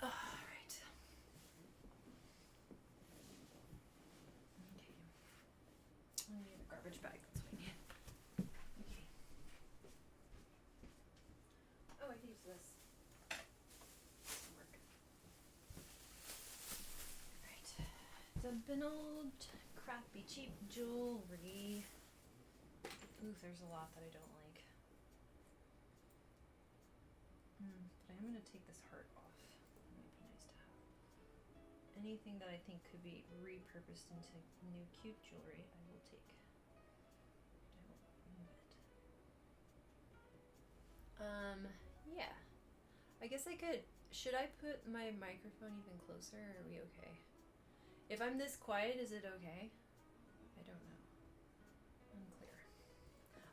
Alright. Okay. I need a garbage bag, that's what I need. Okay. Oh, I can use this. This will work. Alright. Dumping old crappy cheap jewelry. Ooh, there's a lot that I don't like. But I'm gonna take this heart off. That might be nice to have. Anything that I think could be repurposed into new cute jewelry, I will take. I won't move it. Yeah. I guess I could. Should I put my microphone even closer, or are we okay? If I'm this quiet, is it okay? I don't know.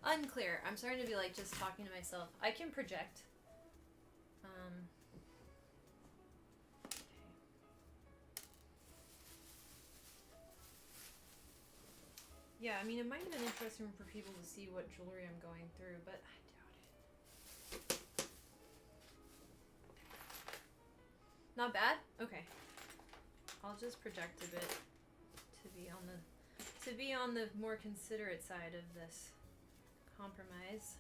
Unclear. I'm starting to be like just talking to myself. I can project. Okay. Yeah, I mean, it might have been interesting for people to see what jewelry I'm going through, but I doubt it. Not bad? Okay. I'll just project a bit to be on the more considerate side of this compromise.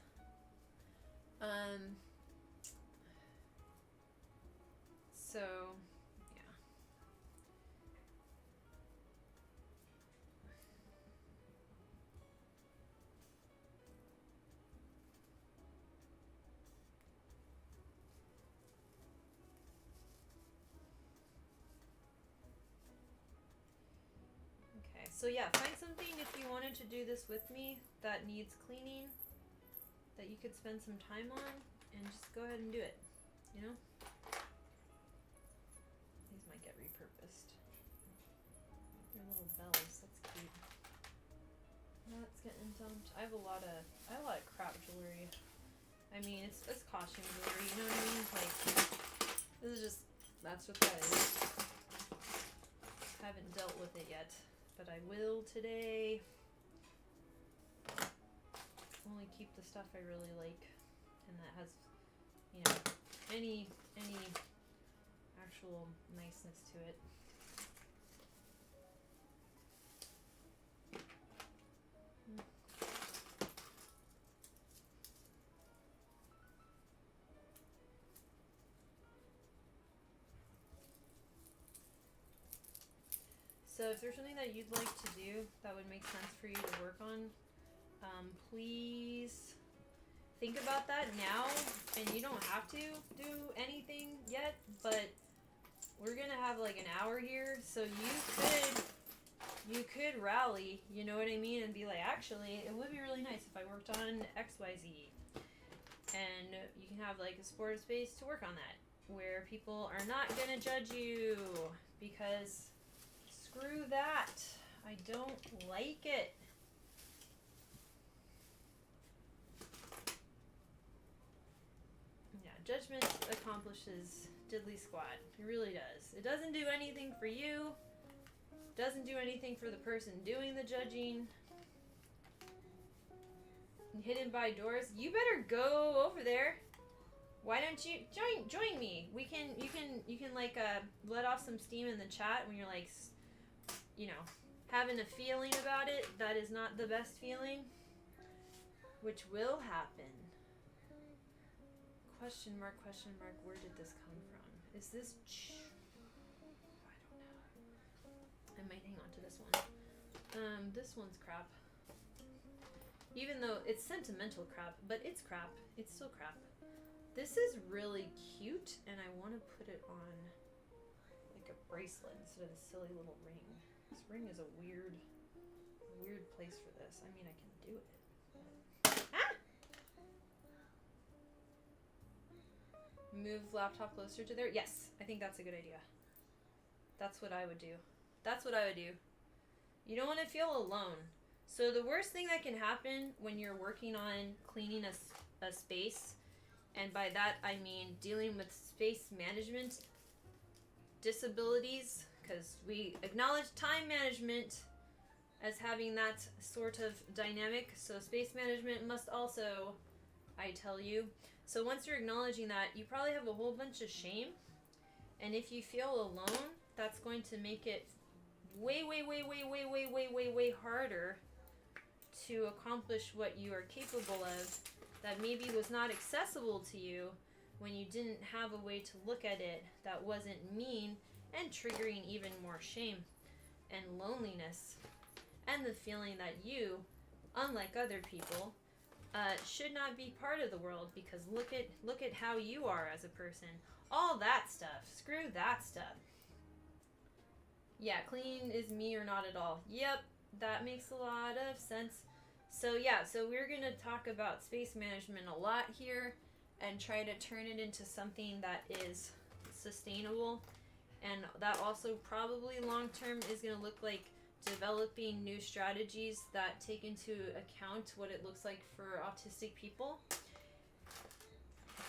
So, yeah. Okay, so yeah, find something if you wanted to do this with me that needs cleaning, that you could spend some time on, and just go ahead and do it, you know? These might get repurposed. They're little bells, that's cute. That's getting dumped. I have a lot of crap jewelry. I mean, it's costume jewelry, you know what I mean? Like, this is just, that's what that is. Haven't dealt with it yet, but I will today. Only keep the stuff I really like, and that has, you know, any actual niceness to it. So if there's something that you'd like to do that would make sense for you to work on, please think about that now. And you don't have to do anything yet, but we're gonna have like an hour here, so you could rally, you know what I mean, and be like, actually, it would be really nice if I worked on XYZ. And you can have like a supportive space to work on that, where people are not gonna judge you, because screw that. I don't like it. Yeah, judgment accomplishes diddly squat. It really does. It doesn't do anything for you. Doesn't do anything for the person doing the judging. Hidden by doors. You better go over there. Why don't you join me? You can like let off some steam in the chat when you're like, you know, having a feeling about it that is not the best feeling, which will happen. Question mark, where did this come from? Is this I don't know. I might hang on to this one. This one's crap. Even though it's sentimental crap, but it's crap. It's still crap. This is really cute, and I want to put it on like a bracelet instead of a silly little ring. This ring is a weird place for this. I mean, I can do it. Ah! Move laptop closer to there? Yes, I think that's a good idea. That's what I would do. That's what I would do. You don't want to feel alone. So the worst thing that can happen when you're working on cleaning a space, and by that I mean dealing with space management disabilities, because we acknowledge time management as having that sort of dynamic, so space management must also, I tell you. So once you're acknowledging that, you probably have a whole bunch of shame, and if you feel alone, that's going to make it way harder to accomplish what you are capable of that maybe was not accessible to you when you didn't have a way to look at it that wasn't mean and triggering even more shame and loneliness and the feeling that you, unlike other people, should not be part of the world, because look at how you are as a person. All that stuff. Screw that stuff. Yeah, clean is me or not at all. Yep, that makes a lot of sense. So yeah, so we're going to talk about space management a lot here and try to turn it into something that is sustainable, and that also probably long term is going to look like developing new strategies that take into account what it looks like for autistic people,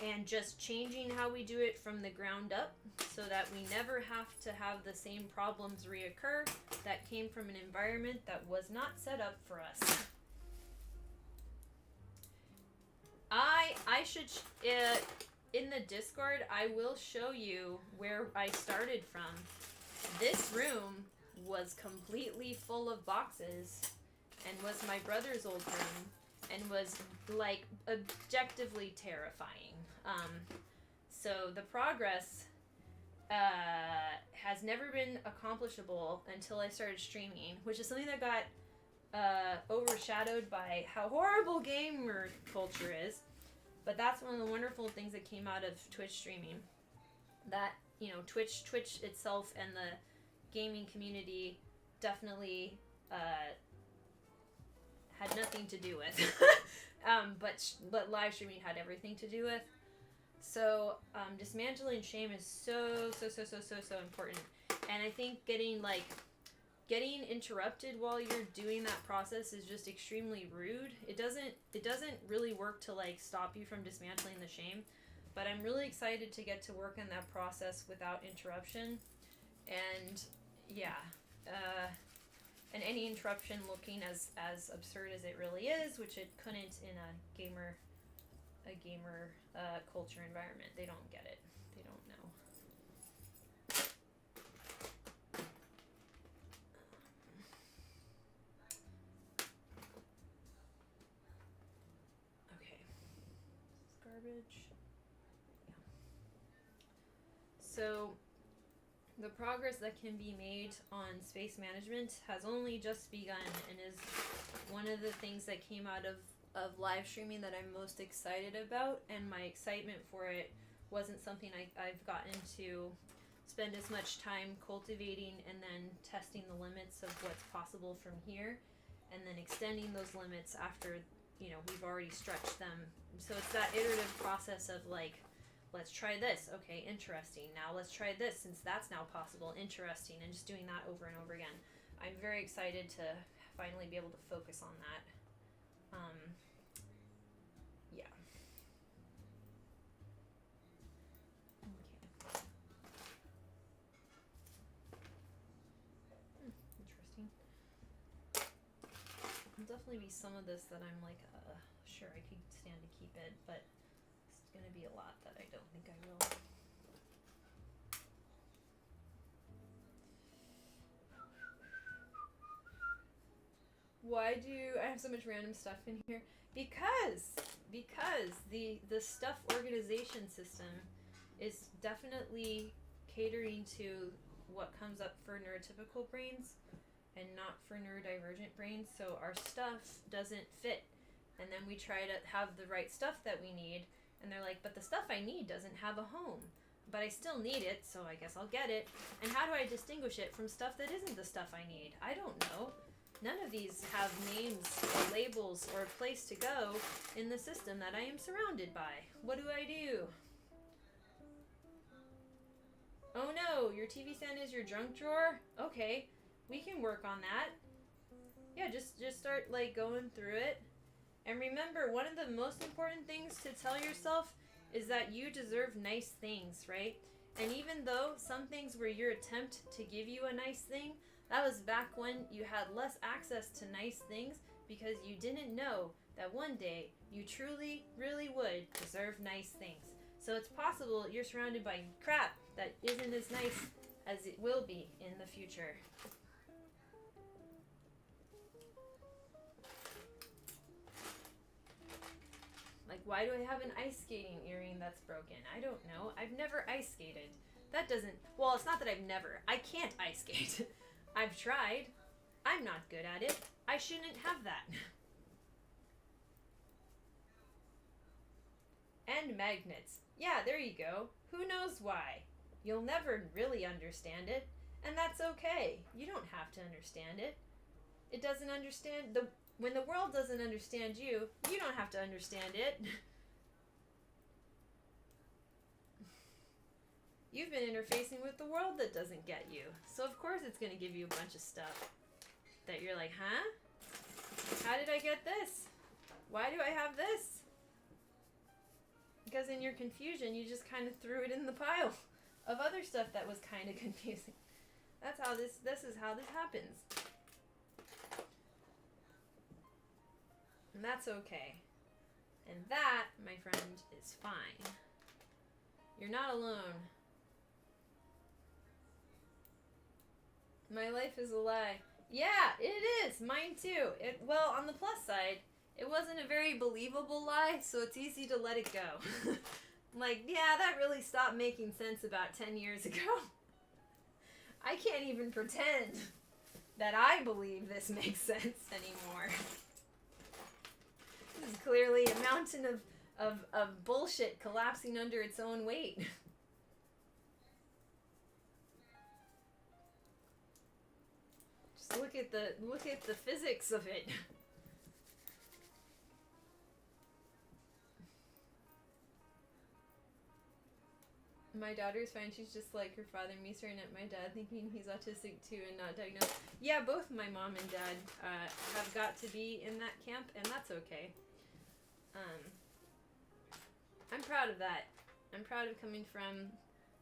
and just changing how we do it from the ground up so that we never have to have the same problems reoccur that came from an environment that was not set up for us. I should, in the Discord, I will show you where I started from. This room was completely full of boxes and was my brother's old room and was like objectively terrifying. So the progress has never been accomplishable until I started streaming, which is something that got overshadowed by how horrible gamer culture is. But that's one of the wonderful things that came out of Twitch streaming. That, you know, Twitch itself and the gaming community definitely had nothing to do with. But live streaming had everything to do with. So dismantling shame is so important. And I think getting interrupted while you're doing that process is just extremely rude. It doesn't really work to like stop you from dismantling the shame, but I'm really excited to get to work on that process without interruption. And yeah, and any interruption looking as absurd as it really is, which it couldn't in a gamer culture environment. They don't get it. They don't know. Okay. Garbage. Yeah. So the progress that can be made on space management has only just begun and is one of the things that came out of live streaming that I'm most excited about, and my excitement for it wasn't something I've gotten to spend as much time cultivating and then testing the limits of what's possible from here, and then extending those limits after, you know, we've already stretched them. So it's that iterative process of like, let's try this, okay, interesting, now let's try this since that's now possible, interesting, and just doing that over and over again. I'm very excited to finally be able to focus on that. Yeah. Okay. Interesting. There'll definitely be some of this that I'm like, sure, I could stand to keep it, but it's gonna be a lot that I don't think I will. Why do I have so much random stuff in here? Because the stuff organization system is definitely catering to what comes up for neurotypical brains and not for neurodivergent brains. So our stuff doesn't fit, and then we try to have the right stuff that we need, and they're like, but the stuff I need doesn't have a home, but I still need it, so I guess I'll get it. And how do I distinguish it from stuff that isn't the stuff I need? I don't know. None of these have names or labels or a place to go in the system that I am surrounded by. What do I do? Oh no, your TV stand is your junk drawer? Okay, we can work on that. Yeah, just start like going through it. And remember, one of the most important things to tell yourself is that you deserve nice things, right? And even though some things were your attempt to give you a nice thing, that was back when you had less access to nice things because you didn't know that one day you truly, really would deserve nice things. So it's possible you're surrounded by crap that isn't as nice as it will be in the future. Like, why do I have an ice skating earring that's broken? I don't know. I've never ice skated. That doesn't... Well, it's not that I've never. I can't ice skate. I've tried. I'm not good at it. I shouldn't have that. And magnets. Yeah, there you go. Who knows why? You'll never really understand it, and that's okay. You don't have to understand it. It doesn't understand... When the world doesn't understand you, you don't have to understand it. You've been interfacing with the world that doesn't get you. So of course it's going to give you a bunch of stuff. that you're like, huh? How did I get this? Why do I have this? Because in your confusion, you just kind of threw it in the pile of other stuff that was kind of confusing. That's how this is how this happens. And that's okay. And that, my friend, is fine. You're not alone. My life is a lie. Yeah, it is. Mine too. Well, on the plus side, it wasn't a very believable lie, so it's easy to let it go. Like, yeah, that really stopped making sense about 10 years ago. I can't even pretend that I believe this makes sense anymore. This is clearly a mountain of bullshit collapsing under its own weight. Just look at the physics of it. My daughter's fine. She's just like her father, me staring at my dad, thinking he's autistic too and not diagnosed. Yeah, both my mom and dad have got to be in that camp, and that's okay. I'm proud of that. I'm proud of coming from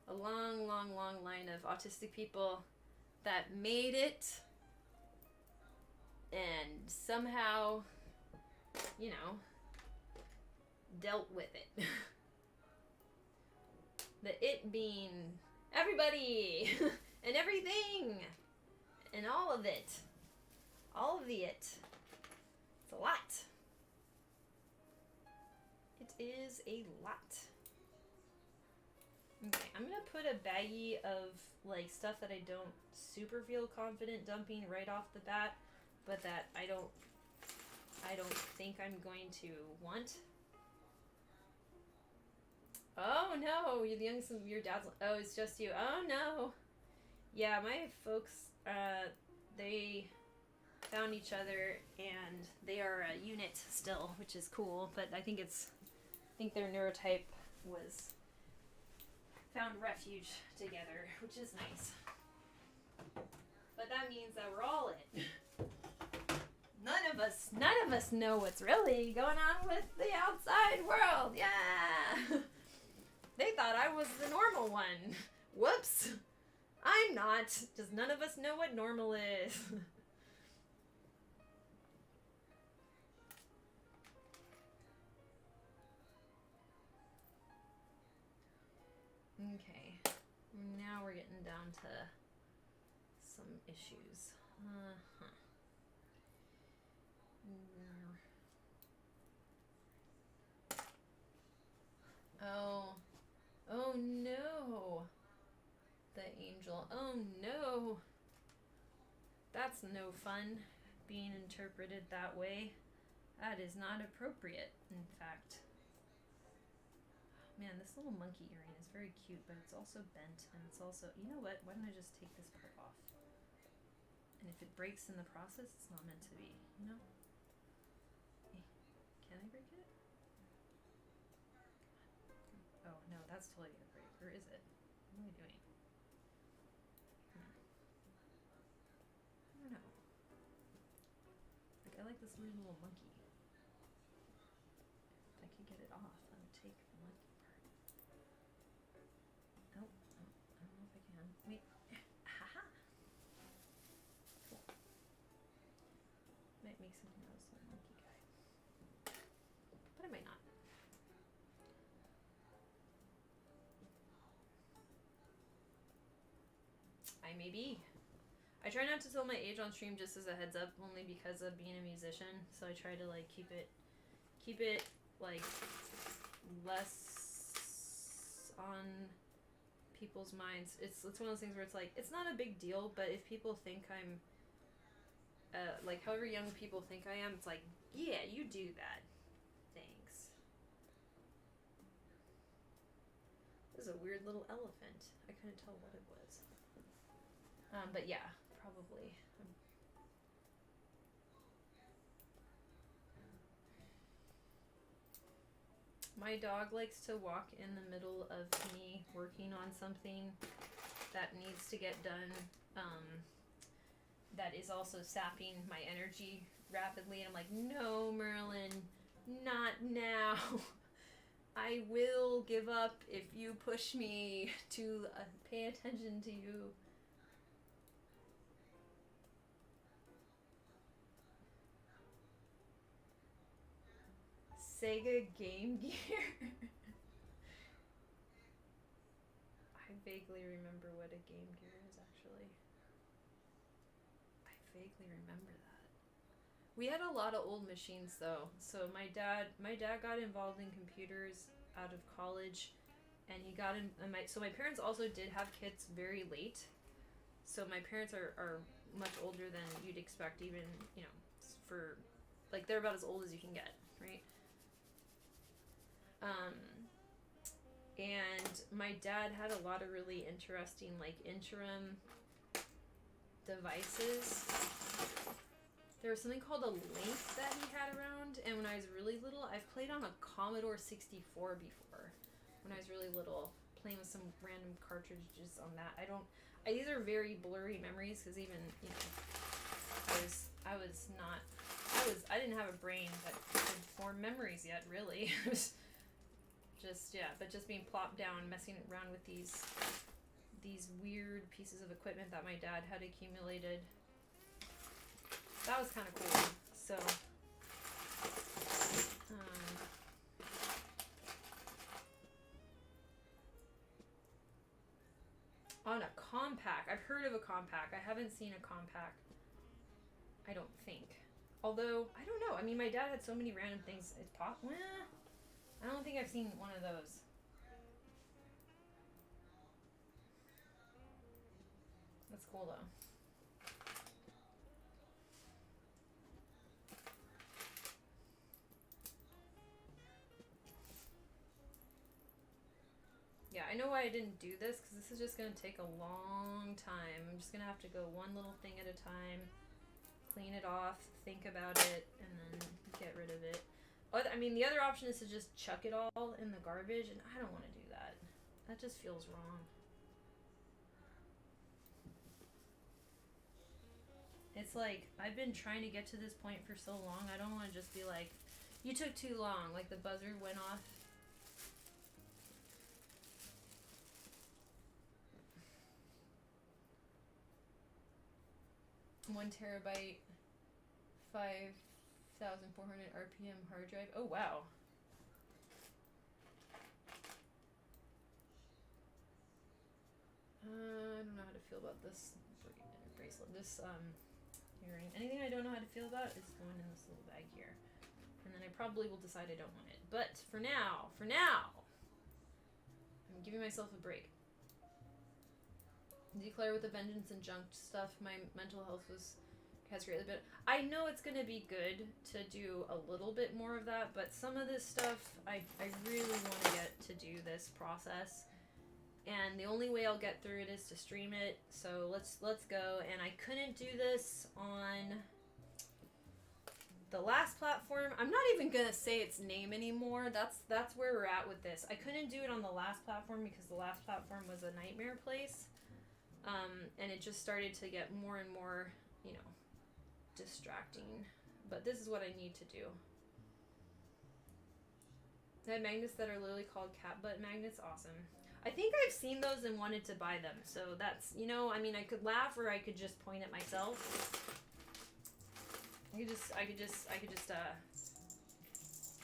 a long, long, long line of autistic people that made it and somehow, you know, dealt with it. The it being everybody and everything and all of it. All of the it. It's a lot. It is a lot. Okay, I'm gonna put a baggie of like stuff that I don't super feel confident dumping right off the bat, but that I don't think I'm going to want. Oh no, you're the youngest of your dad's. Oh, it's just you. Oh no. Yeah, my folks, they found each other and they are a unit still, which is cool. But I think their neurotype was found refuge together, which is nice. But that means that we're all it. None of us know what's really going on with the outside world. Yeah. They thought I was the normal one. Whoops. I'm not. Just none of us know what normal is. Okay. Now we're getting down to some issues. Oh no. The angel. Oh no. That's no fun being interpreted that way. That is not appropriate, in fact. Man, this little monkey earring is very cute, but it's also bent, and it's also, you know what? Why don't I just take this part off? And if it breaks in the process, it's not meant to be, you know? Can I break it? Oh, no, that's totally gonna break. Or is it? What am I doing? I don't know. Like, I like this weird little monkey. If I could get it off, I would take the monkey part. Oh, I don't know if I can. Wait. Haha! Cool. Might make something out of this little monkey guy. But I might not. I may be. I try not to tell my age on stream just as a heads up, only because of being a musician. So I try to like keep it like less on people's minds. It's one of those things where it's like it's not a big deal, but if people think I'm like however young people think I am, it's like, yeah, you do that. Thanks. This is a weird little elephant. I couldn't tell what it was. But yeah, probably. My dog likes to walk in the middle of me working on something that needs to get done. that is also sapping my energy rapidly, and I'm like, no, Merlin, not now. I will give up if you push me to pay attention to you. Sega Game Gear. I vaguely remember what a Game Gear is, actually. I vaguely remember that. We had a lot of old machines, though. So my dad got involved in computers out of college, and he got in. So my parents also did have kids very late. So my parents are much older than you'd expect, even, you know, for, like, they're about as old as you can get, right? And my dad had a lot of really interesting, like, interim devices. There was something called a Link that he had around, and when I was really little, I've played on a Commodore 64 before. When I was really little, playing with some random cartridges on that. These are very blurry memories, because even, you know, I didn't have a brain that could form memories yet, really. It was just being plopped down, messing around with these weird pieces of equipment that my dad had accumulated. That was kind of cool. So, on a compact, I've heard of a compact. I haven't seen a compact, I don't think. Although, I don't know. I mean, my dad had so many random things. It's I don't think I've seen one of those. That's cool, though. Yeah, I know why I didn't do this, because this is just going to take a long time. I'm just going to have to go one little thing at a time, clean it off, think about it, and then get rid of it. I mean, the other option is to just chuck it all in the garbage, and I don't want to do that. That just feels wrong. It's like, I've been trying to get to this point for so long, I don't want to just be like, you took too long, like the buzzer went off. 1 terabyte, 5,400 RPM hard drive. Oh, wow. I don't know how to feel about this bracelet. This earring. Anything I don't know how to feel about is going in this little bag here. And then I probably will decide I don't want it. But for now, I'm giving myself a break. Declare with a vengeance and junk stuff. My mental health has greatly been. I know it's gonna be good to do a little bit more of that, but some of this stuff I really want to get to do this process, and the only way I'll get through it is to stream it. So let's go. And I couldn't do this on the last platform. I'm not even gonna say its name anymore. That's where we're at with this. I couldn't do it on the last platform because the last platform was a nightmare place. And it just started to get more and more, you know, distracting. But this is what I need to do. I have magnets that are literally called cat butt magnets. Awesome. I think I've seen those and wanted to buy them. So that's, you know, I mean, I could laugh or I could just point at myself. I could just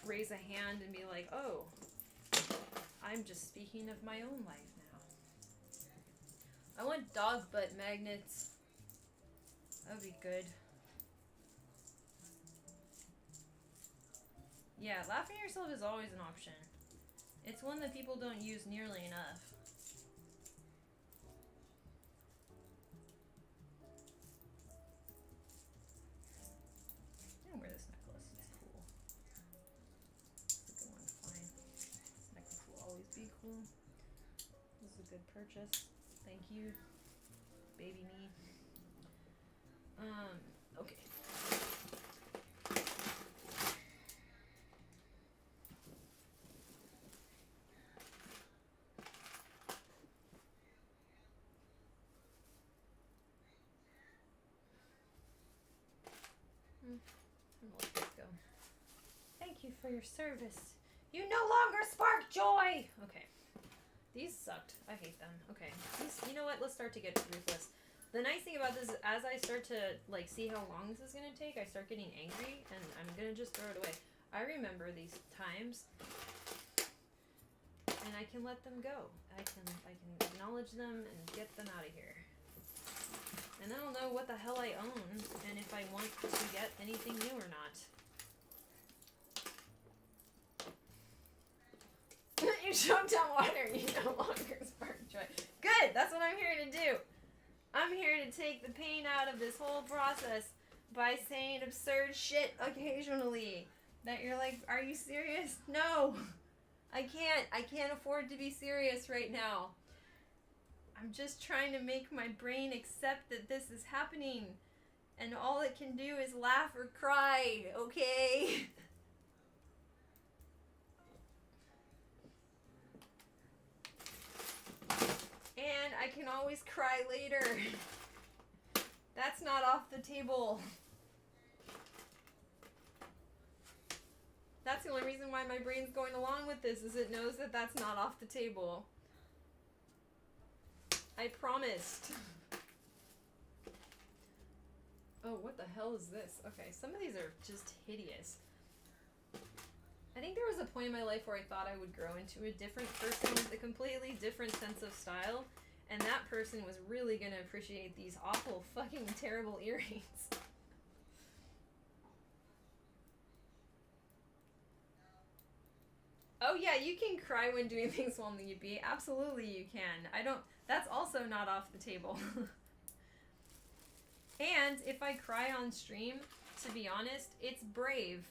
raise a hand and be like, oh, I'm just speaking of my own life now. I want dog butt magnets. That would be good. Yeah, laughing at yourself is always an option. It's one that people don't use nearly enough. I'm gonna wear this necklace. It's cool. It's a good one. Fine. This necklace will always be cool. This is a good purchase. Thank you, baby me. Okay. I'm gonna let this go. Thank you for your service. You no longer spark joy! Okay. These sucked. I hate them. Okay. These, you know what? Let's start to get ruthless. The nice thing about this is as I start to, like, see how long this is going to take, I start getting angry, and I'm going to just throw it away. I remember these times, and I can let them go. I can acknowledge them and get them out of here. And then I'll know what the hell I own, and if I want to get anything new or not. You choked on water, you no longer spark joy. Good, that's what I'm here to do. I'm here to take the pain out of this whole process by saying absurd shit occasionally. That you're like, are you serious? No, I can't afford to be serious right now. I'm just trying to make my brain accept that this is happening. And all it can do is laugh or cry, okay? And I can always cry later. That's not off the table. That's the only reason why my brain's going along with this, is it knows that that's not off the table. I promised. Oh, what the hell is this? Okay, some of these are just hideous. I think there was a point in my life where I thought I would grow into a different person with a completely different sense of style, and that person was really gonna appreciate these awful, fucking terrible earrings. Oh yeah, you can cry when doing things on the UP. Absolutely you can. That's also not off the table. And if I cry on stream, to be honest, it's brave.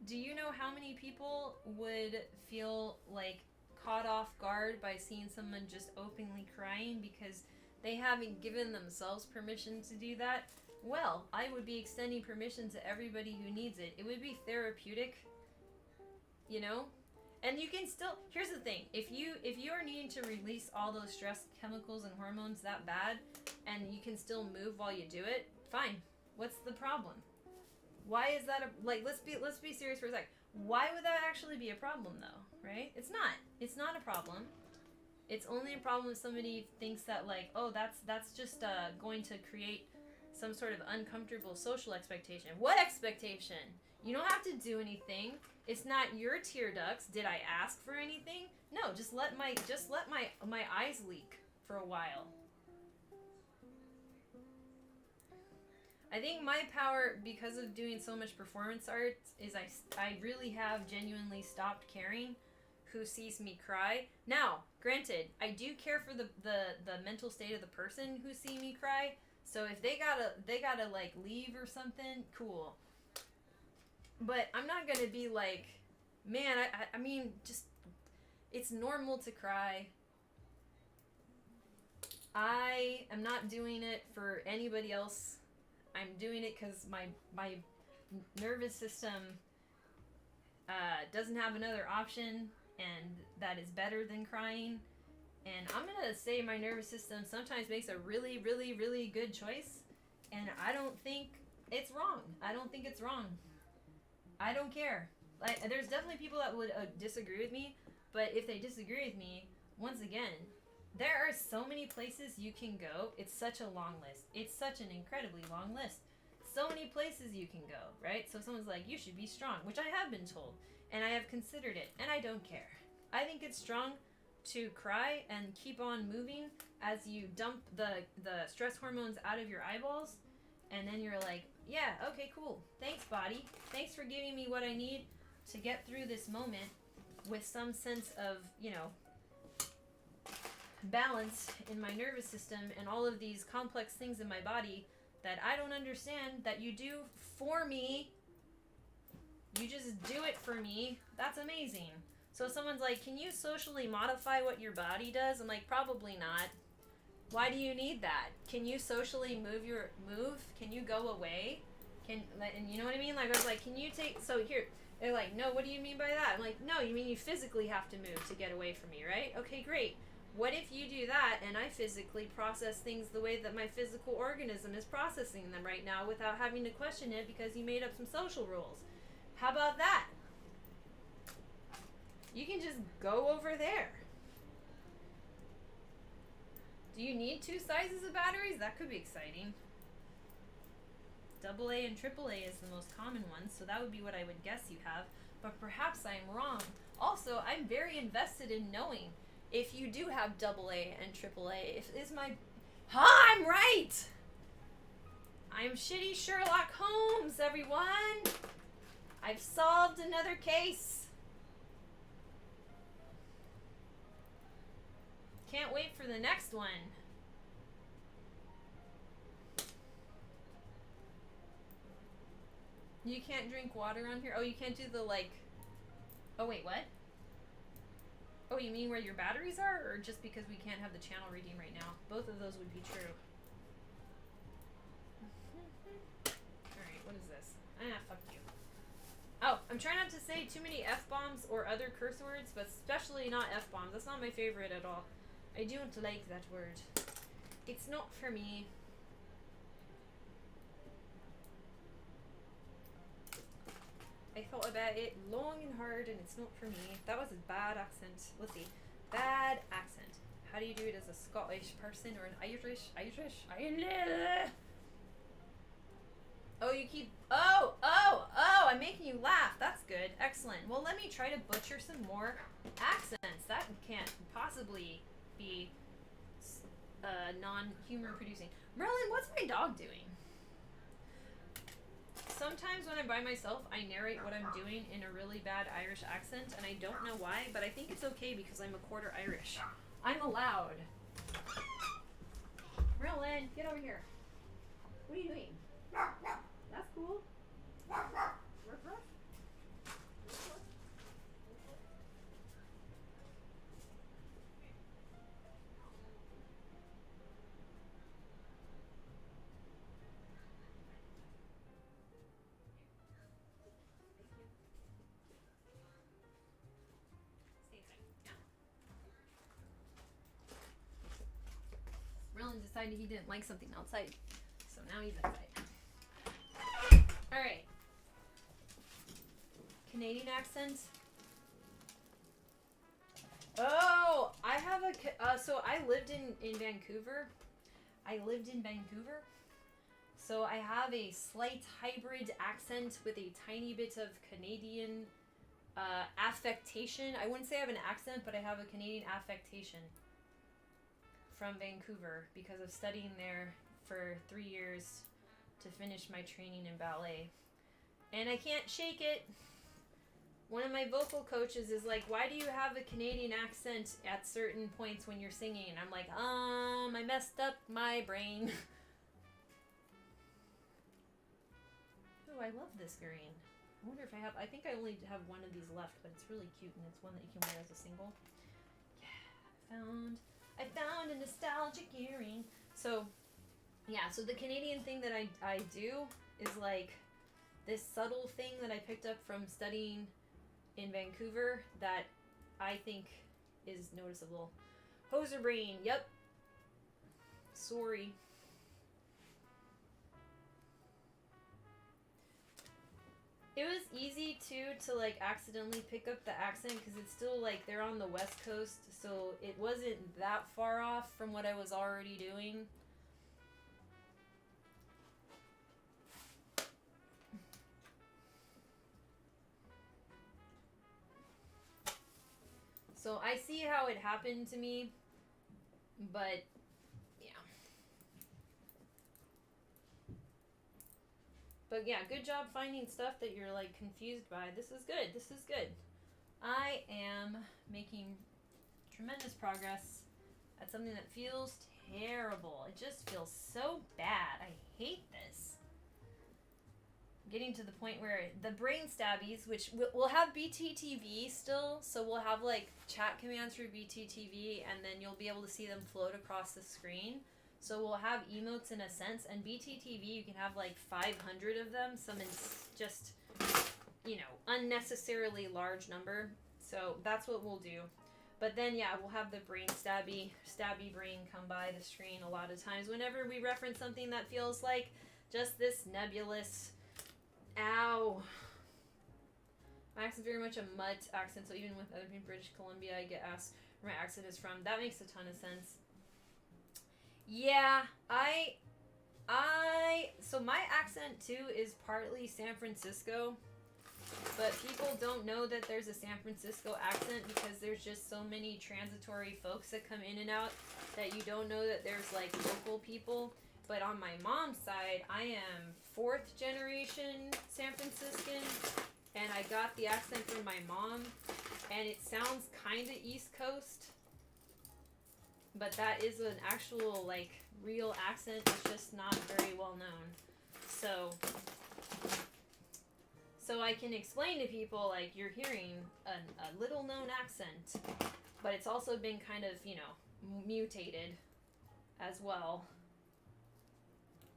Do you know how many people would feel like caught off guard by seeing someone just openly crying because they haven't given themselves permission to do that? Well, I would be extending permission to everybody who needs it. It would be therapeutic, you know? And you can still, here's the thing, if you are needing to release all those stress chemicals and hormones that bad, and you can still move while you do it, fine. What's the problem? Why is that let's be serious for a sec. Why would that actually be a problem though, right? It's not a problem. It's only a problem if somebody thinks that like, oh, that's just going to create some sort of uncomfortable social expectation. What expectation? You don't have to do anything. It's not your tear ducts. Did I ask for anything? No, just let my eyes leak for a while. I think my power, because of doing so much performance art, is I really have genuinely stopped caring who sees me cry. Now, granted, I do care for the mental state of the person who see me cry. So if they gotta like leave or something, cool. But I'm not gonna be like, man, I mean, just, it's normal to cry. I am not doing it for anybody else. I'm doing it because my nervous system doesn't have another option, and that is better than crying. And I'm gonna say my nervous system sometimes makes a really, really, really good choice, and I don't think it's wrong. I don't think it's wrong. I don't care. Like, there's definitely people that would disagree with me, but if they disagree with me, once again, there are so many places you can go. It's such a long list. It's such an incredibly long list. So many places you can go, right? So if someone's like, you should be strong, which I have been told, and I have considered it, and I don't care. I think it's strong to cry and keep on moving as you dump the stress hormones out of your eyeballs, and then you're like, yeah, okay, cool. Thanks, body. Thanks for giving me what I need to get through this moment with some sense of, you know, balance in my nervous system and all of these complex things in my body that I don't understand that you do for me. You just do it for me. That's amazing. So if someone's like, can you socially modify what your body does? I'm like, probably not. Why do you need that? Can you socially move? Can you go away? And you know what I mean? Like, I was like, can you take, so here, they're like, no, what do you mean by that? I'm like, no, you mean you physically have to move to get away from me, right? Okay, great. What if you do that and I physically process things the way that my physical organism is processing them right now without having to question it because you made up some social rules? How about that? You can just go over there. Do you need 2 sizes of batteries? That could be exciting. AA and AAA is the most common one, so that would be what I would guess you have. But perhaps I'm wrong. Also, I'm very invested in knowing if you do have AA and AAA. I'm right! I'm shitty Sherlock Holmes, everyone! I've solved another case. Can't wait for the next one. You can't drink water on here? Oh, you can't do the Oh, wait, what? Oh, you mean where your batteries are? Or just because we can't have the channel redeem right now? Both of those would be true. Alright, what is this? Fuck you. Oh, I'm trying not to say too many F-bombs or other curse words, but especially not F-bombs. That's not my favorite at all. I don't like that word. It's not for me. I thought about it long and hard, and it's not for me. That was a bad accent. Let's see. Bad accent. How do you do it as a Scottish person or an Irish? Oh, you keep... Oh! I'm making you laugh. That's good. Excellent. Well, let me try to butcher some more accents. That can't possibly be non-humor producing. Merlin, what's my dog doing? Sometimes when I'm by myself, I narrate what I'm doing in a really bad Irish accent, and I don't know why, but I think it's okay because I'm a quarter Irish. I'm allowed. Merlin, get over here. What are you doing? That's cool. Merlin decided he didn't like something outside, so now he's inside. Alright. Canadian accent. Oh, I have so I lived in Vancouver. So I have a slight hybrid accent with a tiny bit of Canadian affectation. I wouldn't say I have an accent, but I have a Canadian affectation from Vancouver because of studying there for 3 years to finish my training in ballet. And I can't shake it. One of my vocal coaches is like, why do you have a Canadian accent at certain points when you're singing? And I'm like, I messed up my brain. Oh, I love this green. I wonder if I think I only have one of these left, but it's really cute, and it's one that you can wear as a single. Yeah, I found a nostalgic earring. So, yeah, so the Canadian thing that I do is like this subtle thing that I picked up from studying in Vancouver that I think is noticeable. Hoser brain, yep. Sorry. It was easy too to like accidentally pick up the accent because it's still like they're on the West Coast, so it wasn't that far off from what I was already doing. So I see how it happened to me, but yeah. But yeah, good job finding stuff that you're like confused by. This is good. This is good. I am making tremendous progress at something that feels terrible. It just feels so bad. I hate this. Getting to the point where the brain stabbies, which we'll have BTTV still, so we'll have like chat commands for BTTV, and then you'll be able to see them float across the screen. So we'll have emotes in a sense, and BTTV you can have like 500 of them, some in just, you know, unnecessarily large number. So that's what we'll do. But then, yeah, we'll have the brain stabby brain come by the screen a lot of times whenever we reference something that feels like just this nebulous, ow. My accent's very much a mutt accent, so even with other people in British Columbia, I get asked where my accent is from. That makes a ton of sense. Yeah, so my accent too is partly San Francisco, but people don't know that there's a San Francisco accent because there's just so many transitory folks that come in and out that you don't know that there's like local people. But on my mom's side, I am 4th generation San Franciscan, and I got the accent from my mom, and it sounds kind of East Coast, but that is an actual like real accent. It's just not very well known. So I can explain to people like you're hearing a little known accent, but it's also been kind of, you know, mutated as well.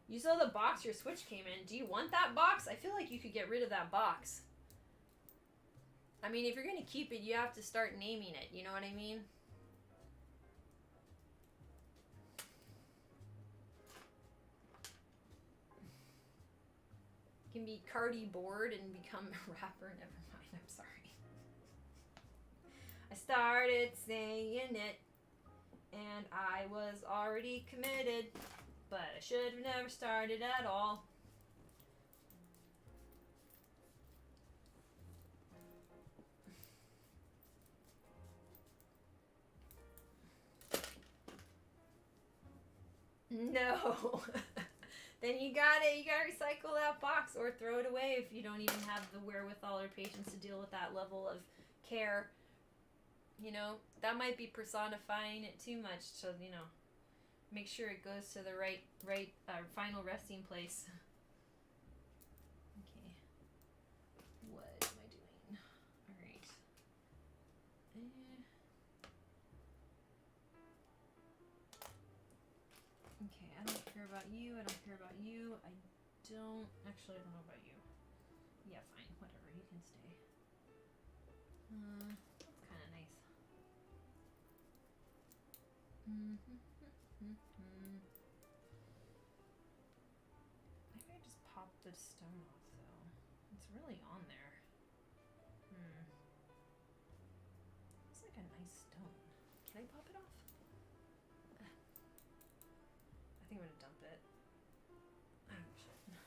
You saw the box your Switch came in. Do you want that box? I feel like you could get rid of that box. I mean, if you're going to keep it, you have to start naming it. You know what I mean? You can be Cardi bored and become a rapper. Never mind. I'm sorry. I started saying it, and I was already committed, but I should have never started at all. No. Then you gotta recycle that box or throw it away if you don't even have the wherewithal or patience to deal with that level of care. You know, that might be personifying it too much, so, you know, make sure it goes to the right final resting place. Okay. What am I doing? Alright. Okay, I don't care about you. I don't care about you. I don't know about you. Yeah, fine. Whatever. You can stay. That's kind of nice. Maybe I just pop the stone off, though. It's really on there. It's like a nice stone. Can I pop it off? I think I'm gonna dump it.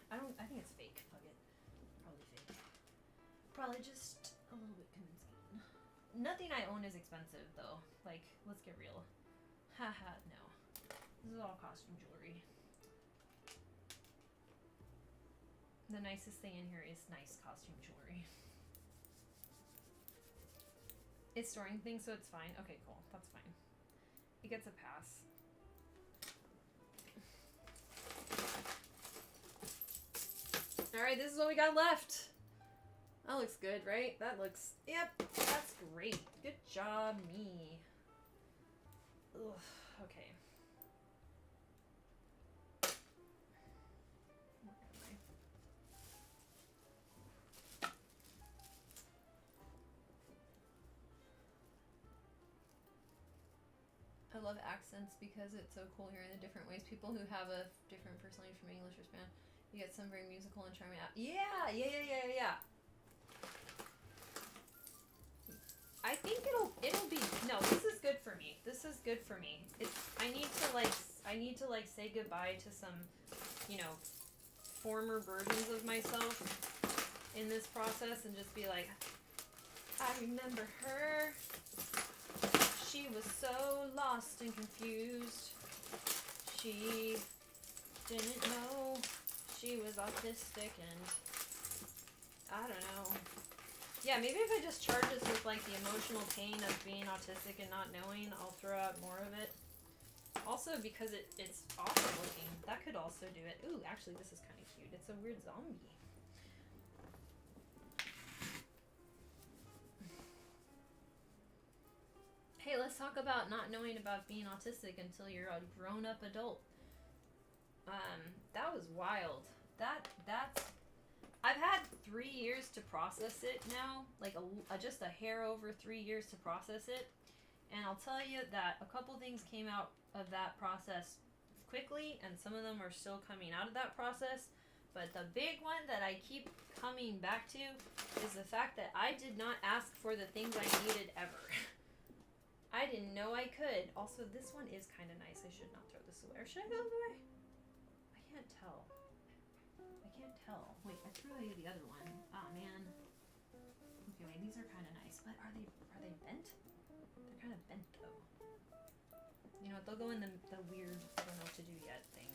I think it's fake. Fuck it. Probably fake. Probably just a little bit convincing. Nothing I own is expensive, though. Like, let's get real. Haha, no. This is all costume jewelry. The nicest thing in here is nice costume jewelry. It's storing things, so it's fine. Okay, cool. That's fine. It gets a pass. Alright, this is what we got left. That looks good, right? That looks... Yep, that's great. Good job, me. Ugh, okay. I love accents because it's so cool hearing the different ways people who have a different personality from English or Spanish. You get some very musical and charming out. Yeah. I think it'll be no. This is good for me. I need to say goodbye to some, you know, former versions of myself in this process and just be like, I remember her. She was so lost and confused. She didn't know she was autistic, and I don't know. Yeah, maybe if I just charge this with like the emotional pain of being autistic and not knowing, I'll throw out more of it. Also because it's awesome looking. That could also do it. Ooh, actually this is kind of cute. It's a weird zombie. Hey, let's talk about not knowing about being autistic until you're a grown-up adult. That was wild. That's I've had 3 years to process it now, like just a hair over 3 years to process it, And I'll tell you that a couple things came out of that process quickly, and some of them are still coming out of that process. But the big one that I keep coming back to is the fact that I did not ask for the things I needed ever. I didn't know I could. Also, this one is kind of nice. I should not throw this away. Or should I throw it away? I can't tell. I can't tell. Wait, I threw away the other one. Oh man. Okay, wait, these are kind of nice, but are they bent? They're kind of bent though. You know what? They'll go in the weird I don't know what to do yet thing.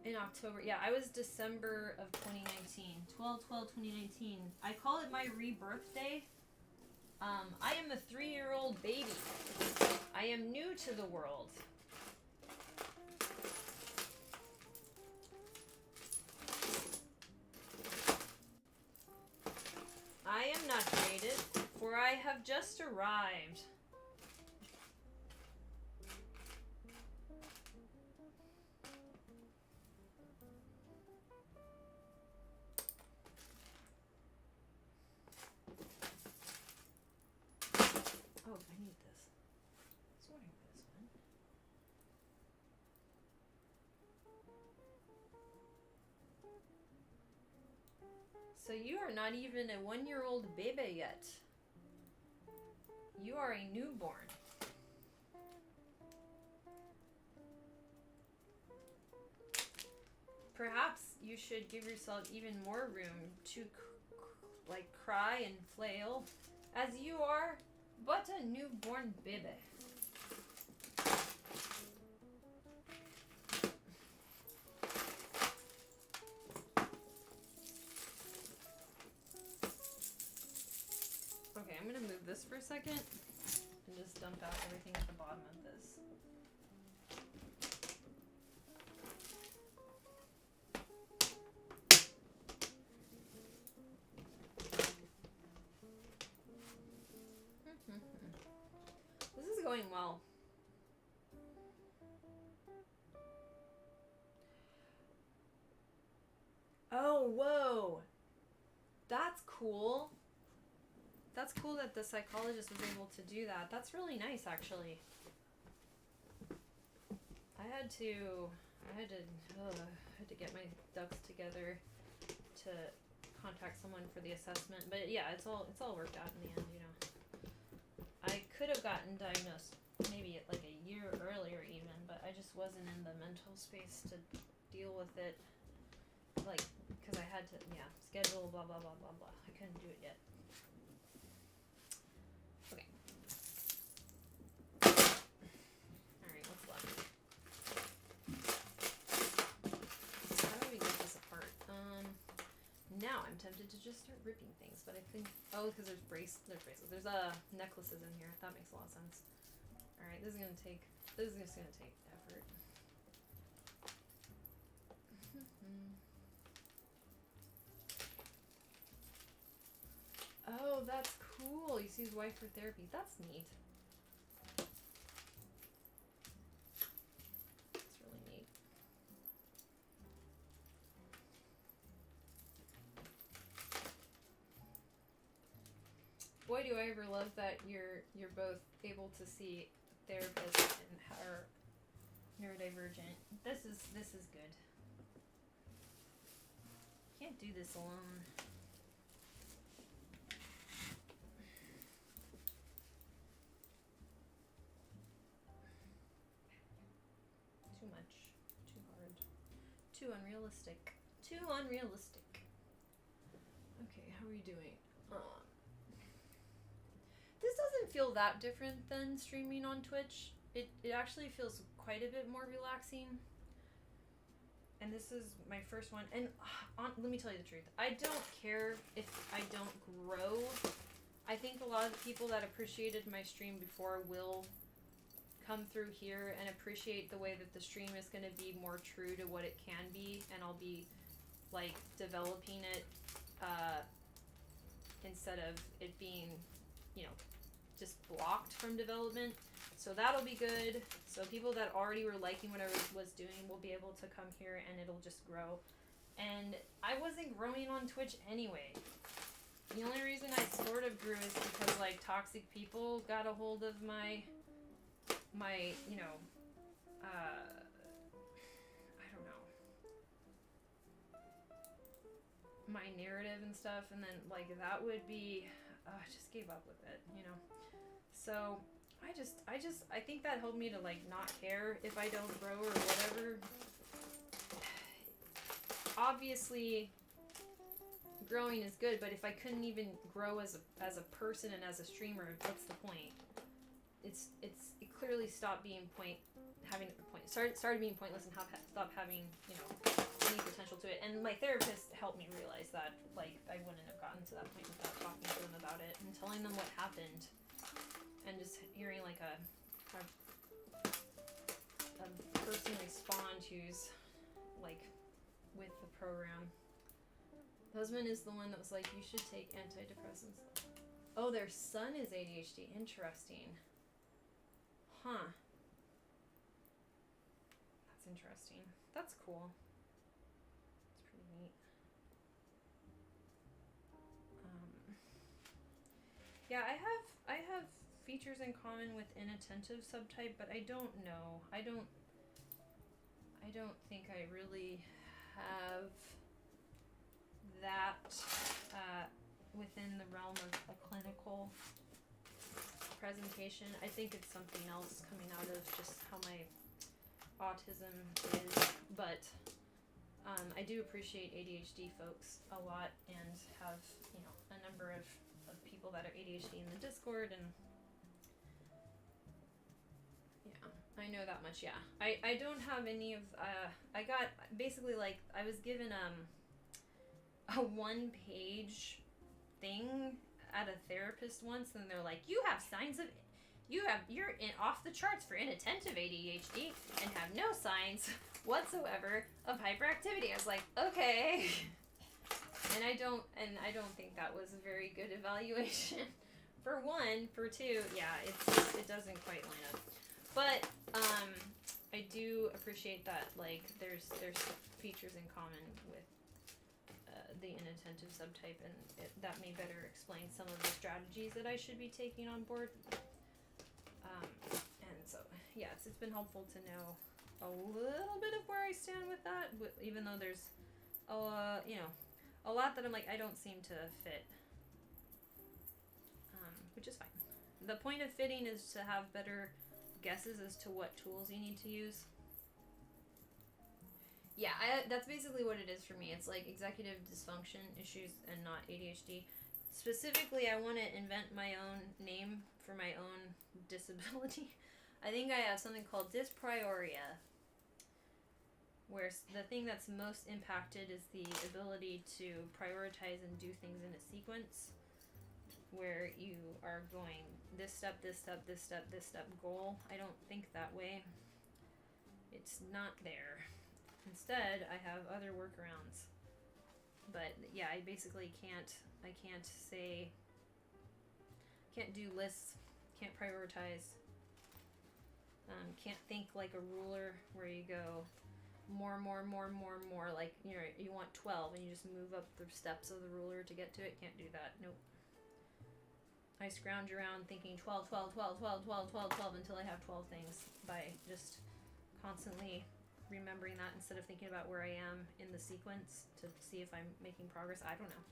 In October, yeah, I was December of 2019, 12/12/2019. I call it my rebirth day. I am a 3-year-old baby. I am new to the world. I am not jaded, for I have just arrived. Oh, I need this. Sorting this one. So you are not even a 1-year-old baby yet. You are a newborn. Perhaps you should give yourself even more room to like cry and flail, as you are but a newborn baby. Okay, I'm gonna move this for a second and just dump out everything at the bottom of this. This is going well. Oh, whoa. That's cool. That's cool that the psychologist was able to do that. That's really nice, actually. I had to get my ducks together to contact someone for the assessment. But yeah, it's all worked out in the end, you know. I could have gotten diagnosed maybe like a year earlier even, but I just wasn't in the mental space to deal with it. Like, because I had to, schedule, blah, blah, blah, blah, blah. I couldn't do it yet. Okay. Alright, what's left? How do we get this apart? Now I'm tempted to just start ripping things, but I think, because there's bracelets. There's necklaces in here. That makes a lot of sense. Alright, this is just gonna take effort. Oh, that's cool. You see his wife for therapy. That's neat. That's really neat. Boy, do I ever love that you're both able to see therapists and are neurodivergent. This is good. Can't do this alone. Too much. Too hard. Too unrealistic. Too unrealistic. Okay, how are we doing? This doesn't feel that different than streaming on Twitch. It actually feels quite a bit more relaxing. And this is my first one. And let me tell you the truth. I don't care if I don't grow. I think a lot of the people that appreciated my stream before will come through here and appreciate the way that the stream is going to be more true to what it can be. And I'll be like developing it instead of it being, just blocked from development. So that'll be good. So people that already were liking what I was doing will be able to come here and it'll just grow. And I wasn't growing on Twitch anyway. The only reason I sort of grew is because, like, toxic people got a hold of my, you know, I don't know, my narrative and stuff, and then, like, that would be, I just gave up with it, you know. So, I think that helped me to, like, not care if I don't grow or whatever. Obviously, growing is good, but if I couldn't even grow as a person and as a streamer, what's the point? It clearly stopped being started being pointless and stopped having, you know, any potential to it. And my therapist helped me realize that, like, I wouldn't have gotten to that point without talking to them about it and telling them what happened, and just hearing, like, a person respond who's, like, with the program. Husband is the one that was like, you should take antidepressants. Oh, their son is ADHD. Interesting. Huh. That's interesting. That's cool. It's pretty neat. Yeah, I have features in common with inattentive subtype, but I don't know. I don't think I really have that within the realm of a clinical presentation. I think it's something else coming out of just how my autism is, but I do appreciate ADHD folks a lot, and have, you know, a number of people that are ADHD in the Discord, and yeah, I know that much. Yeah, I don't have any of I got basically, like, I was given a 1-page thing at a therapist once, and they're like, you're off the charts for inattentive ADHD and have no signs whatsoever of hyperactivity. I was like, okay. And I don't think that was a very good evaluation. For one, for two, yeah, it doesn't quite line up. But I do appreciate that, like, there's features in common with the inattentive subtype, and that may better explain some of the strategies that I should be taking on board. And so, yeah, it's been helpful to know a little bit of where I stand with that, even though there's, you know, a lot that I'm like, I don't seem to fit, which is fine. The point of fitting is to have better guesses as to what tools you need to use. Yeah, that's basically what it is for me. It's like executive dysfunction issues and not ADHD. Specifically, I want to invent my own name for my own disability. I think I have something called dysprioria, where the thing that's most impacted is the ability to prioritize and do things in a sequence, where you are going this step, this step, this step, this step, goal. I don't think that way. It's not there. Instead, I have other workarounds. But yeah, I basically can't do lists, can't prioritize, can't think like a ruler where you go more, like, you know, you want 12 and you just move up the steps of the ruler to get to it. Can't do that. Nope. I scrounge around thinking 12 until I have 12 things, by just constantly remembering that instead of thinking about where I am in the sequence to see if I'm making progress. I don't know.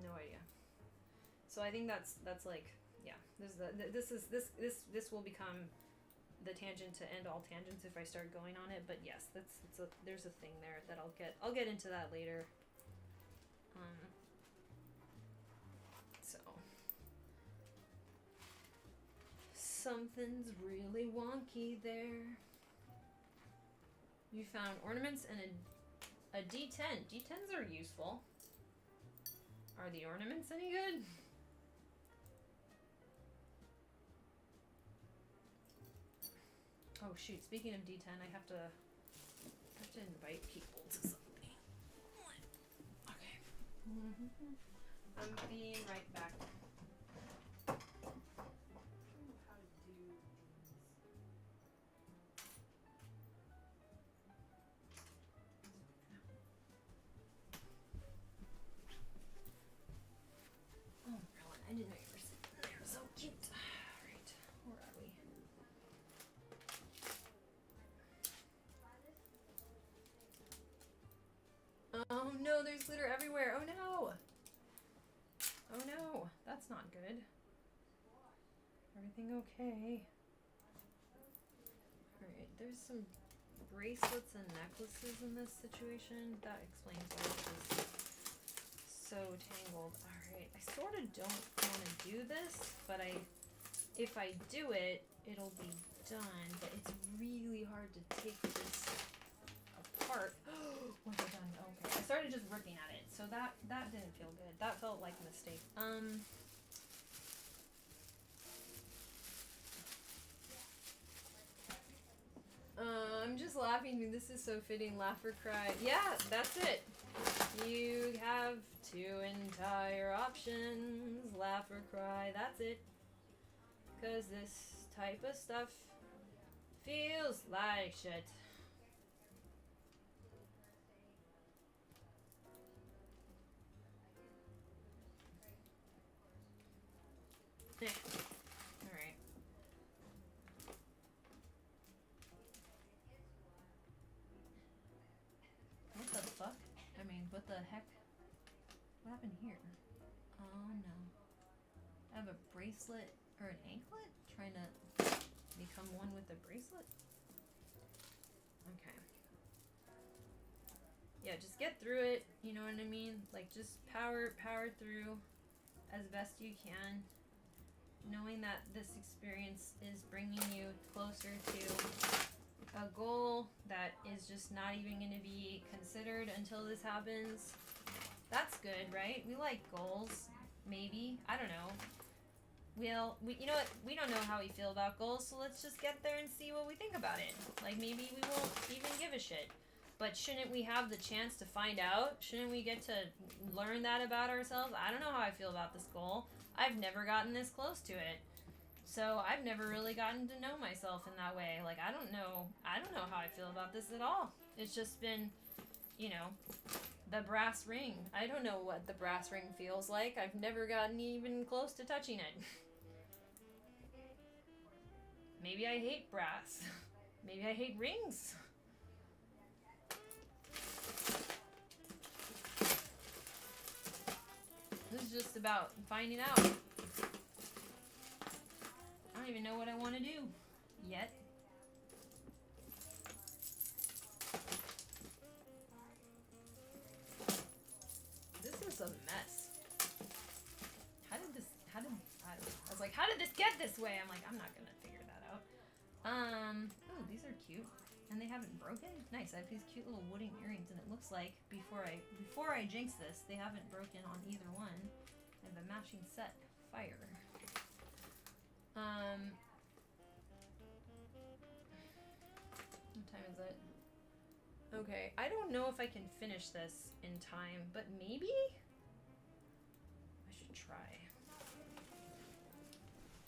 No idea. So I think that's like, yeah, this will become the tangent to end all tangents if I start going on it. But yes, there's a thing there that I'll get into that later. So something's really wonky there. You found ornaments and a D10. D10s are useful. Are the ornaments any good? Oh shoot, speaking of D10, I have to invite people to something. Okay. I'm being right back. How to do things. Oh no, there's glitter everywhere. Oh no. Oh no, that's not good. Everything okay? Alright, there's some bracelets and necklaces in this situation. That explains why this is so tangled. Alright, I sort of don't want to do this, but if I do it, it'll be done. But it's really hard to take this apart. Was I done? Okay. I started just ripping at it, so that didn't feel good. That felt like a mistake. I'm just laughing. This is so fitting. Laugh or cry. Yeah, that's it. You have two entire options. Laugh or cry. That's it. Because this type of stuff feels like shit. Alright. What the fuck? I mean, what the heck? What happened here? Oh no. I have a bracelet or an anklet? Trying to become one with the bracelet? Okay. Yeah, just get through it, you know what I mean? Like, just power through as best you can. Knowing that this experience is bringing you closer to a goal that is just not even going to be considered until this happens. That's good, right? We like goals, maybe. I don't know. You know what? We don't know how we feel about goals, so let's just get there and see what we think about it. Like, maybe we won't even give a shit. But shouldn't we have the chance to find out? Shouldn't we get to learn that about ourselves? I don't know how I feel about this goal. I've never gotten this close to it. So I've never really gotten to know myself in that way. Like, I don't know how I feel about this at all. It's just been, you know, the brass ring. I don't know what the brass ring feels like. I've never gotten even close to touching it. Maybe I hate brass. Maybe I hate rings. This is just about finding out. I don't even know what I want to do yet. This is a mess. I was like, how did this get this way? I'm like, I'm not gonna figure that out. Oh, these are cute. And they haven't broken? Nice, I have these cute little wooden earrings, and it looks like, before I jinx this, they haven't broken on either one. I have a matching set. Fire. What time is it? Okay, I don't know if I can finish this in time, but maybe? I should try.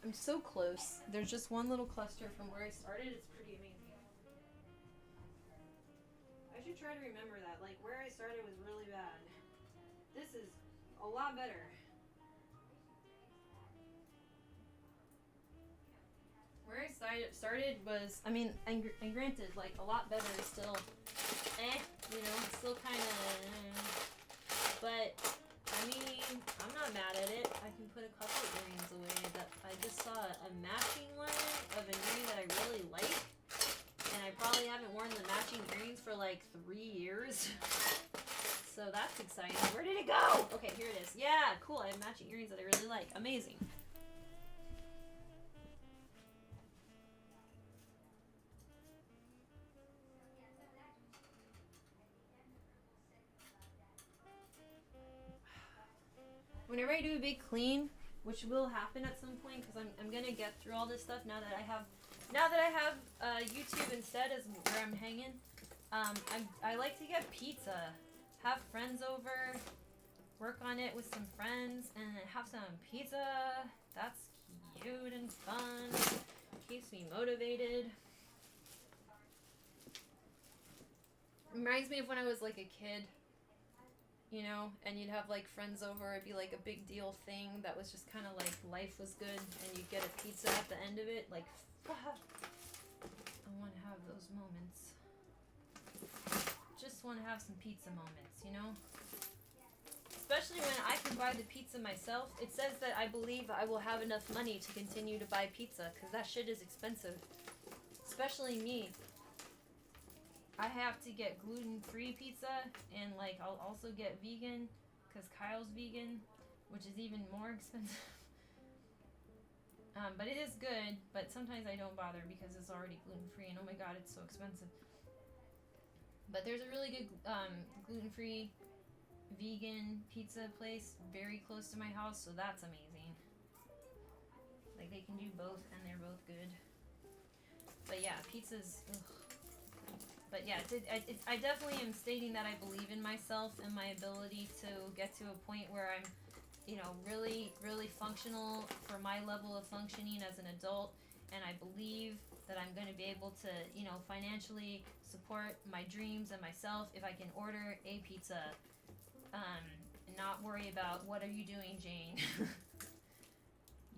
I'm so close. There's just one little cluster from where I started. It's pretty amazing. I should try to remember that. Like, where I started was really bad. This is a lot better. Where I started was, I mean, and granted, like, a lot better is still, you know, it's still kind of, but, I mean, I'm not mad at it. I can put a couple of earrings away. That I just saw a matching one of an earring that I really like, and I probably haven't worn the matching earrings for like 3 years. So that's exciting. Where did it go? Okay, here it is. Yeah, cool. I have matching earrings that I really like. Amazing. Whenever I do a big clean, which will happen at some point, because I'm gonna get through all this stuff now that I have YouTube instead as where I'm hanging. I like to get pizza, have friends over, work on it with some friends, and have some pizza. That's cute and fun. Keeps me motivated. Reminds me of when I was like a kid. You know, and you'd have like friends over, it'd be like a big deal thing that was just kind of like life was good, and you'd get a pizza at the end of it. Like, I want to have those moments. Just want to have some pizza moments, you know? Especially when I can buy the pizza myself. It says that I believe I will have enough money to continue to buy pizza, because that shit is expensive. Especially me. I have to get gluten-free pizza, and like I'll also get vegan, because Kyle's vegan, which is even more expensive. But it is good, but sometimes I don't bother because it's already gluten-free, and oh my god, it's so expensive. But there's a really good gluten-free vegan pizza place very close to my house, so that's amazing. Like, they can do both, and they're both good. But yeah, pizza's... Ugh. But yeah, I definitely am stating that I believe in myself and my ability to get to a point where I'm, you know, really, really functional for my level of functioning as an adult, and I believe that I'm going to be able to, you know, financially support my dreams and myself if I can order a pizza, and not worry about, what are you doing, Jane?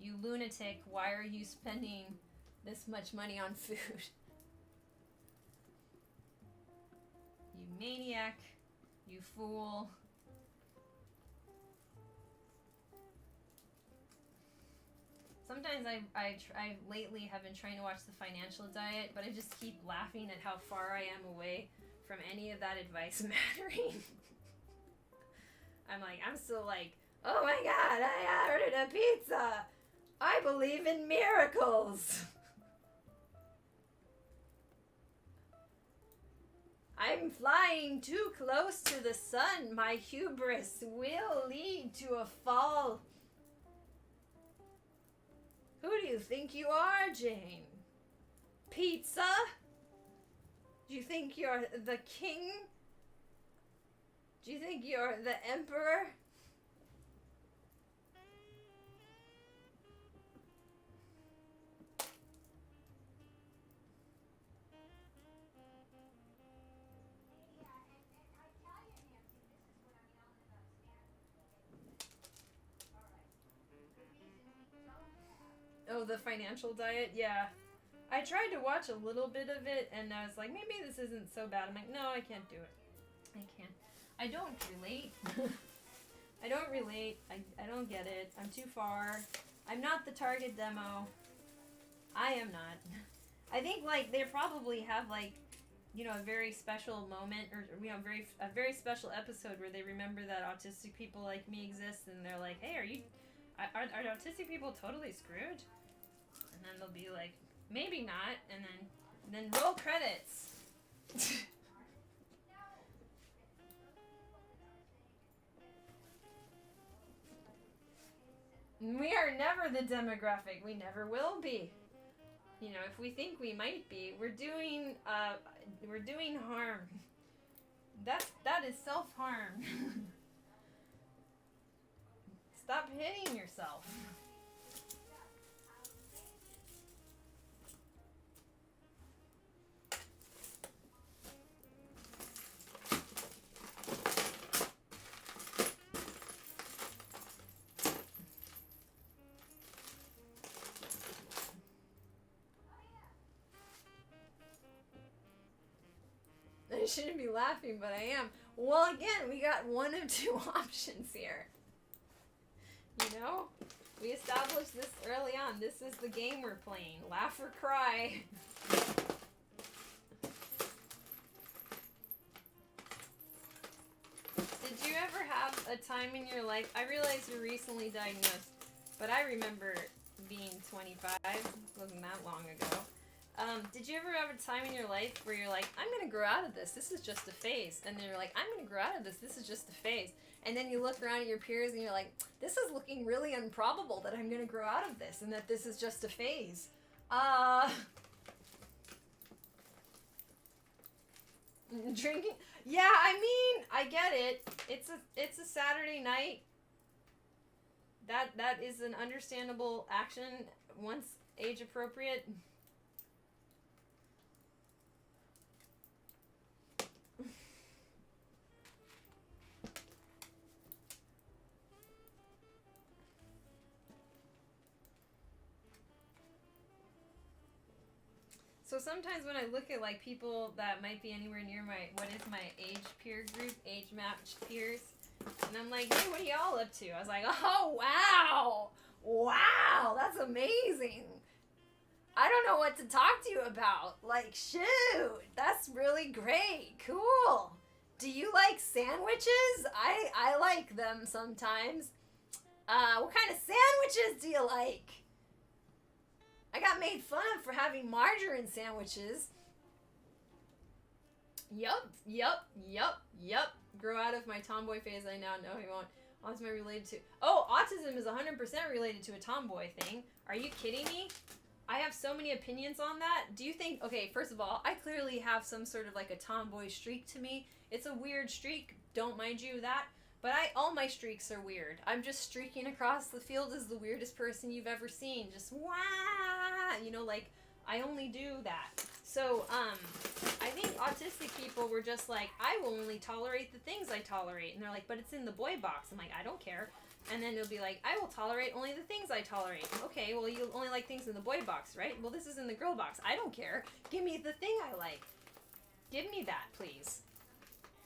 You lunatic, why are you spending this much money on food? You maniac, you fool. Sometimes I lately have been trying to watch the Financial Diet, but I just keep laughing at how far I am away from any of that advice mattering. I'm still like, oh my god, I ordered a pizza! I believe in miracles! I'm flying too close to the sun. My hubris will lead to a fall. Who do you think you are, Jane? Pizza? Do you think you're the king? Do you think you're the emperor? Oh, the Financial Diet? Yeah. I tried to watch a little bit of it, and I was like, maybe this isn't so bad. I'm like, no, I can't do it. I can't. I don't relate. I don't relate. I don't get it. I'm too far. I'm not the target demo. I am not. I think, like, they probably have, like, you know, a very special moment, or, you know, a very special episode where they remember that autistic people like me exist, and they're like, hey, are autistic people totally screwed? And then they'll be like, maybe not, and then roll credits. We are never the demographic. We never will be. You know, if we think we might be, we're doing harm. That is self-harm. Stop hitting yourself. I shouldn't be laughing, but I am. Well, again, we got one of two options here. You know? We established this early on. This is the game we're playing. Laugh or cry. Did you ever have a time in your life? I realize you're recently diagnosed, but I remember being 25. It wasn't that long ago. Did you ever have a time in your life where you're like, I'm going to grow out of this. This is just a phase. And then you're like, I'm going to grow out of this. This is just a phase. And then you look around at your peers and you're like, this is looking really improbable that I'm going to grow out of this and that this is just a phase. Drinking. Yeah, I mean, I get it. It's a Saturday night. That is an understandable action once age appropriate. So sometimes when I look at like people that might be anywhere near what is my age peer group, age matched peers, and I'm like, hey, what are y'all up to? I was like, oh, wow. Wow, that's amazing. I don't know what to talk to you about. Like, shoot, that's really great. Cool. Do you like sandwiches? I like them sometimes. What kind of sandwiches do you like? I got made fun of for having margarine sandwiches. Yup. Grow out of my tomboy phase. I now know he won't. Autism related to... Oh, autism is 100% related to a tomboy thing. Are you kidding me? I have so many opinions on that. Do you think... Okay, first of all, I clearly have some sort of like a tomboy streak to me. It's a weird streak. Don't mind you that. But all my streaks are weird. I'm just streaking across the field as the weirdest person you've ever seen. Just wah! You know, like, I only do that. So, I think autistic people were just like, I will only tolerate the things I tolerate. And they're like, but it's in the boy box. I'm like, I don't care. And then it'll be like, I will tolerate only the things I tolerate. Okay, well, you only like things in the boy box, right? Well, this is in the girl box. I don't care. Give me the thing I like. Give me that, please.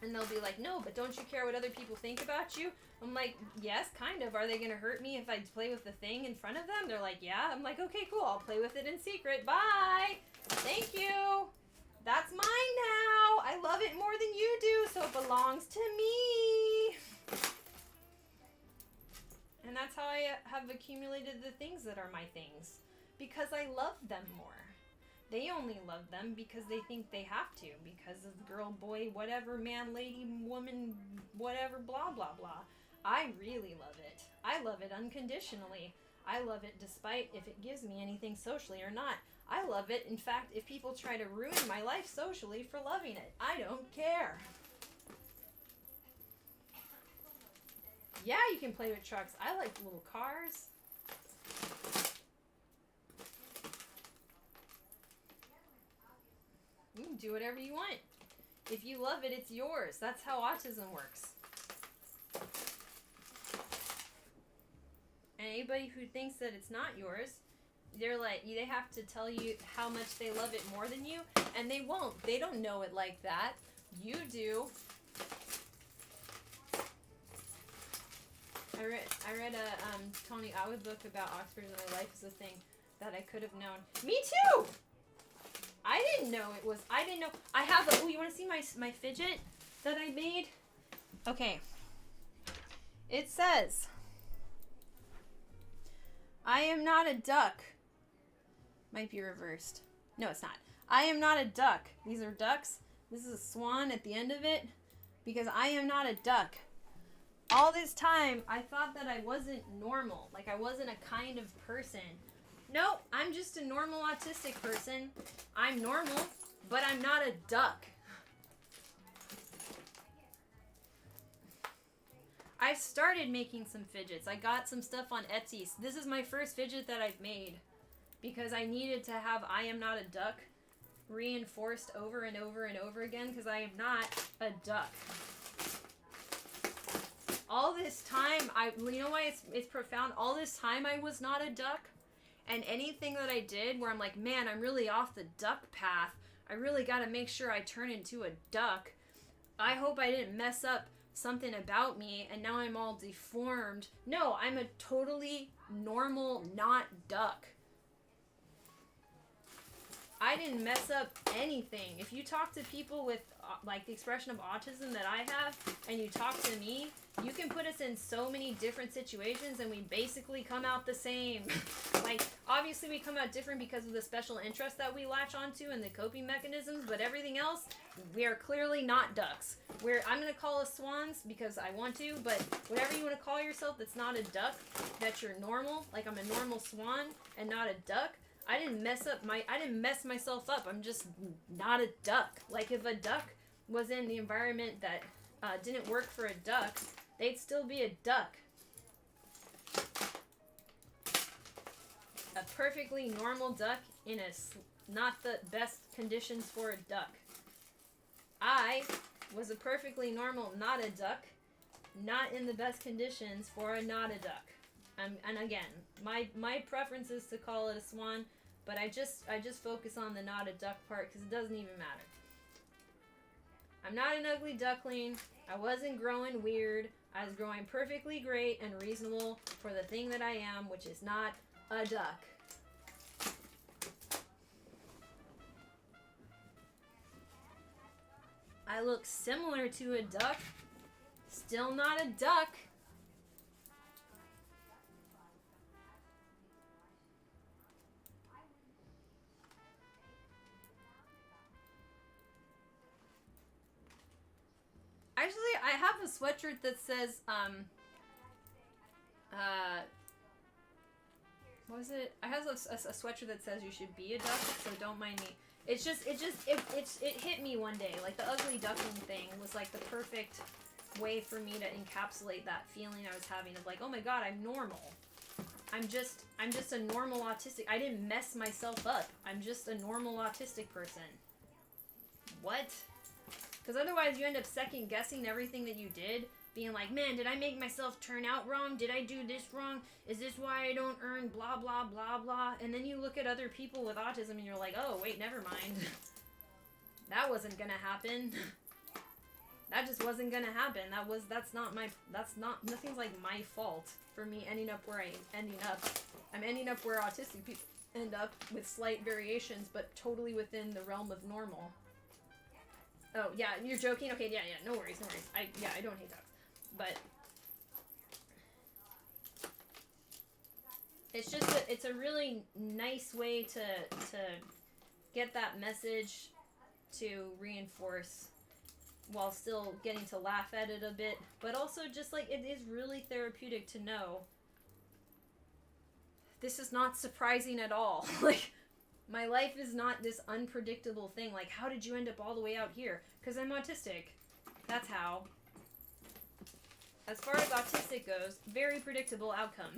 And they'll be like, no, but don't you care what other people think about you? I'm like, yes, kind of. Are they going to hurt me if I play with the thing in front of them? They're like, yeah. I'm like, okay, cool. I'll play with it in secret. Bye. Thank you. That's mine now. I love it more than you do, so it belongs to me. And that's how I have accumulated the things that are my things. Because I love them more. They only love them because they think they have to. Because of girl, boy, whatever, man, lady, woman, whatever, blah, blah, blah. I really love it. I love it unconditionally. I love it despite if it gives me anything socially or not. I love it. In fact, if people try to ruin my life socially for loving it, I don't care. Yeah, you can play with trucks. I like little cars. You can do whatever you want. If you love it, it's yours. That's how autism works. And anybody who thinks that it's not yours, they're like, they have to tell you how much they love it more than you, and they won't. They don't know it like that. You do. I read a Tony Atwood book about Oxford and My Life is a Thing that I could have known. Me too! I didn't know it was. I didn't know. I have a. Oh, you want to see my fidget that I made? Okay. It says, I am not a duck. Might be reversed. No, it's not. I am not a duck. These are ducks. This is a swan at the end of it. Because I am not a duck. All this time, I thought that I wasn't normal. Like I wasn't a kind of person. No, I'm just a normal autistic person. I'm normal, but I'm not a duck. I've started making some fidgets. I got some stuff on Etsy. This is my first fidget that I've made because I needed to have I am not a duck reinforced over and over and over again because I am not a duck. All this time, you know why it's profound? All this time I was not a duck. And anything that I did where I'm like, man, I'm really off the duck path. I really got to make sure I turn into a duck. I hope I didn't mess up something about me and now I'm all deformed. No, I'm a totally normal, not duck. I didn't mess up anything. If you talk to people with like the expression of autism that I have and you talk to me, you can put us in so many different situations and we basically come out the same. Like, obviously we come out different because of the special interest that we latch onto and the coping mechanisms, but everything else, we are clearly not ducks. I'm going to call us swans because I want to, but whatever you want to call yourself that's not a duck, that you're normal, like I'm a normal swan and not a duck, I didn't mess myself up. I'm just not a duck. Like if a duck was in the environment that didn't work for a duck, they'd still be a duck. A perfectly normal duck in not the best conditions for a duck. I was a perfectly normal not a duck, not in the best conditions for a not a duck. And again, my preference is to call it a swan, But I just focus on the not a duck part because it doesn't even matter. I'm not an ugly duckling. I wasn't growing weird. I was growing perfectly great and reasonable for the thing that I am, which is not a duck. I look similar to a duck. Still not a duck. Actually, I have a sweatshirt that says, what was it? I have a sweatshirt that says you should be a duck, so don't mind me. It hit me one day. Like, the ugly duckling thing was like the perfect way for me to encapsulate that feeling I was having of like, oh my god, I'm normal. I'm just a normal autistic. I didn't mess myself up. I'm just a normal autistic person. What? Because otherwise you end up second guessing everything that you did, being like, man, did I make myself turn out wrong? Did I do this wrong? Is this why I don't earn blah, blah, blah, blah? And then you look at other people with autism and you're like, oh, wait, never mind. That wasn't gonna happen. That just wasn't gonna happen. Nothing's like my fault for me ending up where I'm ending up. I'm ending up where autistic people end up with slight variations, but totally within the realm of normal. Oh, yeah, you're joking? Okay, yeah, no worries. I don't hate dogs. But it's just it's a really nice way to get that message to reinforce while still getting to laugh at it a bit, but also just like it is really therapeutic to know this is not surprising at all. Like, my life is not this unpredictable thing. Like, how did you end up all the way out here? Because I'm autistic. That's how. As far as autistic goes, very predictable outcome.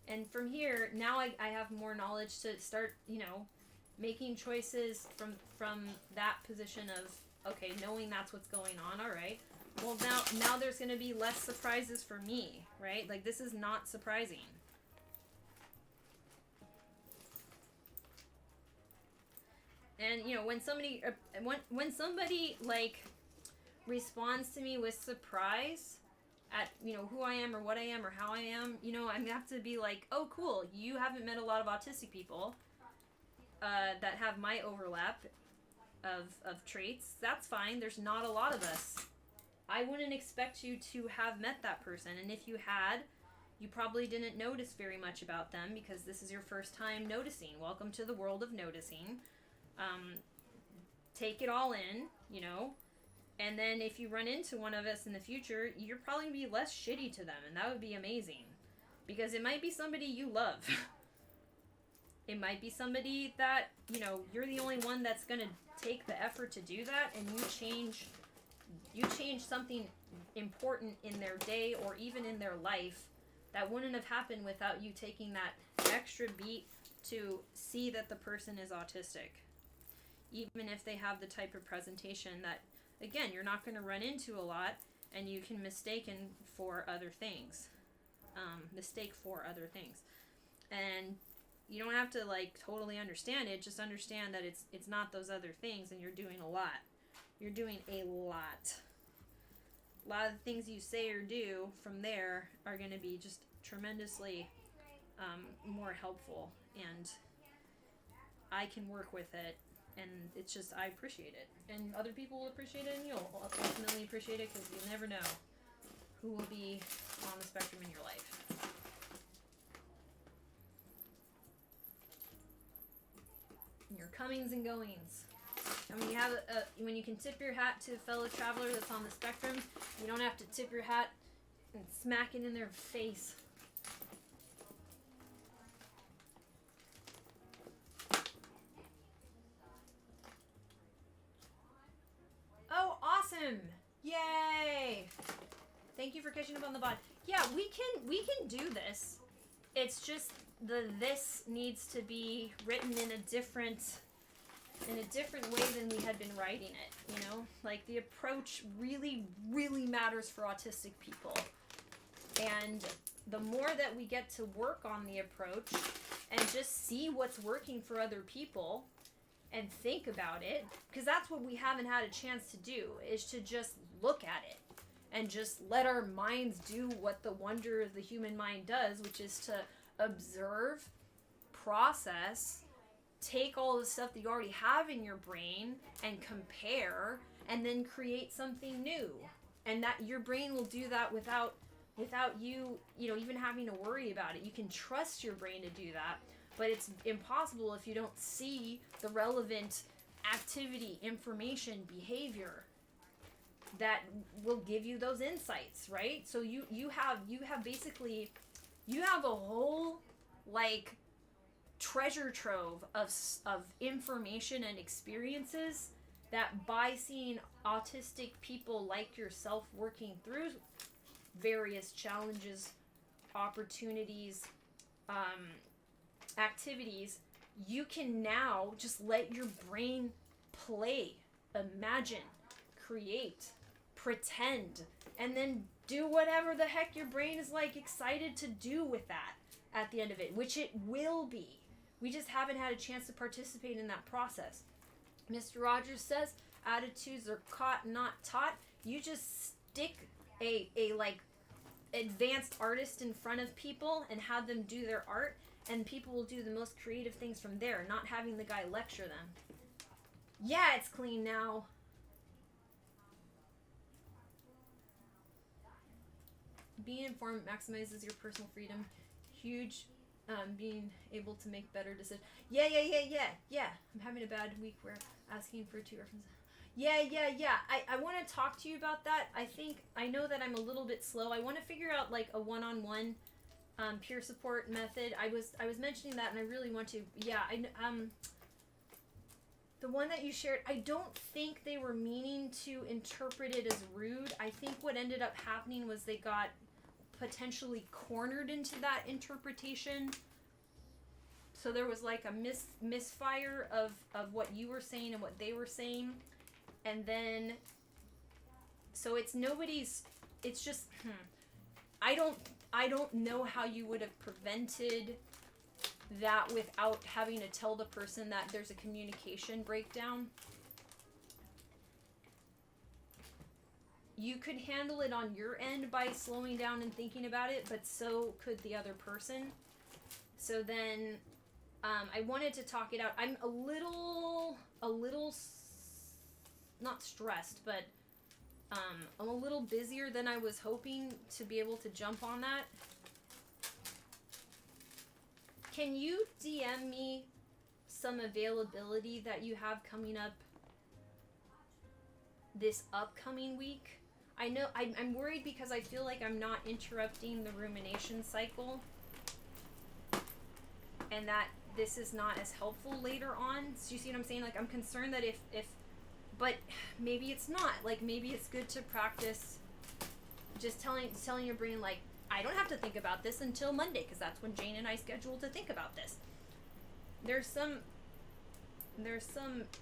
And from here, now I have more knowledge to start, making choices from that position of, okay, knowing that's what's going on, all right. Well, now there's going to be less surprises for me, right? Like, this is not surprising. And, when somebody, like, responds to me with surprise at, who I am or what I am or how I am, I have to be like, oh, cool, you haven't met a lot of autistic people that have my overlap of traits. That's fine. There's not a lot of us. I wouldn't expect you to have met that person. And if you had, you probably didn't notice very much about them because this is your first time noticing. Welcome to the world of noticing. Take it all in, and then if you run into one of us in the future, you're probably going to be less shitty to them, and that would be amazing. Because it might be somebody you love. It might be somebody that, you're the only one that's going to take the effort to do that, and you change something important in their day or even in their life that wouldn't have happened without you taking that extra beat to see that the person is autistic. Even if they have the type of presentation that, again, you're not going to run into a lot, and you can mistake for other things. And you don't have to, like, totally understand it. Just understand that it's not those other things, and you're doing a lot. You're doing a lot. A lot of the things you say or do from there are going to be just tremendously more helpful, and I can work with it. And it's just, I appreciate it. And other people will appreciate it, and you'll ultimately appreciate it, because you'll never know who will be on the spectrum in your life. Your comings and goings. And when you can tip your hat to a fellow traveler that's on the spectrum, you don't have to tip your hat and smack it in their face. Oh, awesome! Yay! Thank you for catching up on the VOD. Yeah, we can do this. It's just this needs to be written in a different way than we had been writing it, Like, the approach really, really matters for autistic people. And the more that we get to work on the approach and just see what's working for other people and think about it, because that's what we haven't had a chance to do, is to just look at it and just let our minds do what the wonder of the human mind does, which is to observe, process, take all the stuff that you already have in your brain and compare, and then create something new. And that your brain will do that without you, even having to worry about it. You can trust your brain to do that, but it's impossible if you don't see the relevant activity, information, behavior that will give you those insights, right? So you have a whole like treasure trove of information and experiences that, by seeing autistic people like yourself working through various challenges, opportunities, activities, you can now just let your brain play, imagine, create, pretend, and then do whatever the heck your brain is like excited to do with that at the end of it, which it will be. We just haven't had a chance to participate in that process. Mr. Rogers says attitudes are caught, not taught. You just stick a like advanced artist in front of people and have them do their art, and people will do the most creative things from there, not having the guy lecture them. Yeah, it's clean now. Being informed maximizes your personal freedom. Huge. Being able to make better decisions. Yeah. I'm having a bad week where asking for 2 references. Yeah. I want to talk to you about that. I know that I'm a little bit slow. I want to figure out like a one-on-one peer support method. I was mentioning that, and I really want to. Yeah, the one that you shared, I don't think they were meaning to interpret it as rude. I think what ended up happening was they got potentially cornered into that interpretation. So there was like a misfire of what you were saying and what they were saying. And then, so it's just, I don't know how you would have prevented that without having to tell the person that there's a communication breakdown. You could handle it on your end by slowing down and thinking about it, but so could the other person. So then, I wanted to talk it out. I'm a little not stressed, but I'm a little busier than I was hoping to be able to jump on that. Can you DM me some availability that you have coming up this upcoming week? I know I'm worried because I feel like I'm not interrupting the rumination cycle, and that this is not as helpful later on. So you see what I'm saying? Like, I'm concerned that if but maybe it's not. Like, maybe it's good to practice just telling your brain, like, I don't have to think about this until Monday, because that's when Jane and I scheduled to think about this. There's some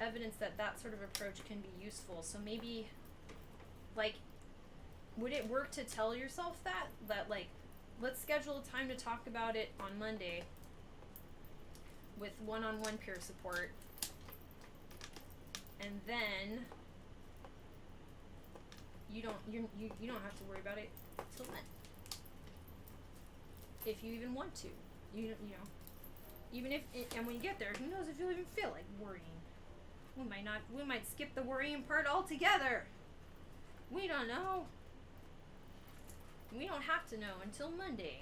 evidence that sort of approach can be useful. So maybe, like, would it work to tell yourself that like, let's schedule a time to talk about it on Monday with one-on-one peer support, and then you don't have to worry about it till then, if you even want to. You know, even if and when you get there, who knows if you'll even feel like worrying. We might skip the worrying part altogether. We don't know. We don't have to know until Monday.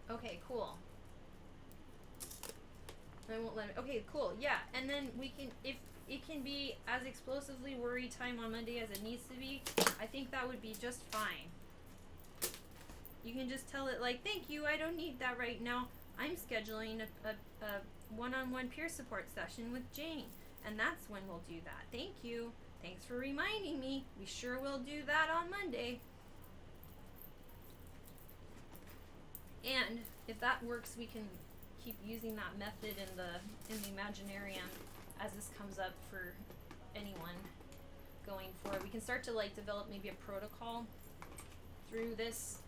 Okay, cool. I won't let it. Okay, cool. Yeah, and then we can, if it can be as explosively worry time on Monday as it needs to be, I think that would be just fine. You can just tell it, like, thank you, I don't need that right now. I'm scheduling a one-on-one peer support session with Jane, and that's when we'll do that. Thank you. Thanks for reminding me. We sure will do that on Monday. And if that works, we can keep using that method in the Imaginarium as this comes up for anyone going forward. We can start to, like, develop maybe a protocol through this.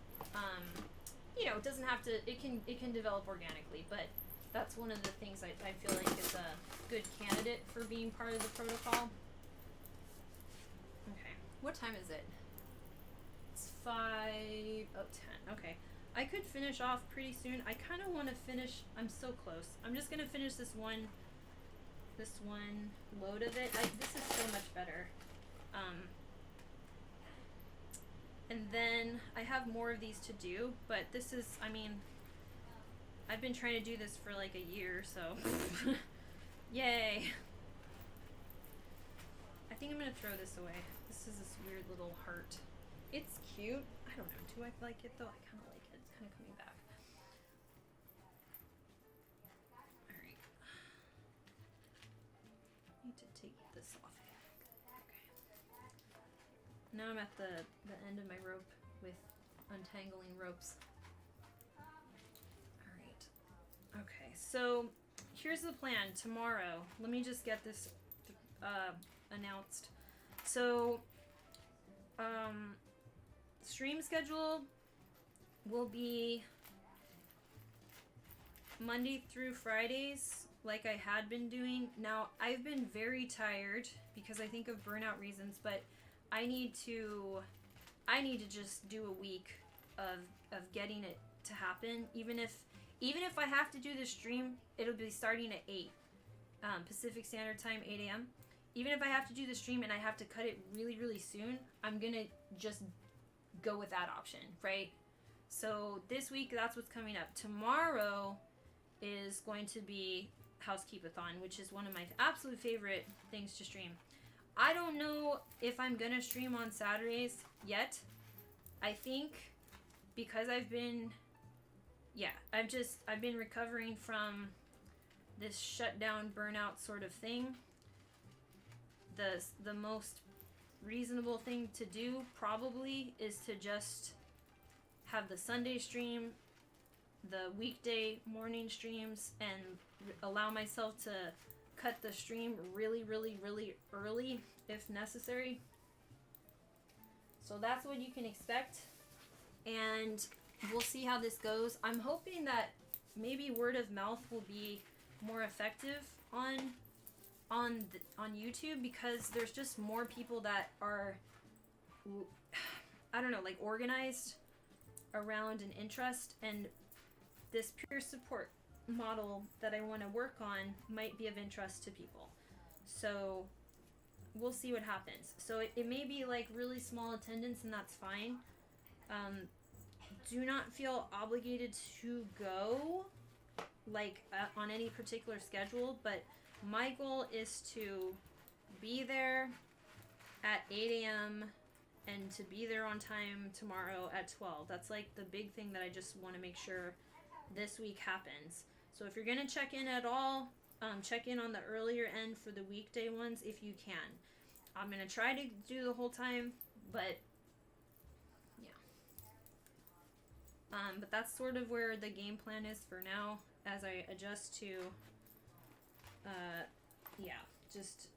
You know, it doesn't have to. It can develop organically, but that's one of the things I feel like is a good candidate for being part of the protocol. Okay, what time is it? It's 5:10. Okay, I could finish off pretty soon. I kind of want to finish. I'm so close. I'm just gonna finish this one load of it. This is so much better. And then I have more of these to do, but this is, I mean, I've been trying to do this for like a year, so yay. I think I'm gonna throw this away. This is this weird little heart. It's cute. I don't know. Do I like it though? I kind of like it. It's kind of coming back. Alright. Need to take this off. Okay. Now I'm at the end of my rope with untangling ropes. Alright. Okay, so here's the plan tomorrow. Let me just get this announced. So, stream schedule will be Monday through Fridays, like I had been doing. Now, I've been very tired because I think of burnout reasons, but I need to just do a week of getting it to happen. Even if I have to do the stream, it'll be starting at 8 Pacific Standard Time, 8 a.m. Even if I have to do the stream and I have to cut it really, really soon, I'm gonna just go with that option, right? So this week, that's what's coming up. Tomorrow is going to be Housekeep-a-thon, which is one of my absolute favorite things to stream. I don't know if I'm gonna stream on Saturdays yet. I think because I've been recovering from this shutdown burnout sort of thing. The most reasonable thing to do probably is to just have the Sunday stream, the weekday morning streams, and allow myself to cut the stream really, really, really early if necessary. So that's what you can expect, and we'll see how this goes. I'm hoping that maybe word of mouth will be more effective on YouTube, because there's just more people that are, I don't know, like organized around an interest, and this peer support model that I want to work on might be of interest to people. So we'll see what happens. So it may be like really small attendance, and that's fine. Do not feel obligated to go like on any particular schedule, but my goal is to be there at 8 a.m. and to be there on time tomorrow at 12. That's like the big thing that I just want to make sure this week happens. So if you're going to check in at all, check in on the earlier end for the weekday ones if you can. I'm going to try to do the whole time, but yeah. But that's sort of where the game plan is for now as I adjust to just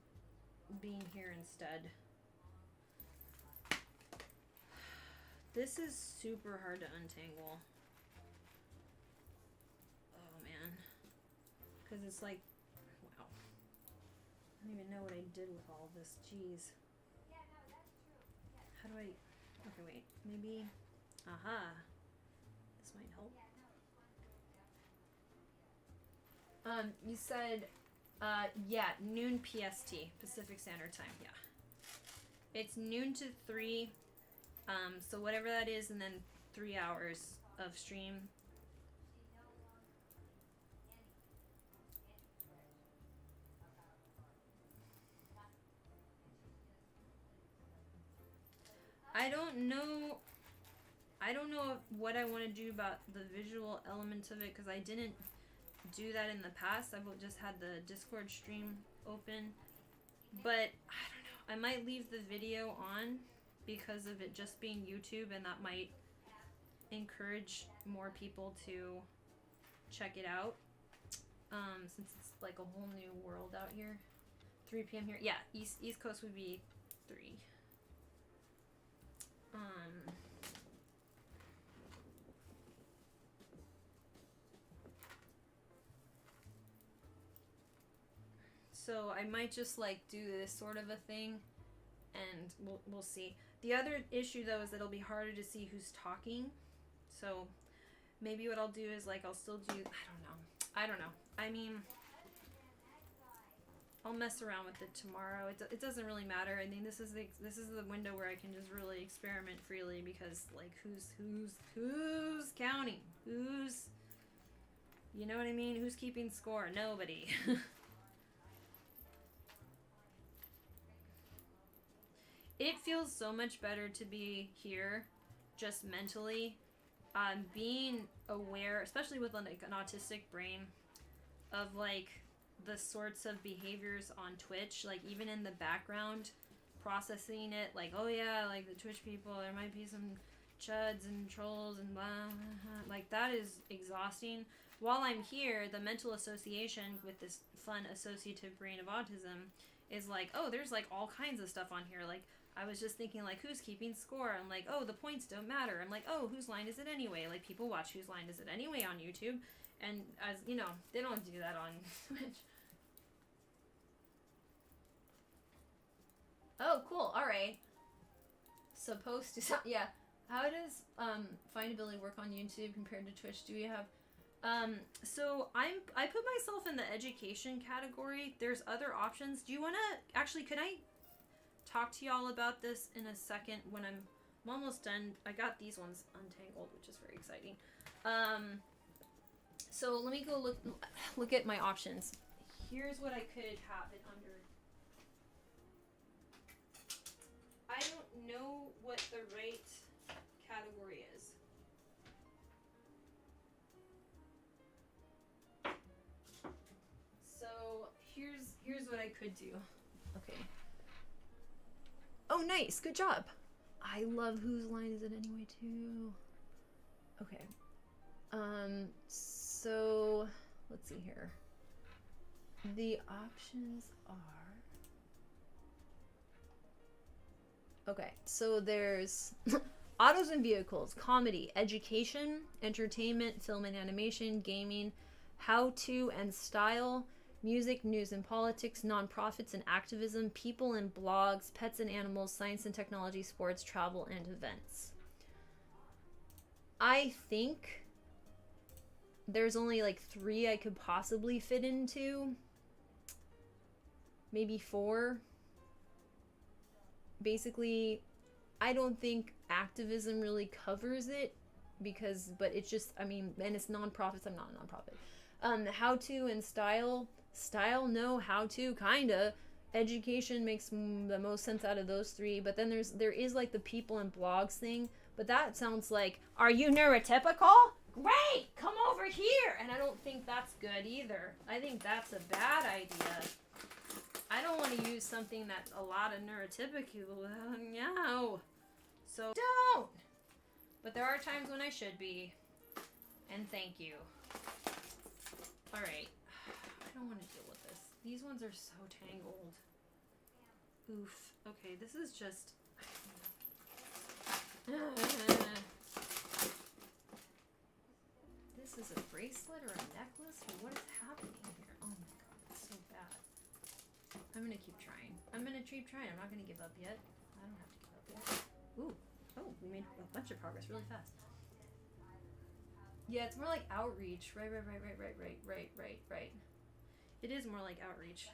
being here instead. This is super hard to untangle. Oh man. Because it's like, wow. I don't even know what I did with all this. Jeez. How do I, okay wait, maybe, aha. This might help. You said, noon PST, Pacific Standard Time, yeah. It's noon to 3, so whatever that is, and then 3 hours of stream. I don't know what I want to do about the visual element of it, because I didn't do that in the past. I've just had the Discord stream open, but I don't know, I might leave the video on because of it just being YouTube, and that might encourage more people to check it out, since it's like a whole new world out here. 3 p.m. here, yeah, East Coast would be 3. So I might just like do this sort of a thing, and we'll see. The other issue though is that it'll be harder to see who's talking. So maybe what I'll do is like I'll still do, I don't know. I mean, I'll mess around with it tomorrow. It doesn't really matter. I mean, this is the window where I can just really experiment freely, because like who's counting? Who's, you know what I mean? Who's keeping score? Nobody. It feels so much better to be here, just mentally, being aware, especially with like an autistic brain, of like the sorts of behaviors on Twitch, like even in the background, processing it, like, oh yeah, like the Twitch people, there might be some chuds and trolls and blah, blah, blah. Like that is exhausting. While I'm here, the mental association with this fun associative brain of autism is like, oh, there's like all kinds of stuff on here. Like I was just thinking like, who's keeping score? I'm like, oh, the points don't matter. I'm like, oh, whose line is it anyway? Like people watch Whose Line Is It Anyway on YouTube. And as you know, they don't do that on Twitch. Oh, cool. All right. Supposed to sound, yeah. How does findability work on YouTube compared to Twitch? Do we have so I put myself in the education category. There's other options. Do you want to actually, could I talk to y'all about this in a second when I'm almost done? I got these ones untangled, which is very exciting. So let me go look at my options. Here's what I could have it under. I don't know what the right category is. So here's what I could do. Okay. Oh, nice. Good job. I love Whose Line Is It Anyway too. Okay. So let's see here. The options are, okay, so there's autos and vehicles, comedy, education, entertainment, film and animation, gaming, how-to and style, music, news and politics, nonprofits and activism, people and blogs, pets and animals, science and technology, sports, travel, and events. I think there's only like 3 I could possibly fit into. Maybe 4. Basically, I don't think activism really covers it but it's just, I mean, and it's nonprofits. I'm not a nonprofit. How to and style, no. How to, kinda. Education makes the most sense out of those 3, but then there is like the people and blogs thing, but that sounds like, are you neurotypical? Great, come over here. And I don't think that's good either. I think that's a bad idea. I don't want to use something that's a lot of neurotypical. No. So don't. But there are times when I should be. And thank you. All right. I don't want to deal with this. These ones are so tangled. Oof. Okay, this is just... This is a bracelet or a necklace? What is happening here? Oh my god, it's so bad. I'm gonna keep trying. I'm gonna keep trying. I'm not gonna give up yet. I don't have to give up yet. Ooh. Oh, we made a bunch of progress really fast. Yeah, it's more like outreach. Right. It is more like outreach.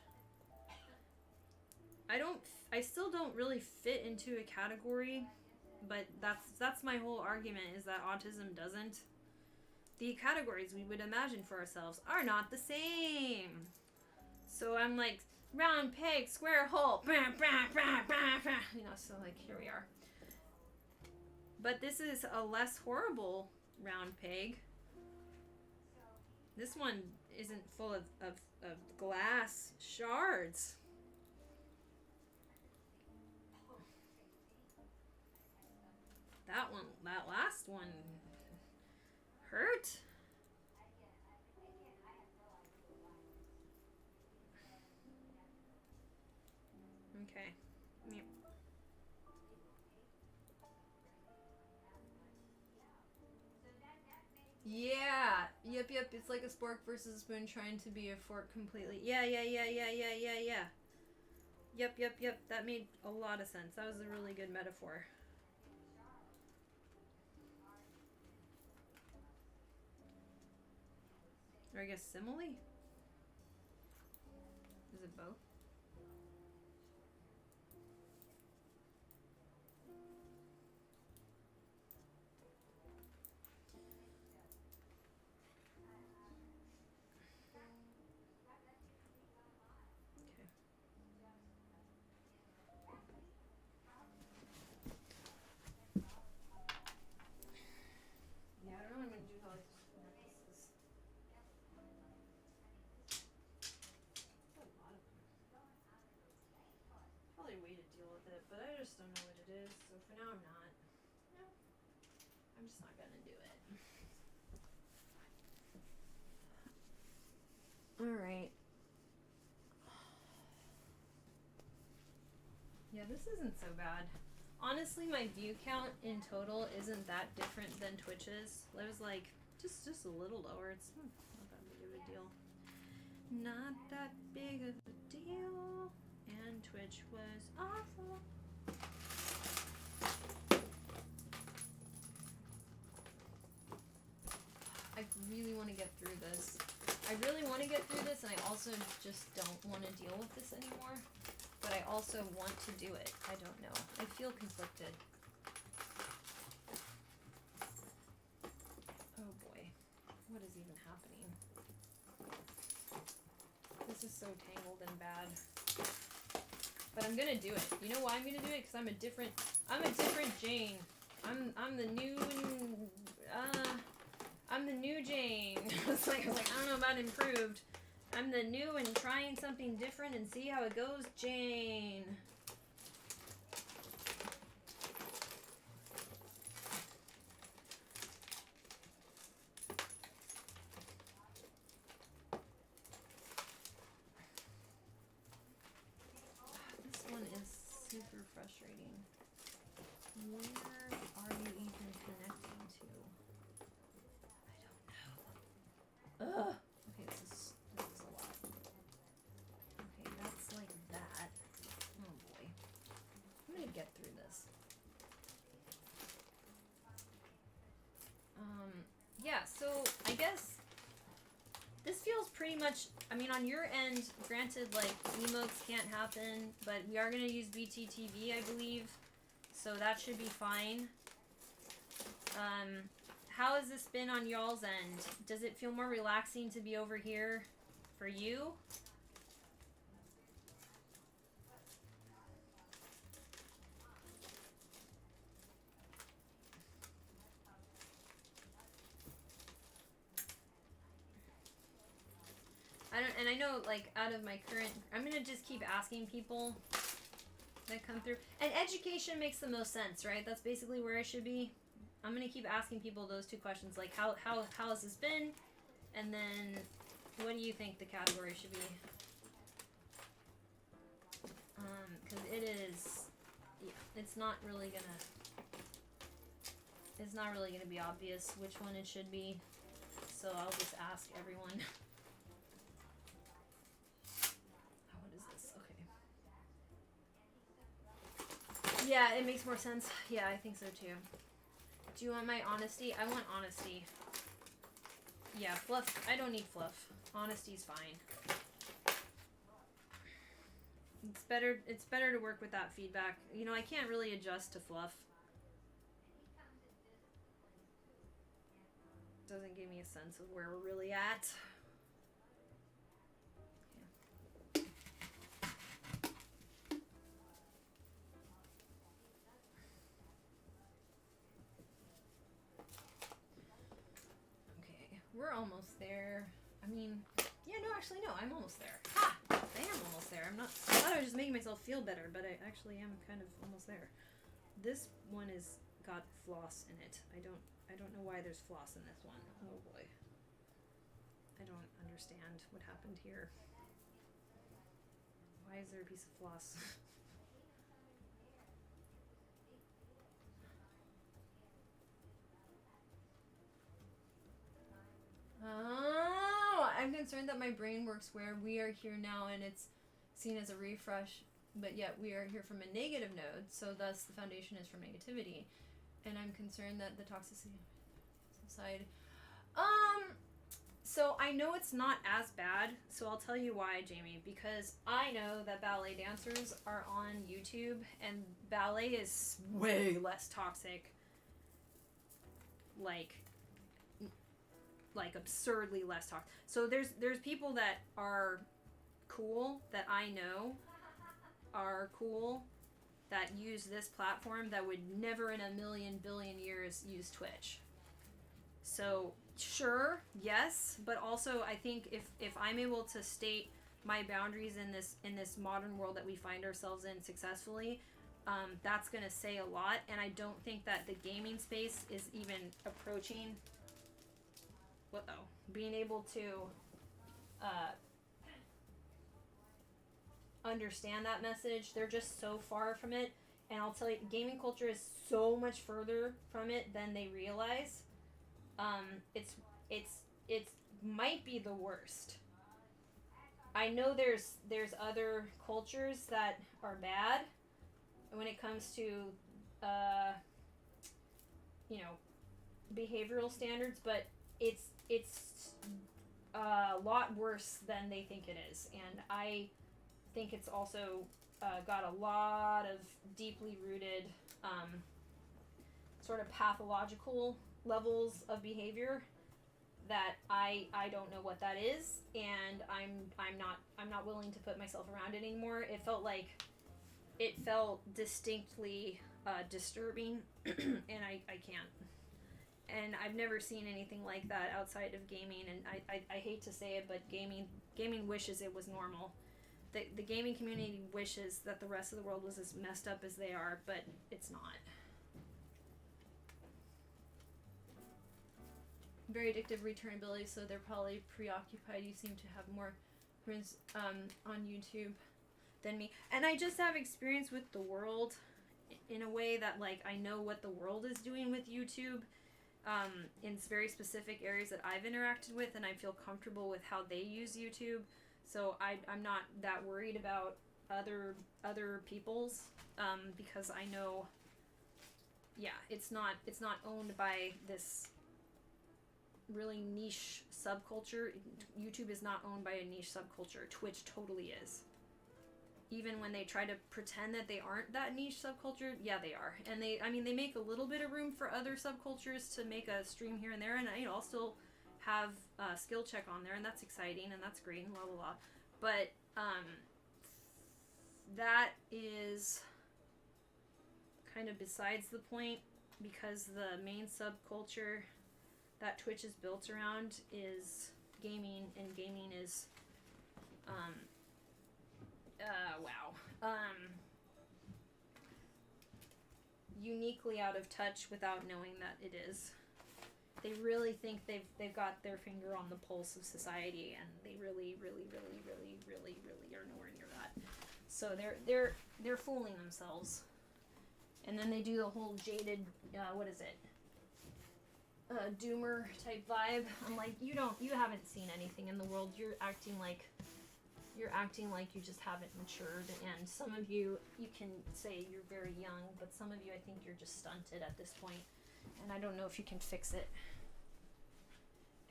I still don't really fit into a category, but that's my whole argument, is that autism doesn't. The categories we would imagine for ourselves are not the same. So I'm like, round peg, square hole, you know, so like here we are. But this is a less horrible round peg. This one isn't full of glass shards. That last one hurt. Okay. Yeah, Yep, it's like a spork versus a spoon trying to be a fork completely. Yeah. Yep, that made a lot of sense. That was a really good metaphor. Or I guess simile? Is it both? Okay. Yeah, I don't know what I'm gonna do how this is. A lot of them. Probably a way to deal with it, but I just don't know what it is, so for now I'm not. No. I'm just not gonna do it. Alright. Yeah, this isn't so bad. Honestly, my view count in total isn't that different than Twitch's. It was like just a little lower. It's not that big of a deal. Not that big of a deal. And Twitch was awful. I really want to get through this. I really want to get through this, and I also just don't want to deal with this anymore. But I also want to do it. I don't know. I feel conflicted. Oh boy. What is even happening? This is so tangled and bad. But I'm gonna do it. You know why I'm gonna do it? Because I'm a different Jane. I'm the new Jane. I was like, I don't know about improved. I'm the new and trying something different and see how it goes, Jane. This one is super frustrating. Where are you even connecting to? I don't know. Ugh. Okay, this is a lot. Okay, that's like that. Oh boy. I'm gonna get through this. Yeah, so I guess this feels pretty much, I mean, on your end, granted, like, emotes can't happen, but we are gonna use BTTV, I believe, so that should be fine. How has this been on y'all's end? Does it feel more relaxing to be over here for you? And I know, like, out of my current, I'm gonna just keep asking people that come through. And education makes the most sense, right? That's basically where I should be. I'm gonna keep asking people those two questions, like how has this been, and then what do you think the category should be? Because it is, yeah, it's not really gonna be obvious which one it should be. So I'll just ask everyone. What is this? Okay. Yeah, it makes more sense. Yeah, I think so too. Do you want my honesty? I want honesty. Yeah, fluff. I don't need fluff. Honesty's fine. It's better to work with that feedback. You know, I can't really adjust to fluff. Doesn't give me a sense of where we're really at. Okay, we're almost there. I mean, yeah, no, actually, no, I'm almost there. Ha! I am almost there. I thought I was just making myself feel better, but I actually am kind of almost there. This one is got floss in it. I don't know why there's floss in this one. Oh boy. I don't understand what happened here. Why is there a piece of floss? I'm concerned that my brain works where we are here now and it's seen as a refresh, but yet we are here from a negative node, so thus the foundation is from negativity. And I'm concerned that the toxicity side. So I know it's not as bad, so I'll tell you why, Jamie, because I know that ballet dancers are on YouTube, and ballet is way less toxic, like absurdly less toxic. So there's people that are cool, that I know are cool, that use this platform that would never in a million billion years use Twitch. So sure, yes, but also I think if I'm able to state my boundaries in this modern world that we find ourselves in successfully, that's gonna say a lot. And I don't think that the gaming space is even approaching being able to understand that message. They're just so far from it, and I'll tell you, gaming culture is so much further from it than they realize. It's might be the worst. I know there's other cultures that are bad when it comes to behavioral standards, but it's a lot worse than they think it is, and I think it's also got a lot of deeply rooted sort of pathological levels of behavior that I don't know what that is, and I'm not willing to put myself around it anymore. It felt distinctly disturbing, and I can't. And I've never seen anything like that outside of gaming, and I hate to say it, but gaming wishes it was normal. The gaming community wishes that the rest of the world was as messed up as they are, but it's not. Very addictive returnability, so they're probably preoccupied. You seem to have more friends on YouTube than me. And I just have experience with the world in a way that, like, I know what the world is doing with YouTube in very specific areas that I've interacted with, and I feel comfortable with how they use YouTube. So I'm not that worried about other people's because I know, yeah, it's not owned by this really niche subculture. YouTube is not owned by a niche subculture. Twitch totally is. Even when they try to pretend that they aren't that niche subculture, yeah, they are. And they make a little bit of room for other subcultures to make a stream here and there, and I'll still have skill check on there, and that's exciting and that's great and blah blah blah. But that is kind of besides the point, because the main subculture that Twitch is built around is gaming, and gaming is uniquely out of touch without knowing that it is. They really think they've got their finger on the pulse of society, and they really are nowhere near that. So they're fooling themselves. And then they do the whole jaded doomer type vibe. I'm like, you haven't seen anything in the world. You're acting like you just haven't matured, and some of you can say you're very young, but some of you, I think you're just stunted at this point, and I don't know if you can fix it.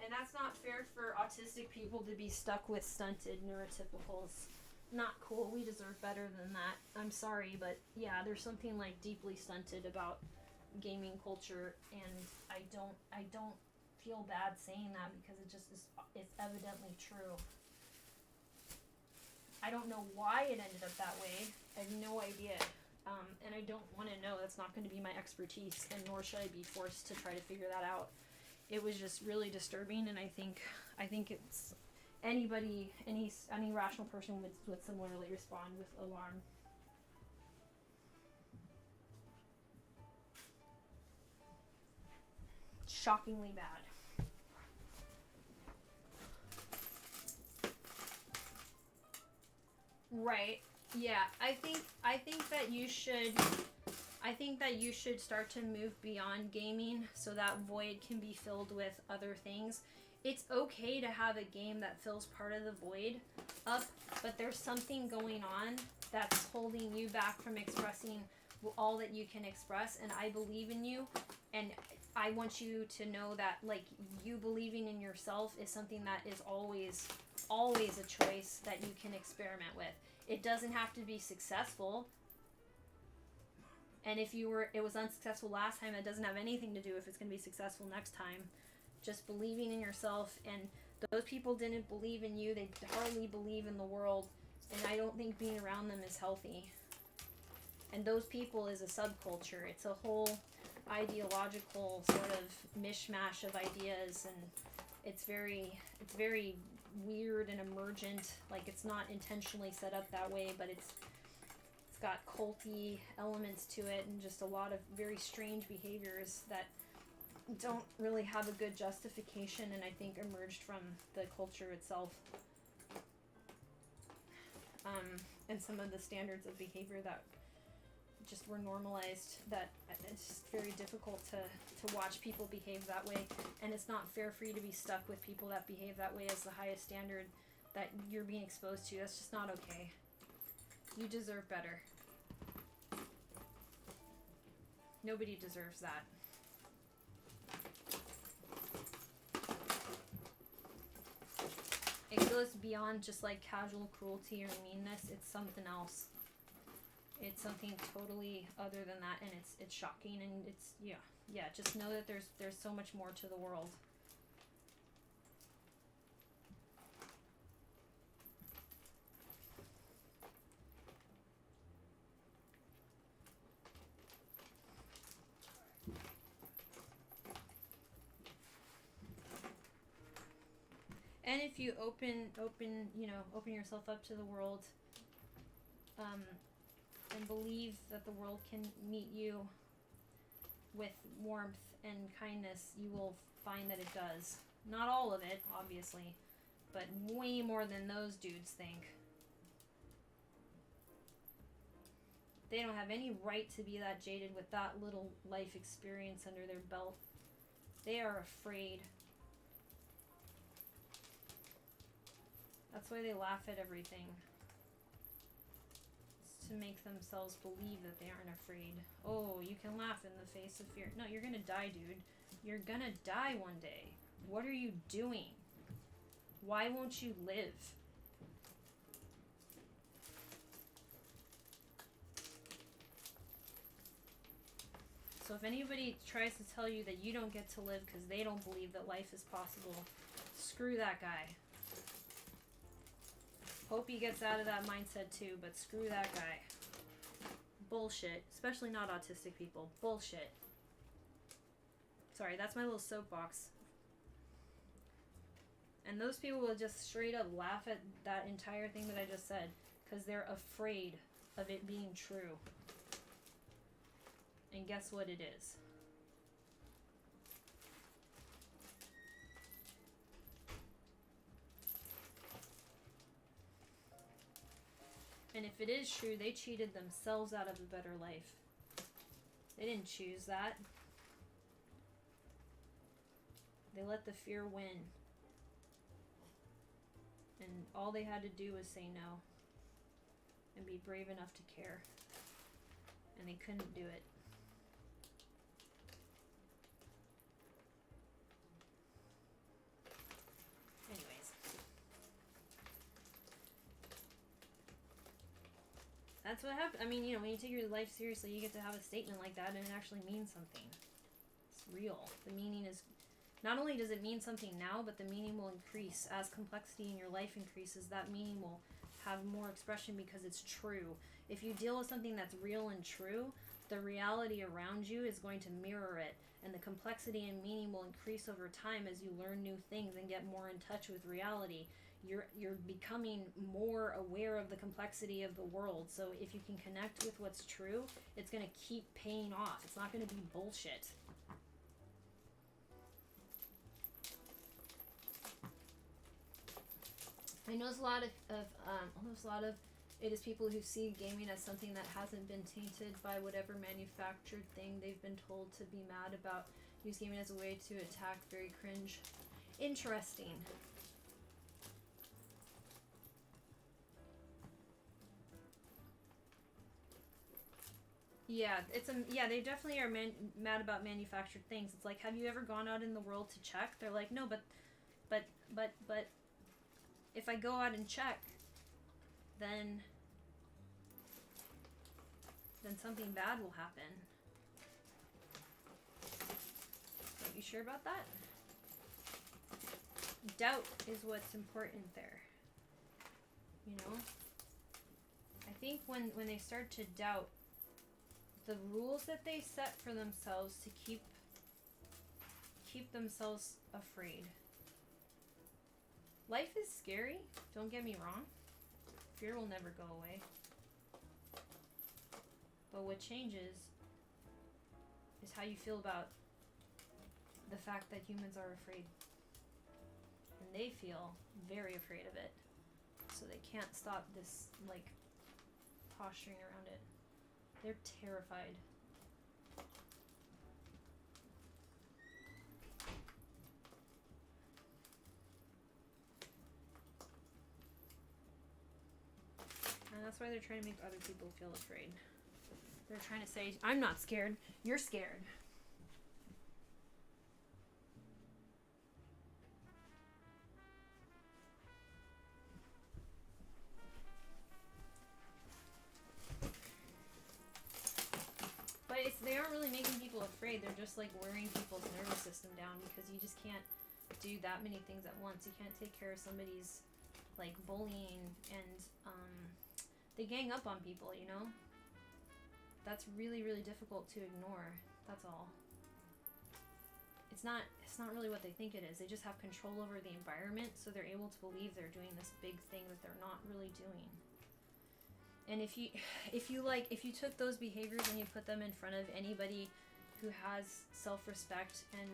And that's not fair for autistic people to be stuck with stunted neurotypicals. Not cool. We deserve better than that. I'm sorry, but yeah, there's something like deeply stunted about gaming culture, and I don't feel bad saying that, because it's evidently true. I don't know why it ended up that way. I have no idea. And I don't want to know. That's not going to be my expertise, and nor should I be forced to try to figure that out. It was just really disturbing, and I think it's any rational person would similarly respond with alarm. Shockingly bad. Right. Yeah. I think that you should start to move beyond gaming, so that void can be filled with other things. it's okay to have a game that fills part of the void up, but there's something going on that's holding you back from expressing all that you can express, and I believe in you, and I want you to know that, like, you believing in yourself is something that is always a choice that you can experiment with. It doesn't have to be successful. And if it was unsuccessful last time, it doesn't have anything to do if it's going to be successful next time. Just believing in yourself, and those people didn't believe in you. They hardly believe in the world, and I don't think being around them is healthy. And those people is a subculture. It's a whole ideological sort of mishmash of ideas, and it's very weird and emergent. Like, it's not intentionally set up that way, but it's got culty elements to it, and just a lot of very strange behaviors that don't really have a good justification, and I think emerged from the culture itself. And some of the standards of behavior that just were normalized, that it's just very difficult to watch people behave that way, and it's not fair for you to be stuck with people that behave that way as the highest standard that you're being exposed to. That's just not okay. You deserve better. Nobody deserves that. It goes beyond just like casual cruelty or meanness. It's something else. It's something totally other than that, and it's shocking, and it's yeah. Just know that there's so much more to the world. And if you open yourself up to the world, and believe that the world can meet you with warmth and kindness, you will find that it does. Not all of it, obviously, but way more than those dudes think. They don't have any right to be that jaded with that little life experience under their belt. They are afraid. That's why they laugh at everything. It's to make themselves believe that they aren't afraid. Oh, you can laugh in the face of fear. No, you're gonna die, dude. You're gonna die one day. What are you doing? Why won't you live? So if anybody tries to tell you that you don't get to live because they don't believe that life is possible, screw that guy. Hope he gets out of that mindset too, but screw that guy. Bullshit. Especially not autistic people. Bullshit. Sorry, that's my little soapbox. And those people will just straight up laugh at that entire thing that I just said, because they're afraid of it being true. And guess what it is? And if it is true, they cheated themselves out of a better life. They didn't choose that. They let the fear win. And all they had to do was say no. And be brave enough to care. And they couldn't do it. That's what happened. I mean, when you take your life seriously, you get to have a statement like that, and it actually means something. It's real. The meaning is, not only does it mean something now, but the meaning will increase. As complexity in your life increases, that meaning will have more expression because it's true. If you deal with something that's real and true, the reality around you is going to mirror it, and the complexity and meaning will increase over time as you learn new things and get more in touch with reality. You're becoming more aware of the complexity of the world. So if you can connect with what's true, it's going to keep paying off. It's not going to be bullshit. I know there's a lot of it is people who see gaming as something that hasn't been tainted by whatever manufactured thing they've been told to be mad about. Use gaming as a way to attack, very cringe. Interesting. Yeah, yeah, they definitely are mad about manufactured things. It's like, have you ever gone out in the world to check? They're like, no, but if I go out and check, then something bad will happen. Are you sure about that? Doubt is what's important there. You know? I think when they start to doubt, the rules that they set for themselves to keep themselves afraid. Life is scary, don't get me wrong. Fear will never go away. But what changes is how you feel about the fact that humans are afraid. And they feel very afraid of it. So they can't stop this, like, posturing around it. They're terrified. And that's why they're trying to make other people feel afraid. They're trying to say, I'm not scared, you're scared. But they aren't really making people afraid. They're just like wearing people's nervous system down, because you just can't do that many things at once. You can't take care of somebody's like bullying, and they gang up on people, you know? That's really, really difficult to ignore. That's all. It's not really what they think it is. They just have control over the environment, so they're able to believe they're doing this big thing that they're not really doing. And if you took those behaviors and you put them in front of anybody who has self-respect and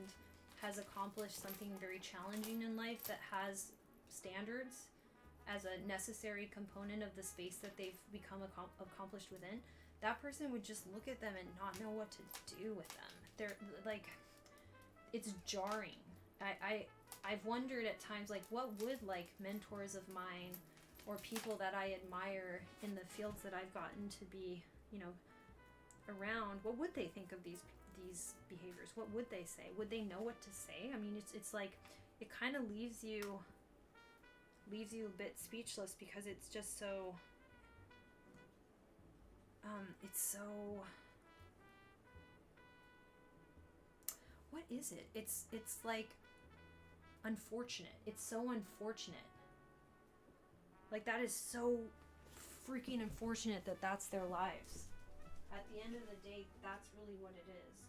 has accomplished something very challenging in life, that has standards as a necessary component of the space that they've become accomplished within, that person would just look at them and not know what to do with them. They're like, it's jarring. I've wondered at times, like, what would like mentors of mine or people that I admire in the fields that I've gotten to be, you know, around, what would they think of these behaviors? What would they say? Would they know what to say? I mean, it's like, it kind of leaves you a bit speechless, because it's just so what is it? It's like unfortunate. It's so unfortunate. Like, that is so freaking unfortunate that that's their lives. At the end of the day, that's really what it is.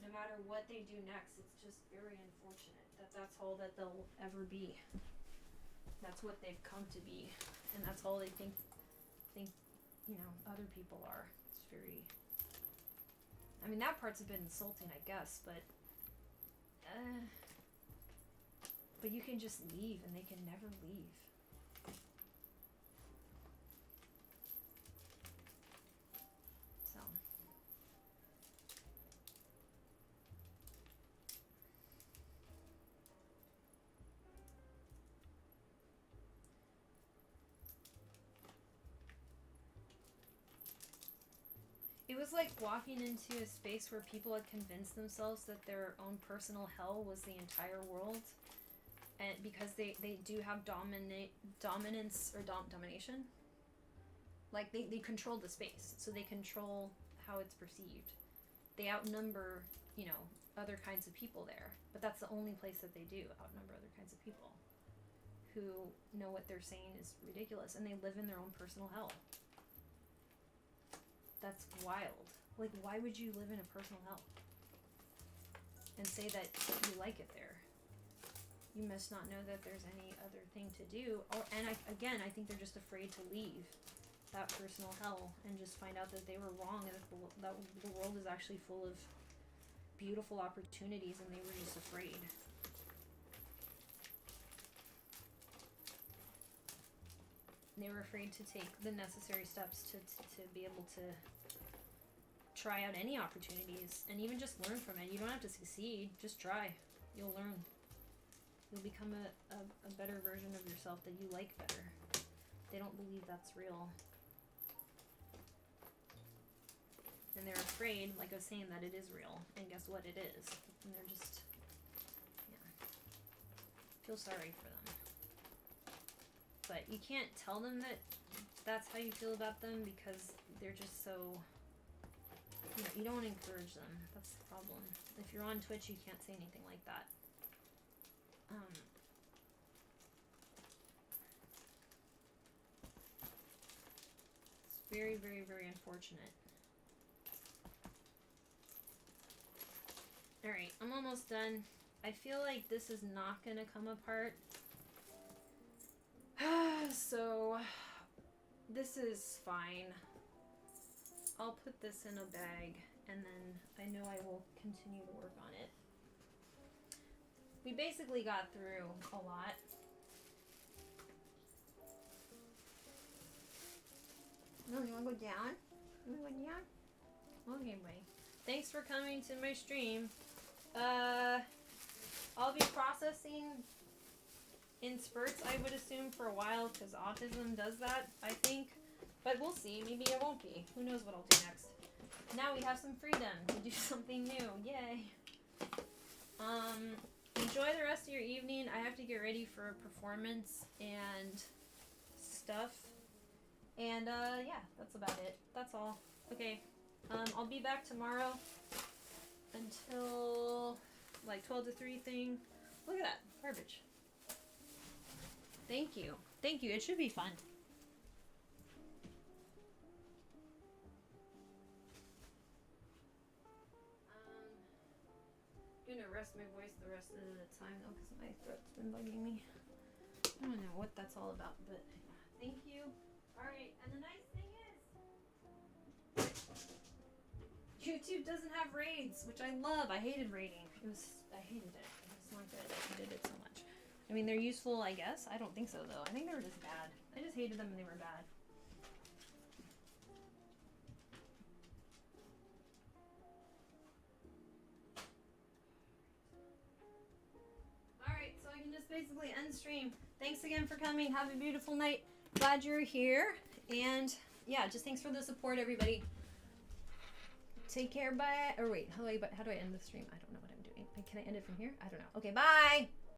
No matter what they do next, it's just very unfortunate that that's all that they'll ever be. That's what they've come to be, and that's all they think you know, other people are. It's very, I mean, that part's a bit insulting, I guess, but you can just leave, and they can never leave. So it was like walking into a space where people had convinced themselves that their own personal hell was the entire world, and because they do have dominance or domination, like they control the space, so they control how it's perceived. They outnumber, you know, other kinds of people there, but that's the only place that they do outnumber other kinds of people who know what they're saying is ridiculous, and they live in their own personal hell. That's wild. Like, why would you live in a personal hell and say that you like it there? You must not know that there's any other thing to do. And I think they're just afraid to leave that personal hell and just find out that they were wrong, and that the world is actually full of beautiful opportunities, and they were just afraid. They were afraid to take the necessary steps to be able to try out any opportunities and even just learn from it. You don't have to succeed, just try. You'll learn. You'll become a better version of yourself that you like better. They don't believe that's real. And they're afraid, like I was saying, that it is real. And guess what? It is. And they're just, yeah. Feel sorry for them. But you can't tell them that that's how you feel about them because they're just so, you don't want to encourage them. That's the problem. If you're on Twitch, you can't say anything like that. It's very, very, very unfortunate. Alright, I'm almost done. I feel like this is not going to come apart. So, this is fine. I'll put this in a bag, and then I know I will continue to work on it. We basically got through a lot. No, you want to go down? You want to go down? Okay, boy. Thanks for coming to my stream. I'll be processing in spurts, I would assume, for a while, because autism does that, I think. But we'll see. Maybe it won't be. Who knows what I'll do next. Now we have some freedom to do something new. Yay. Enjoy the rest of your evening. I have to get ready for a performance and stuff. And, yeah, that's about it. That's all. Okay. I'll be back tomorrow until, like, 12 to 3 thing. Look at that. Garbage. Thank you. Thank you. It should be fun. I'm gonna rest my voice the rest of the time, though, because my throat's been bugging me. I don't know what that's all about, but thank you. Alright, and the nice thing is, YouTube doesn't have raids, which I love. I hated raiding. I hated it. It's not good. I hated it so much. I mean, they're useful, I guess. I don't think so, though. I think they were just bad. I just hated them and they were bad. Alright, so I can just basically end stream. Thanks again for coming. Have a beautiful night. Glad you're here. And, yeah, just thanks for the support, everybody. Take care, bye. Or wait, how do I end the stream? I don't know what I'm doing. Can I end it from here? I don't know. Okay, bye!